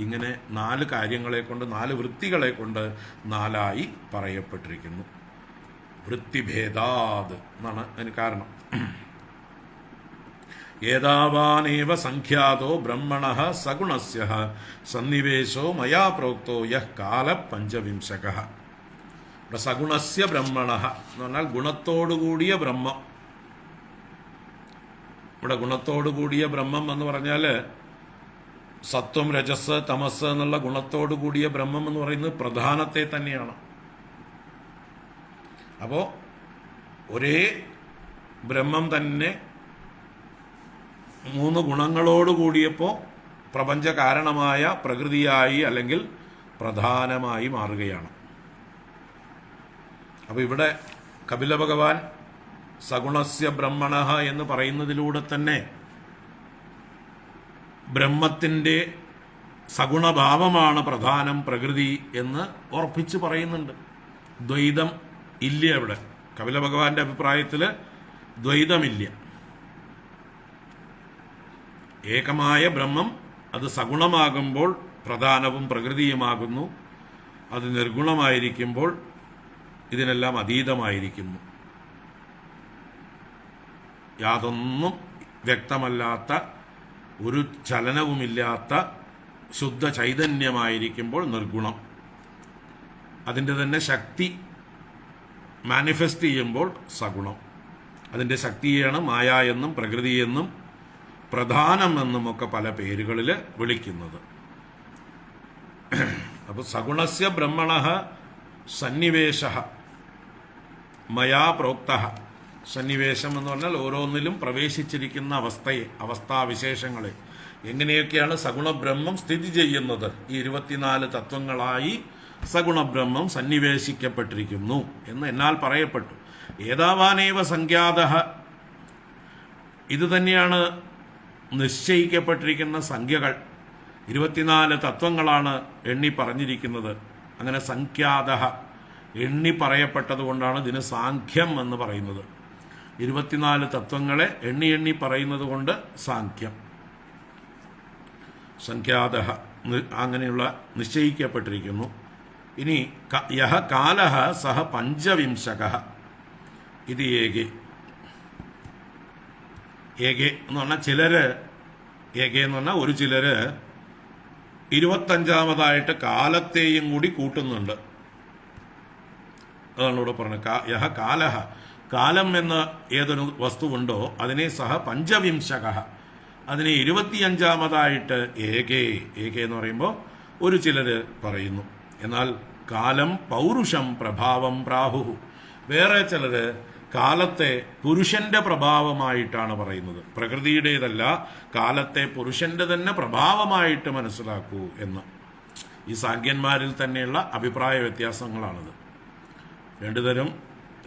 Speaker 1: ഇങ്ങനെ 4 കാര്യങ്ങളെ കൊണ്ട് 4 വൃത്തികളെ കൊണ്ട് 4 പറയപ്പെട്ടിരിക്കുന്നു. വൃത്തിഭേദാത് എന്നാണ് അതിന് കാരണം. ഏതാവാനേവ സംഖ്യാതോ ബ്രഹ്മണഃ സഗുണസ്യ സന്നിവേശോ മയാ പ്രോക്തോ യഃ കാല 25. ഇവിടെ സഗുണസ്യ ബ്രഹ്മണഃ എന്ന് പറഞ്ഞാൽ ഗുണത്തോടുകൂടിയ ബ്രഹ്മം. ഇവിടെ ഗുണത്തോടുകൂടിയ ബ്രഹ്മം എന്ന് പറഞ്ഞാൽ സത്വം, രജസ്, തമസ് എന്നുള്ള ഗുണത്തോടുകൂടിയ ബ്രഹ്മം എന്ന് പറയുന്നത് പ്രധാനത്തെ തന്നെയാണ്. അപ്പോൾ ഒരേ ബ്രഹ്മം തന്നെ 3 ഗുണങ്ങളോട് കൂടിയപ്പോൾ പ്രപഞ്ച കാരണമായ പ്രകൃതിയായി അല്ലെങ്കിൽ പ്രധാനമായി മാറുകയാണ്. അപ്പോൾ ഇവിടെ കപില ഭഗവാൻ സഗുണസ്യ ബ്രഹ്മണഃ എന്ന് പറയുന്നതിലൂടെ തന്നെ ബ്രഹ്മത്തിൻ്റെ സഗുണഭാവമാണ് പ്രധാനം, പ്രകൃതി എന്ന് ഉറപ്പിച്ച് പറയുന്നുണ്ട്. ദ്വൈതം ഇല്ല ഇവിടെ. കപില ഭഗവാന്റെ അഭിപ്രായത്തിൽ ദ്വൈതമില്ല. ഏകമായ ബ്രഹ്മം അത് സഗുണമാകുമ്പോൾ പ്രധാനവും പ്രകൃതിയുമാകുന്നു. അത് നിർഗുണമായിരിക്കുമ്പോൾ ഇതിനെല്ലാം അതീതമായിരിക്കുന്നു. യാതൊന്നും വ്യക്തമല്ലാത്ത, ഒരു ചലനവുമില്ലാത്ത ശുദ്ധ ചൈതന്യമായിരിക്കുമ്പോൾ നിർഗുണം. അതിൻ്റെ തന്നെ ശക്തി മാനിഫെസ്റ്റ് ചെയ്യുമ്പോൾ സഗുണം. അതിൻ്റെ ശക്തിയാണ് മായ എന്നും പ്രകൃതി എന്നും പ്രധാനം എന്നുമൊക്കെ പല പേരുകളിൽ വിളിക്കുന്നത്. അപ്പോൾ സഗുണസ്യ ബ്രഹ്മണഃ സന്നിവേശ മയാ പ്രോക്ത. സന്നിവേശം എന്ന് പറഞ്ഞാൽ ഓരോന്നിലും പ്രവേശിച്ചിരിക്കുന്ന അവസ്ഥയെ, അവസ്ഥാവിശേഷങ്ങളെ. എങ്ങനെയൊക്കെയാണ് സഗുണബ്രഹ്മം സ്ഥിതി ചെയ്യുന്നത്? ഈ 24 തത്വങ്ങളായി സഗുണബ്രഹ്മം സന്നിവേശിക്കപ്പെട്ടിരിക്കുന്നു എന്ന് എന്നാൽ പറയപ്പെട്ടു. ഏതാവാനേവ സംഖ്യാത, ഇത് തന്നെയാണ് നിശ്ചയിക്കപ്പെട്ടിരിക്കുന്ന സംഖ്യകൾ. 24 തത്വങ്ങളാണ് എണ്ണി പറഞ്ഞിരിക്കുന്നത്. അങ്ങനെ സംഖ്യാത എണ്ണി പറയപ്പെട്ടത് കൊണ്ടാണ് ഇതിന് സാഖ്യം എന്ന് പറയുന്നത്. 24 തത്വങ്ങളെ എണ്ണി എണ്ണി പറയുന്നത് കൊണ്ട് സാഖ്യം. സംഖ്യാത അങ്ങനെയുള്ള നിശ്ചയിക്കപ്പെട്ടിരിക്കുന്നു. ഇനി യഹ കാലഃ സഹ പഞ്ചവിംശകഃ ഇത് ഏകെ. ഏകെ എന്ന് പറഞ്ഞാൽ ചിലര്, ഏകെ എന്ന് പറഞ്ഞാൽ ഒരു ചിലര് 25ാമതായിട്ട് കാലത്തെയും കൂടി കൂട്ടുന്നുണ്ട്. അതാണ് ഇവിടെ പറഞ്ഞത്. യഹ കാലഃ, കാലം എന്ന ഏതൊരു വസ്തുവുണ്ടോ അതിനെ സഹ പഞ്ചവിംശകഃ, അതിനെ 25ാമതായിട്ട് ഏകേ. ഏകെ എന്ന് പറയുമ്പോൾ ഒരു ചിലര് പറയുന്നു. എന്നാൽ കാലം പൗരുഷം പ്രഭാവം പ്രാഹുഹു, വേറെ ചിലര് കാലത്തെ പുരുഷന്റെ പ്രഭാവമായിട്ടാണ് പറയുന്നത്. പ്രകൃതിയുടേതല്ല, കാലത്തെ പുരുഷന്റെ തന്നെ പ്രഭാവമായിട്ട് മനസ്സിലാക്കൂ എന്ന്. ഈ സാഖ്യന്മാരിൽ തന്നെയുള്ള അഭിപ്രായ വ്യത്യാസങ്ങളാണിത്.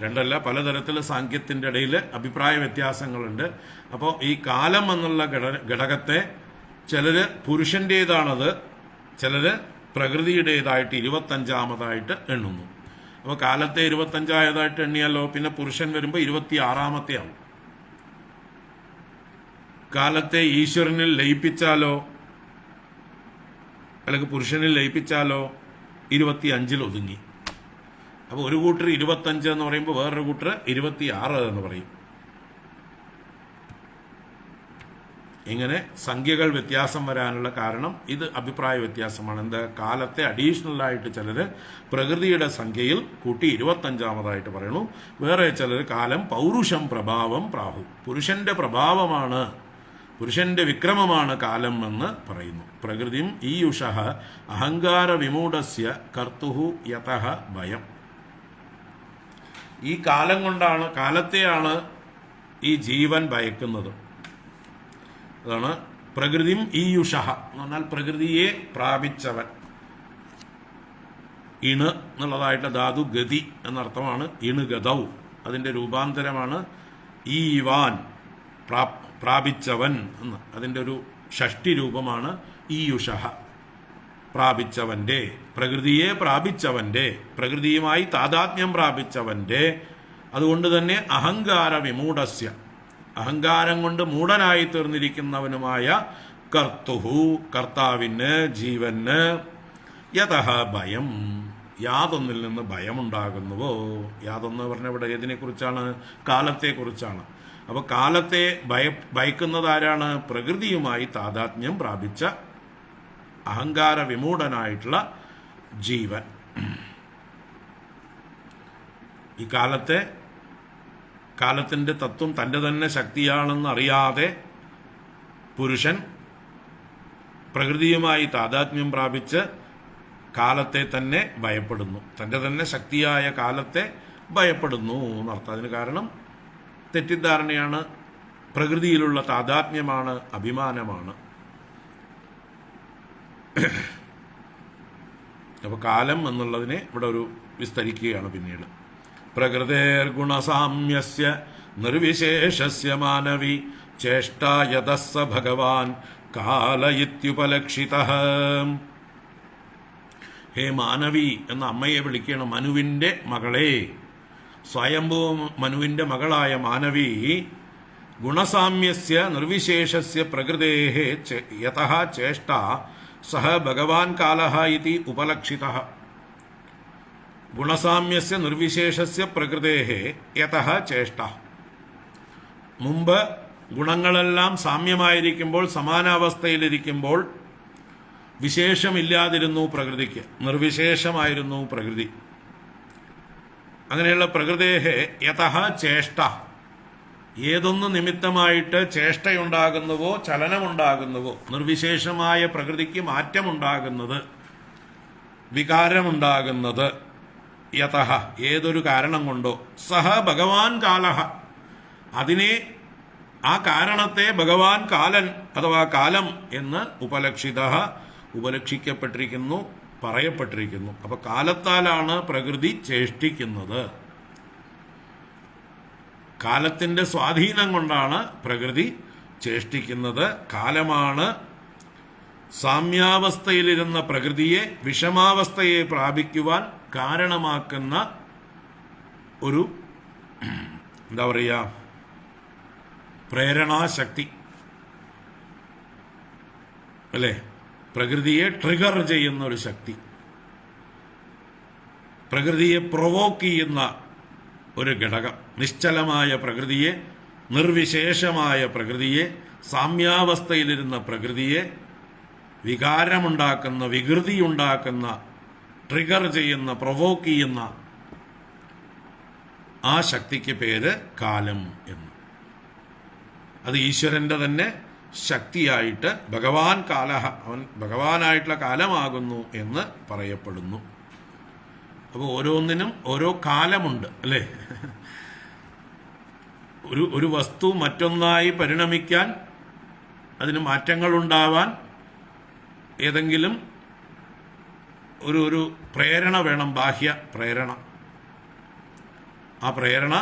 Speaker 1: രണ്ടല്ല പലതരത്തിൽ സാഖ്യത്തിൻ്റെ ഇടയിൽ അഭിപ്രായ വ്യത്യാസങ്ങളുണ്ട്. അപ്പോൾ ഈ കാലം എന്നുള്ള ഘടകത്തെ ചിലര് പുരുഷൻ്റേതാണത്, ചിലര് പ്രകൃതിയുടേതായിട്ട് 25ാമതായിട്ട് എണ്ണുന്നു. അപ്പോൾ കാലത്തെ 25ആയതായിട്ട് എണ്ണിയാലോ പിന്നെ പുരുഷൻ വരുമ്പോൾ 26ാമത്തെ ആവും. കാലത്തെ ഈശ്വരനിൽ ലയിപ്പിച്ചാലോ അല്ലെങ്കിൽ പുരുഷനിൽ ലയിപ്പിച്ചാലോ 25ൽ ഒതുങ്ങി. അപ്പോൾ ഒരു കൂട്ടർ 25 എന്ന് പറയുമ്പോൾ വേറൊരു കൂട്ടർ 26 എന്ന് പറയും. ഇങ്ങനെ സംഖ്യകൾ വ്യത്യാസം വരാനുള്ള കാരണം ഇത് അഭിപ്രായ വ്യത്യാസമാണ്. എന്താ? കാലത്തെ അഡീഷണൽ ആയിട്ട് ചിലർ പ്രകൃതിയുടെ സംഖ്യയിൽ കൂട്ടി 25ാമതായിട്ട് പറയണു. വേറെ ചിലർ കാലം പൗരുഷം പ്രഭാവം പ്രാഹു, പുരുഷന്റെ പ്രഭാവമാണ്, പുരുഷന്റെ വിക്രമമാണ് കാലം എന്ന് പറയുന്നു. പ്രകൃതിം ഈയുഷഃ അഹങ്കാര വിമൂഢസ്യ കർത്തുഹു യതഃ ഭയം. ഈ കാലം കൊണ്ടാണ്, കാലത്തെയാണ് ഈ ജീവൻ ഭയക്കുന്നത്. അതാണ് പ്രകൃതിം ഈയുഷഃ എന്ന് പറഞ്ഞാൽ പ്രകൃതിയെ പ്രാപിച്ചവൻ. ഇണ് എന്നുള്ളതായിട്ട് ധാതു ഗതി എന്നർത്ഥമാണ്. ഇണ് ഗതൗ, അതിൻ്റെ രൂപാന്തരമാണ് ഈവാൻ, പ്രാപിച്ചവൻ എന്ന്. അതിൻ്റെ ഒരു ഷഷ്ടി രൂപമാണ് ഈയുഷഃ, പ്രാപിച്ചവൻ്റെ, പ്രകൃതിയെ പ്രാപിച്ചവൻ്റെ, പ്രകൃതിയുമായി താദാത്മ്യം പ്രാപിച്ചവൻ്റെ. അതുകൊണ്ട് തന്നെ അഹങ്കാര വിമൂഢസ്യ, അഹങ്കാരം കൊണ്ട് മൂഢനായി തീർന്നിരിക്കുന്നവനുമായ കർത്തുഹു, കർത്താവിന്, ജീവന്, യതഃ ഭയം, യാതൊന്നിൽ നിന്ന് ഭയമുണ്ടാകുന്നുവോ. യാതൊന്ന് പറഞ്ഞ ഇവിടെ ഏതിനെക്കുറിച്ചാണ്? കാലത്തെക്കുറിച്ചാണ്. അപ്പോൾ കാലത്തെ ഭയക്കുന്നത് ആരാണ്? പ്രകൃതിയുമായി താദാത്മ്യം പ്രാപിച്ച അഹങ്കാര വിമൂഢനായിട്ടുള്ള ജീവൻ. ഈ കാലത്തിൻ്റെ തത്വം തൻ്റെ തന്നെ ശക്തിയാണെന്ന് അറിയാതെ പുരുഷൻ പ്രകൃതിയുമായി താദാത്മ്യം പ്രാപിച്ച് കാലത്തെ തന്നെ ഭയപ്പെടുന്നു, തൻ്റെ തന്നെ ശക്തിയായ കാലത്തെ ഭയപ്പെടുന്നു എന്നർത്ഥം. അതിന് കാരണം തെറ്റിദ്ധാരണയാണ്. പ്രകൃതിയിലുള്ള താദാത്മ്യമാണ്, അഭിമാനമാണ്. അപ്പോൾ കാലം എന്നുള്ളതിനെ ഇവിടെ ഒരു വിസ്തരിക്കുകയാണ് പിന്നീട്. പ്രകൃതേർഗുണസാമ്യസ്യ നിർവിശേഷസ്യ മാനവി ചേഷ്ടായതസ്സ ഭഗവാൻ കാല ഇത്യുപലക്ഷിതഃ. ഹേ മാനവി എന്ന അമ്മയെ വിളിക്കണം. മനുവിൻ്റെ മകളെ, സ്വയംഭൂ മനുവിൻ്റെ മകളായ മാനവി, ഗുണസാമ്യസ്യ നിർവിശേഷസ്യ പ്രകൃതേഃ യതഃ ചേഷ്ട സഹ ഭഗവാൻ കാലഃ ഇതി ഉപലക്ഷിതഃ. ഗുണസാമ്യസ്യ നിർവിശേഷസ്യ പ്രകൃതേഃ യതഃ ചേഷ്ട. മുമ്പ് ഗുണങ്ങളെല്ലാം സാമ്യമായിരിക്കുമ്പോൾ, സമാനാവസ്ഥയിലിരിക്കുമ്പോൾ വിശേഷമില്ലാതിരുന്നു പ്രകൃതിക്ക്, നിർവിശേഷമായിരുന്നു പ്രകൃതി. അങ്ങനെയുള്ള പ്രകൃതേഃ യതഃ ചേഷ്ട, ഏതൊന്ന് നിമിത്തമായിട്ട് ചേഷ്ടയുണ്ടാകുന്നുവോ, ചലനമുണ്ടാകുന്നുവോ, നിർവിശേഷമായ പ്രകൃതിക്ക് മാറ്റമുണ്ടാകുന്നത്, വികാരമുണ്ടാകുന്നത്, യതഃ ഏതൊരു കാരണം കൊണ്ടോ, സഹ ഭഗവാൻ കാലഃ അതിനെ ആ കാരണത്തെ ഭഗവാൻ കാലൻ അഥവാ കാലം എന്ന് ഉപലക്ഷിക്കപ്പെട്ടിരിക്കുന്നു, പറയപ്പെട്ടിരിക്കുന്നു. അപ്പൊ കാലത്താലാണ് പ്രകൃതി ചേഷ്ടിക്കുന്നത്. കാലത്തിന്റെ സ്വാധീനം കൊണ്ടാണ് പ്രകൃതി ചേഷ്ടിക്കുന്നത്. കാലമാണ് സാമ്യാവസ്ഥയിലിരുന്ന പ്രകൃതിയെ വിഷമാവസ്ഥയെ പ്രാപിക്കുവാൻ കാരണമാക്കുന്ന ഒരു എന്താ പറയുക പ്രേരണാശക്തി അല്ലേ? പ്രകൃതിയെ ട്രിഗർ ചെയ്യുന്ന ഒരു ശക്തി, പ്രകൃതിയെ പ്രൊവോക്ക് ചെയ്യുന്ന ഒരു ഘടകം. നിശ്ചലമായ പ്രകൃതിയെ, നിർവിശേഷമായ പ്രകൃതിയെ, സാമ്യാവസ്ഥയിലിരുന്ന പ്രകൃതിയെ വികാരമുണ്ടാക്കുന്ന, വികൃതിയുണ്ടാക്കുന്ന, ട്രിഗർ ചെയ്യുന്ന, പ്രൊവോക്ക് ചെയ്യുന്ന ആ ശക്തിക്ക് പേര് കാലം എന്ന്. അത് ഈശ്വരന്റെ തന്നെ ശക്തിയായിട്ട് ഭഗവാൻ കാലഹ, അവൻ ഭഗവാനായിട്ടുള്ള കാലമാകുന്നു എന്ന് പറയപ്പെടുന്നു. അപ്പോൾ ഓരോന്നിനും ഓരോ കാലമുണ്ട് അല്ലേ? ഒരു വസ്തു മറ്റൊന്നായി പരിണമിക്കാൻ, അതിന് മാറ്റങ്ങളുണ്ടാവാൻ ഏതെങ്കിലും ഒരു പ്രേരണ വേണം, ബാഹ്യ പ്രേരണ. ആ പ്രേരണ,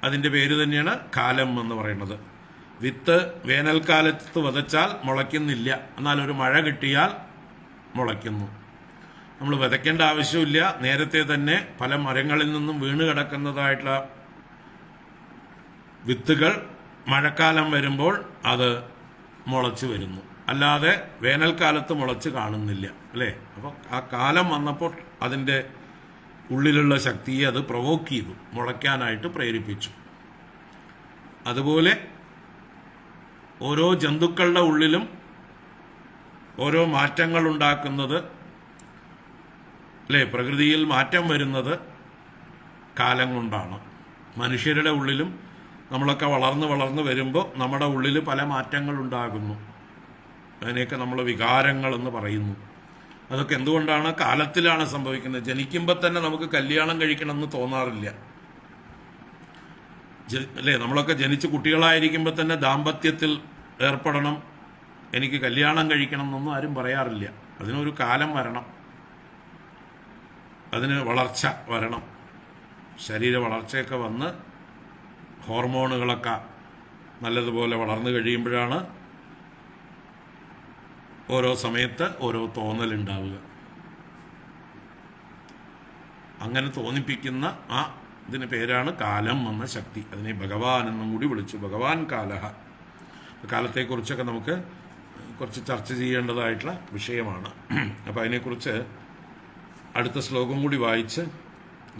Speaker 1: അതിൻ്റെ പേര് തന്നെയാണ് കാലം എന്ന് പറയുന്നത്. വിത്ത് വേനൽക്കാലത്ത് വിതച്ചാൽ മുളയ്ക്കുന്നില്ല, എന്നാൽ ഒരു മഴ കിട്ടിയാൽ മുളയ്ക്കുന്നു. നമ്മൾ വിതയ്ക്കേണ്ട ആവശ്യമില്ല, നേരത്തെ തന്നെ പല മരങ്ങളിൽ നിന്നും വീണ് കിടക്കുന്നതായിട്ടുള്ള വിത്തുകൾ മഴക്കാലം വരുമ്പോൾ അത് മുളച്ചു വരുന്നു, അല്ലാതെ വേനൽക്കാലത്ത് മുളച്ച് കാണുന്നില്ല അല്ലേ? അപ്പോൾ ആ കാലം വന്നപ്പോൾ അതിൻ്റെ ഉള്ളിലുള്ള ശക്തിയെ അത് പ്രൊവോക്ക് ചെയ്തു, മുളയ്ക്കാനായിട്ട് പ്രേരിപ്പിച്ചു. അതുപോലെ ഓരോ ജന്തുക്കളുടെ ഉള്ളിലും ഓരോ മാറ്റങ്ങൾ ഉണ്ടാക്കുന്നത് അല്ലേ? പ്രകൃതിയിൽ മാറ്റം വരുന്നത് കാലം കൊണ്ടാണ്. മനുഷ്യരുടെ ഉള്ളിലും നമ്മളൊക്കെ വളർന്ന് വരുമ്പോൾ നമ്മുടെ ഉള്ളിൽ പല മാറ്റങ്ങൾ ഉണ്ടാകുന്നു. അതിനെയൊക്കെ നമ്മൾ വികാരങ്ങൾ എന്ന് പറയുന്നു. അതൊക്കെ എന്തുകൊണ്ടാണ്? കാലത്തിലാണ് സംഭവിക്കുന്നത്. ജനിക്കുമ്പോൾ തന്നെ നമുക്ക് കല്യാണം കഴിക്കണമെന്ന് തോന്നാറില്ല അല്ലേ? നമ്മളൊക്കെ ജനിച്ച് കുട്ടികളായിരിക്കുമ്പോൾ തന്നെ ദാമ്പത്യത്തിൽ ഏർപ്പെടണം, എനിക്ക് കല്യാണം കഴിക്കണം എന്നൊന്നും ആരും പറയാറില്ല. അതിനൊരു കാലം വരണം, അതിന് വളർച്ച വരണം. ശരീര വളർച്ചയൊക്കെ വന്ന് ഹോർമോണുകളൊക്കെ നല്ലതുപോലെ വളർന്നു കഴിയുമ്പോഴാണ് ഓരോ സമയത്ത് ഓരോ തോന്നലുണ്ടാവുക. അങ്ങനെ തോന്നിപ്പിക്കുന്ന ആ ഇതിന് പേരാണ് കാലം എന്ന ശക്തി. അതിനെ ഭഗവാൻ എന്നും കൂടി വിളിച്ചു, ഭഗവാൻ കാലഹ. കാലത്തെക്കുറിച്ചൊക്കെ നമുക്ക് കുറച്ച് ചർച്ച ചെയ്യേണ്ടതായിട്ടുള്ള വിഷയമാണ്. അപ്പം അതിനെക്കുറിച്ച് അടുത്ത ശ്ലോകം കൂടി വായിച്ച്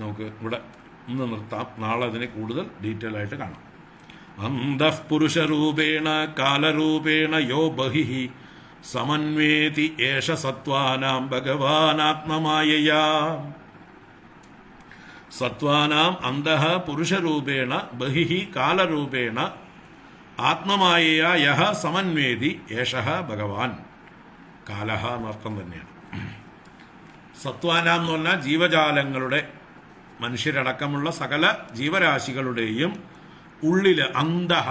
Speaker 1: നമുക്ക് ഇവിടെ ഇന്ന് നിർത്താം. നാളെ അതിനെ കൂടുതൽ ഡീറ്റെയിൽ ആയിട്ട് കാണാം. അന്തഃ പുരുഷരൂപേണ കാലരൂപേണ യോ ബഹിഃ സമന്വേതി ഏഷ സത്വാനാം ഭഗവാനാത്മമായയാ. സത്വാനാം അന്തഃ പുരുഷരൂപേണ ബഹിഃ കാലരൂപേണ ആത്മമായയാ യഹ സമന്വേതി ഏഷഃ ഭഗവാൻ. കാലഹ എന്നർത്ഥം തന്നെയാണ്. സത്വാനാം എന്ന് പറഞ്ഞാൽ ജീവജാലങ്ങളുടെ, മനുഷ്യരടക്കമുള്ള സകല ജീവരാശികളുടെയും ഉള്ളില് അന്തഃ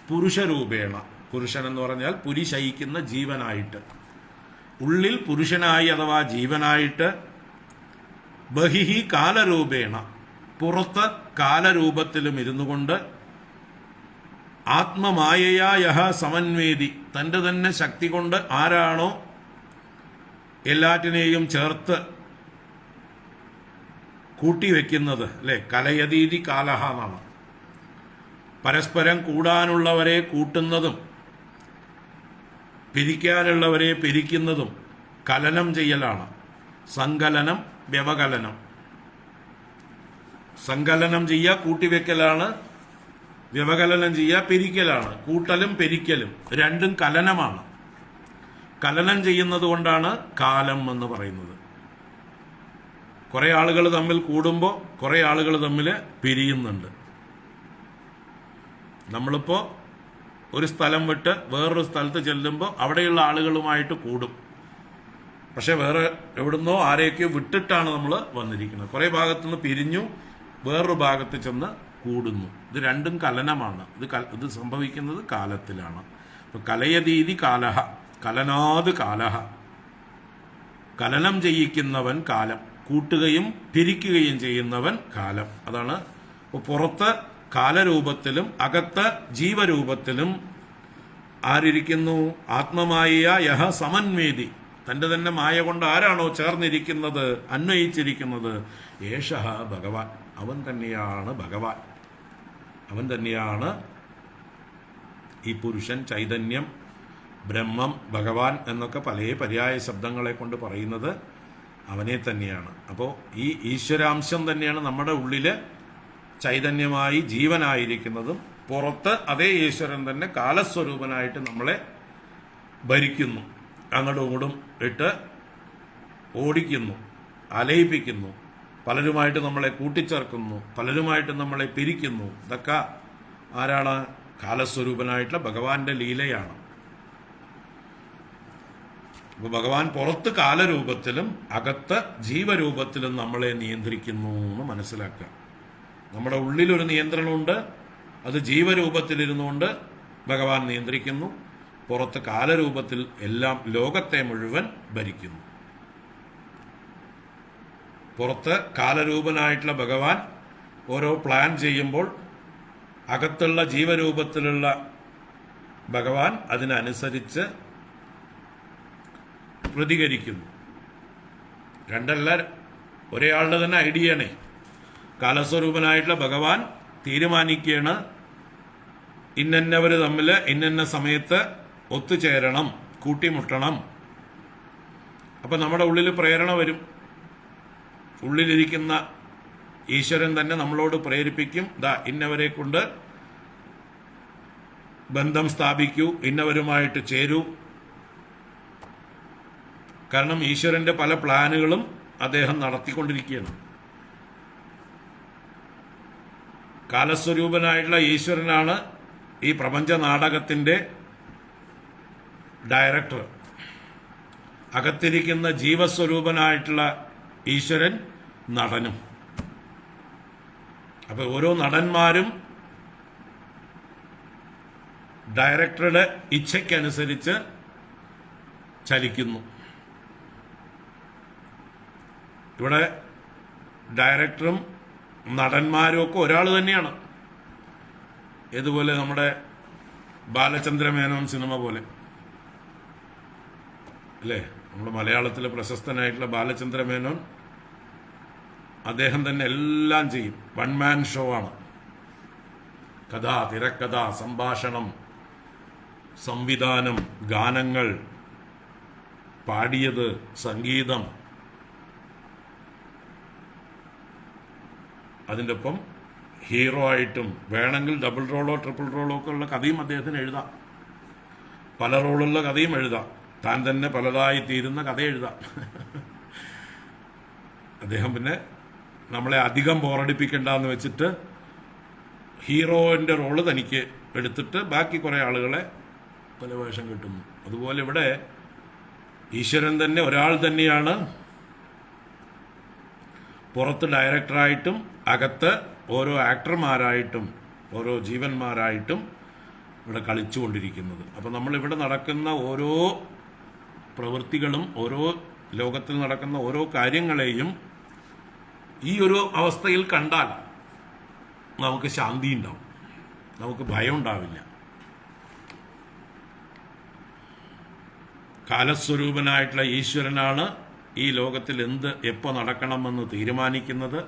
Speaker 1: പുരുഷരൂപേണ, പുരുഷൻ എന്ന് പറഞ്ഞാൽ പുരിശയിക്കുന്ന ജീവനായിട്ട്, ഉള്ളിൽ പുരുഷനായി അഥവാ ജീവനായിട്ട്, ബഹിഹി കാലരൂപേണ പുറത്ത് കാലരൂപത്തിലും ഇരുന്നു കൊണ്ട്, ആത്മമായയാ യഹ സമന്വേതി തൻ്റെ തന്നെ ശക്തി കൊണ്ട് ആരാണോ എല്ലാറ്റിനെയും ചേർത്ത് കൂട്ടിവെക്കുന്നത് അല്ലെ? കലയതീതി കാലഹ എന്നാണ്. പരസ്പരം കൂടാനുള്ളവരെ കൂട്ടുന്നതും പിരിക്കാനുള്ളവരെ പിരിക്കുന്നതും കലനം ചെയ്യലാണ്. സങ്കലനം, വ്യവകലനം. സങ്കലനം ചെയ്യുക കൂട്ടിവെക്കലാണ്, വ്യവകലനം ചെയ്യുക പിരിക്കലാണ്. കൂട്ടലും പിരിക്കലും രണ്ടും കലനമാണ്. കലനം ചെയ്യുന്നത് കൊണ്ടാണ് കാലം എന്ന് പറയുന്നത്. കുറെ ആളുകൾ തമ്മിൽ കൂടുമ്പോൾ കുറെ ആളുകൾ തമ്മിൽ പിരിയുന്നുണ്ട്. നമ്മളിപ്പോൾ ഒരു സ്ഥലം വിട്ട് വേറൊരു സ്ഥലത്ത് ചെല്ലുമ്പോൾ അവിടെയുള്ള ആളുകളുമായിട്ട് കൂടും. പക്ഷെ വേറെ എവിടുന്നോ ആരെയൊക്കെയോ വിട്ടിട്ടാണ് നമ്മൾ വന്നിരിക്കുന്നത്. കുറേ ഭാഗത്തുനിന്ന് പിരിഞ്ഞു വേറൊരു ഭാഗത്ത് ചെന്ന് കൂടുന്നു. ഇത് രണ്ടും കലനമാണ്. ഇത് സംഭവിക്കുന്നത് കാലത്തിലാണ്. ഇപ്പം കലയതീതി കാലഹ, കലനാത് കാലഹ. കലനം ചെയ്യിക്കുന്നവൻ കാലം, കൂട്ടുകയും പിരിക്കുകയും ചെയ്യുന്നവൻ കാലം. അതാണ് പുറത്ത് കാലരൂപത്തിലും അകത്ത് ജീവരൂപത്തിലും ആരിയ്ക്കുന്നു? ആത്മമായ യഹ സമന്വേദി, തൻ്റെ തന്നെ മായ കൊണ്ട് ആരാണോ ചേർന്നിരിക്കുന്നത്, അന്വയിച്ചിരിക്കുന്നത്, യേശഃ ഭഗവാൻ, അവൻ തന്നെയാണ് ഭഗവാൻ, അവൻ തന്നെയാണ് ഈ പുരുഷൻ, ചൈതന്യം, ബ്രഹ്മം, ഭഗവാൻ എന്നൊക്കെ പല പര്യായ ശബ്ദങ്ങളെ കൊണ്ട് പറയുന്നത് അവനെ തന്നെയാണ്. അപ്പോൾ ഈ ഈശ്വരാംശം തന്നെയാണ് നമ്മുടെ ഉള്ളിൽ ചൈതന്യമായി ജീവനായിരിക്കുന്നതും പുറത്ത് അതേ ഈശ്വരൻ തന്നെ കാലസ്വരൂപനായിട്ട് നമ്മളെ ഭരിക്കുന്നു, അങ്ങോട്ടും ഇങ്ങോട്ടും ഇട്ട് ഓടിക്കുന്നു, അലയിപ്പിക്കുന്നു, പലരുമായിട്ട് നമ്മളെ കൂട്ടിച്ചേർക്കുന്നു, പലരുമായിട്ട് നമ്മളെ പിരിക്കുന്നു. ഇതൊക്കെ ആരാണ്? കാലസ്വരൂപനായിട്ടുള്ള ഭഗവാന്റെ ലീലയാണ്. അപ്പോൾ ഭഗവാൻ പുറത്ത് കാലരൂപത്തിലും അകത്ത് ജീവരൂപത്തിലും നമ്മളെ നിയന്ത്രിക്കുന്നു എന്ന് മനസ്സിലാക്കുക. നമ്മുടെ ഉള്ളിലൊരു നിയന്ത്രണമുണ്ട്, അത് ജീവരൂപത്തിലിരുന്നുകൊണ്ട് ഭഗവാൻ നിയന്ത്രിക്കുന്നു. പുറത്ത് കാലരൂപത്തിൽ എല്ലാം ലോകത്തെ മുഴുവൻ ഭരിക്കുന്നു. പുറത്ത് കാലരൂപനായിട്ടുള്ള ഭഗവാൻ ഓരോ പ്ലാൻ ചെയ്യുമ്പോൾ അകത്തുള്ള ജീവരൂപത്തിലുള്ള ഭഗവാൻ അതിനനുസരിച്ച് പ്രതികരിക്കുന്നു. രണ്ടല്ല, ഒരേയാളുടെ തന്നെ ഐഡിയയാണേ. കാലസ്വരൂപനായിട്ടുള്ള ഭഗവാൻ തീരുമാനിക്കുകയാണ്, ഇന്നവർ തമ്മിൽ ഇന്ന സമയത്ത് ഒത്തുചേരണം, കൂട്ടിമുട്ടണം. അപ്പം നമ്മുടെ ഉള്ളിൽ പ്രേരണ വരും. ഉള്ളിലിരിക്കുന്ന ഈശ്വരൻ തന്നെ നമ്മളോട് പ്രേരിപ്പിക്കും, ഇന്നവരെ കൊണ്ട് ബന്ധം സ്ഥാപിക്കൂ, ഇന്നവരുമായിട്ട് ചേരൂ. കാരണം ഈശ്വരന്റെ പല പ്ലാനുകളും അദ്ദേഹം നടത്തിക്കൊണ്ടിരിക്കുകയാണ്. കാലസ്വരൂപനായിട്ടുള്ള ഈശ്വരനാണ് ഈ പ്രപഞ്ച നാടകത്തിന്റെ ഡയറക്ടർ. അകത്തിരിക്കുന്ന ജീവസ്വരൂപനായിട്ടുള്ള ഈശ്വരൻ നടനും. അപ്പൊ ഓരോ നടന്മാരും ഡയറക്ടറുടെ ഇച്ഛയ്ക്കനുസരിച്ച് ചലിക്കുന്നു. ഇവിടെ ഡയറക്ടറും നടന്മാരും ഒക്കെ ഒരാൾ തന്നെയാണ്. ഇതുപോലെ നമ്മുടെ ബാലചന്ദ്രമേനോൻ സിനിമ പോലെ അല്ലേ? നമ്മുടെ മലയാളത്തിലെ പ്രശസ്തനായിട്ടുള്ള ബാലചന്ദ്രമേനോൻ, അദ്ദേഹം തന്നെ എല്ലാം ചെയ്യും. വൺ മാൻ ഷോ ആണ്. കഥ, തിരക്കഥ, സംഭാഷണം, സംവിധാനം, ഗാനങ്ങൾ, പാടിയത്, സംഗീതം, അതിൻ്റെ ഒപ്പം ഹീറോ ആയിട്ടും വേണമെങ്കിൽ ഡബിൾ റോളോ ട്രിപ്പിൾ റോളോ ഒക്കെ ഉള്ള കഥയും അദ്ദേഹത്തിന് എഴുതാം. പല റോളുള്ള കഥയും എഴുതാം. താൻ തന്നെ പലതായി തീരുന്ന കഥ എഴുതാം. അദ്ദേഹം പിന്നെ നമ്മളെ അധികം ബോറടിപ്പിക്കണ്ടെന്ന് വെച്ചിട്ട് ഹീറോയിൻ്റെ റോള് തനിക്ക് എടുത്തിട്ട് ബാക്കി കുറേ ആളുകളെ പല വേഷം കിട്ടുന്നു. അതുപോലെ ഇവിടെ ഈശ്വരൻ തന്നെ ഒരാൾ തന്നെയാണ്. പുറത്ത് ഡയറക്ടറായിട്ടും അകത്ത് ഓരോ ആക്ടർമാരായിട്ടും ഓരോ ജീവന്മാരായിട്ടും ഇവിടെ കളിച്ചുകൊണ്ടിരിക്കുന്നത്. അപ്പം നമ്മളിവിടെ നടക്കുന്ന ഓരോ പ്രവൃത്തികളും ഓരോ ലോകത്തിൽ നടക്കുന്ന ഓരോ കാര്യങ്ങളെയും ഈ ഒരു അവസ്ഥയിൽ കണ്ടാൽ നമുക്ക് ശാന്തി ഉണ്ടാവും, നമുക്ക് ഭയം ഉണ്ടാവില്ല. കാലസ്വരൂപനായിട്ടുള്ള ഈശ്വരനാണ് ഈ ലോകത്തിൽ എപ്പോൾ നടക്കണമെന്ന് തീരുമാനിക്കുന്നത്,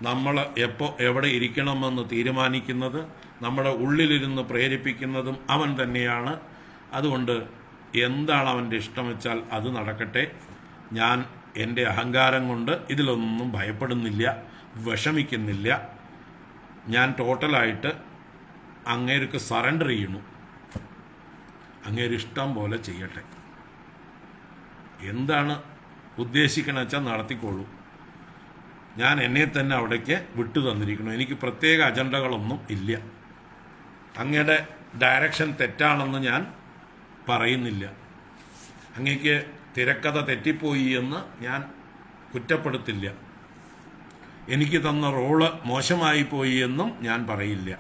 Speaker 1: നമ്മൾ എപ്പോൾ എവിടെ ഇരിക്കണമെന്ന് തീരുമാനിക്കുന്നത്, നമ്മുടെ ഉള്ളിലിരുന്ന് പ്രേരിപ്പിക്കുന്നതും അവൻ തന്നെയാണ്. അതുകൊണ്ട് എന്താണ് അവൻ്റെ ഇഷ്ടം വെച്ചാൽ അത് നടക്കട്ടെ. ഞാൻ എൻ്റെ അഹങ്കാരം കൊണ്ട് ഇതിലൊന്നും ഭയപ്പെടുന്നില്ല, വിഷമിക്കുന്നില്ല. ഞാൻ ടോട്ടലായിട്ട് അങ്ങേർക്ക് സറണ്ടർ ചെയ്യണു. അങ്ങേര് ഇഷ്ടം പോലെ ചെയ്യട്ടെ. എന്താണ് ഉദ്ദേശിക്കണമെന്ന് വെച്ചാൽ നടത്തിക്കോളൂ. ഞാൻ എന്നെ തന്നെ അവിടേക്ക് വിട്ടു തന്നിരിക്കണം. എനിക്ക് പ്രത്യേക അജണ്ടകളൊന്നും ഇല്ല. അങ്ങയുടെ ഡയറക്ഷൻ തെറ്റാണെന്ന് ഞാൻ പറയുന്നില്ല. അങ്ങേക്ക് തിരക്കഥ തെറ്റിപ്പോയി എന്ന് ഞാൻ കുറ്റപ്പെടുത്തില്ല. എനിക്ക് തന്ന റോള് മോശമായി പോയി എന്നും ഞാൻ പറയില്ല.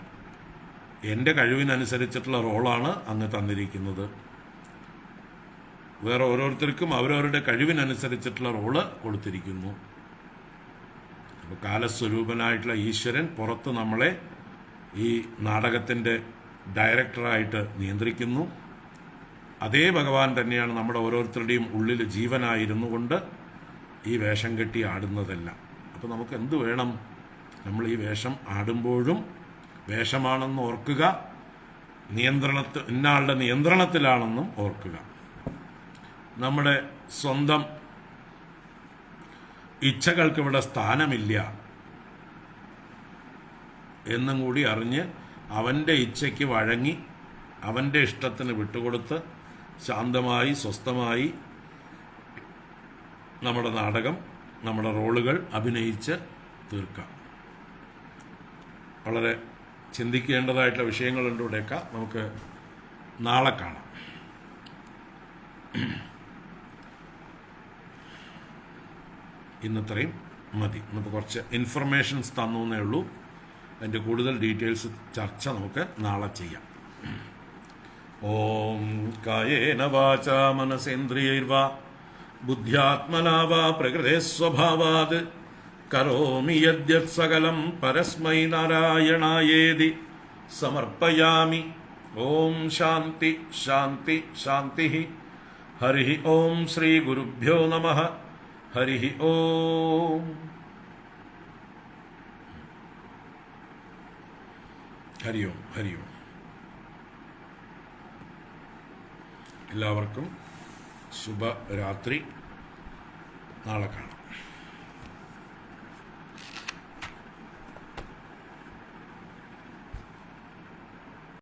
Speaker 1: എൻ്റെ കഴിവിനനുസരിച്ചിട്ടുള്ള റോളാണ് അങ്ങ് തന്നിരിക്കുന്നത്. വേറെ ഓരോരുത്തർക്കും അവരവരുടെ കഴിവിനനുസരിച്ചിട്ടുള്ള റോള് കൊടുത്തിരിക്കുന്നു. അപ്പോൾ കാലസ്വരൂപനായിട്ടുള്ള ഈശ്വരൻ പുറത്ത് നമ്മളെ ഈ നാടകത്തിൻ്റെ ഡയറക്ടറായിട്ട് നിയന്ത്രിക്കുന്നു. അതേ ഭഗവാൻ തന്നെയാണ് നമ്മുടെ ഓരോരുത്തരുടെയും ഉള്ളിൽ ജീവനായിരുന്നു കൊണ്ട് ഈ വേഷം കെട്ടി ആടുന്നതെല്ലാം. അപ്പോൾ നമുക്ക് എന്ത് വേണം? നമ്മൾ ഈ വേഷം ആടുമ്പോഴും വേഷമാണെന്ന് ഓർക്കുക, ഇന്നയാളുടെ നിയന്ത്രണത്തിലാണെന്നും ഓർക്കുക. നമ്മുടെ സ്വന്തം ഇച്ഛകൾക്ക് ഇവിടെ സ്ഥാനമില്ല എന്നും കൂടി അറിഞ്ഞ് അവൻ്റെ ഇച്ഛയ്ക്ക് വഴങ്ങി അവൻ്റെ ഇഷ്ടത്തിന് വിട്ടുകൊടുത്ത് ശാന്തമായി സ്വസ്ഥമായി നമ്മുടെ നാടകം, നമ്മുടെ റോളുകൾ അഭിനയിച്ച് തീർക്കാം. വളരെ ചിന്തിക്കേണ്ടതായിട്ടുള്ള വിഷയങ്ങളുണ്ട് ഇവിടെയൊക്കെ. നമുക്ക് നാളെ കാണാം. ഇന്നത്രയും മതി. നമുക്ക് കുറച്ച് ഇൻഫർമേഷൻസ് തന്നു എന്നേ ഉള്ളൂ. അതിൻ്റെ കൂടുതൽ ഡീറ്റെയിൽസ് ചർച്ച നമുക്ക് നാളെ ചെയ്യാം. ഓം കായേന വാചാ മനസേന്ദ്രിയൈർവാ ബുദ്ധ്യാത്മനാ വാ പ്രകൃതേ സ്വഭാവാത് കരോമി യദ്യത് സകലം പരസ്മൈ നാരായണായേതി സമർപ്പയാമി. ഓം ശാന്തി ശാന്തി ശാന്തി. ഹരി ഓം ശ്രീ ഗുരുഭ്യോ നമഃ. ഹരി ഓം. ഹരി ഓം. ഹരി ഓം. എല്ലാവർക്കും ശുഭരാത്രി. നാളെ കാണാം.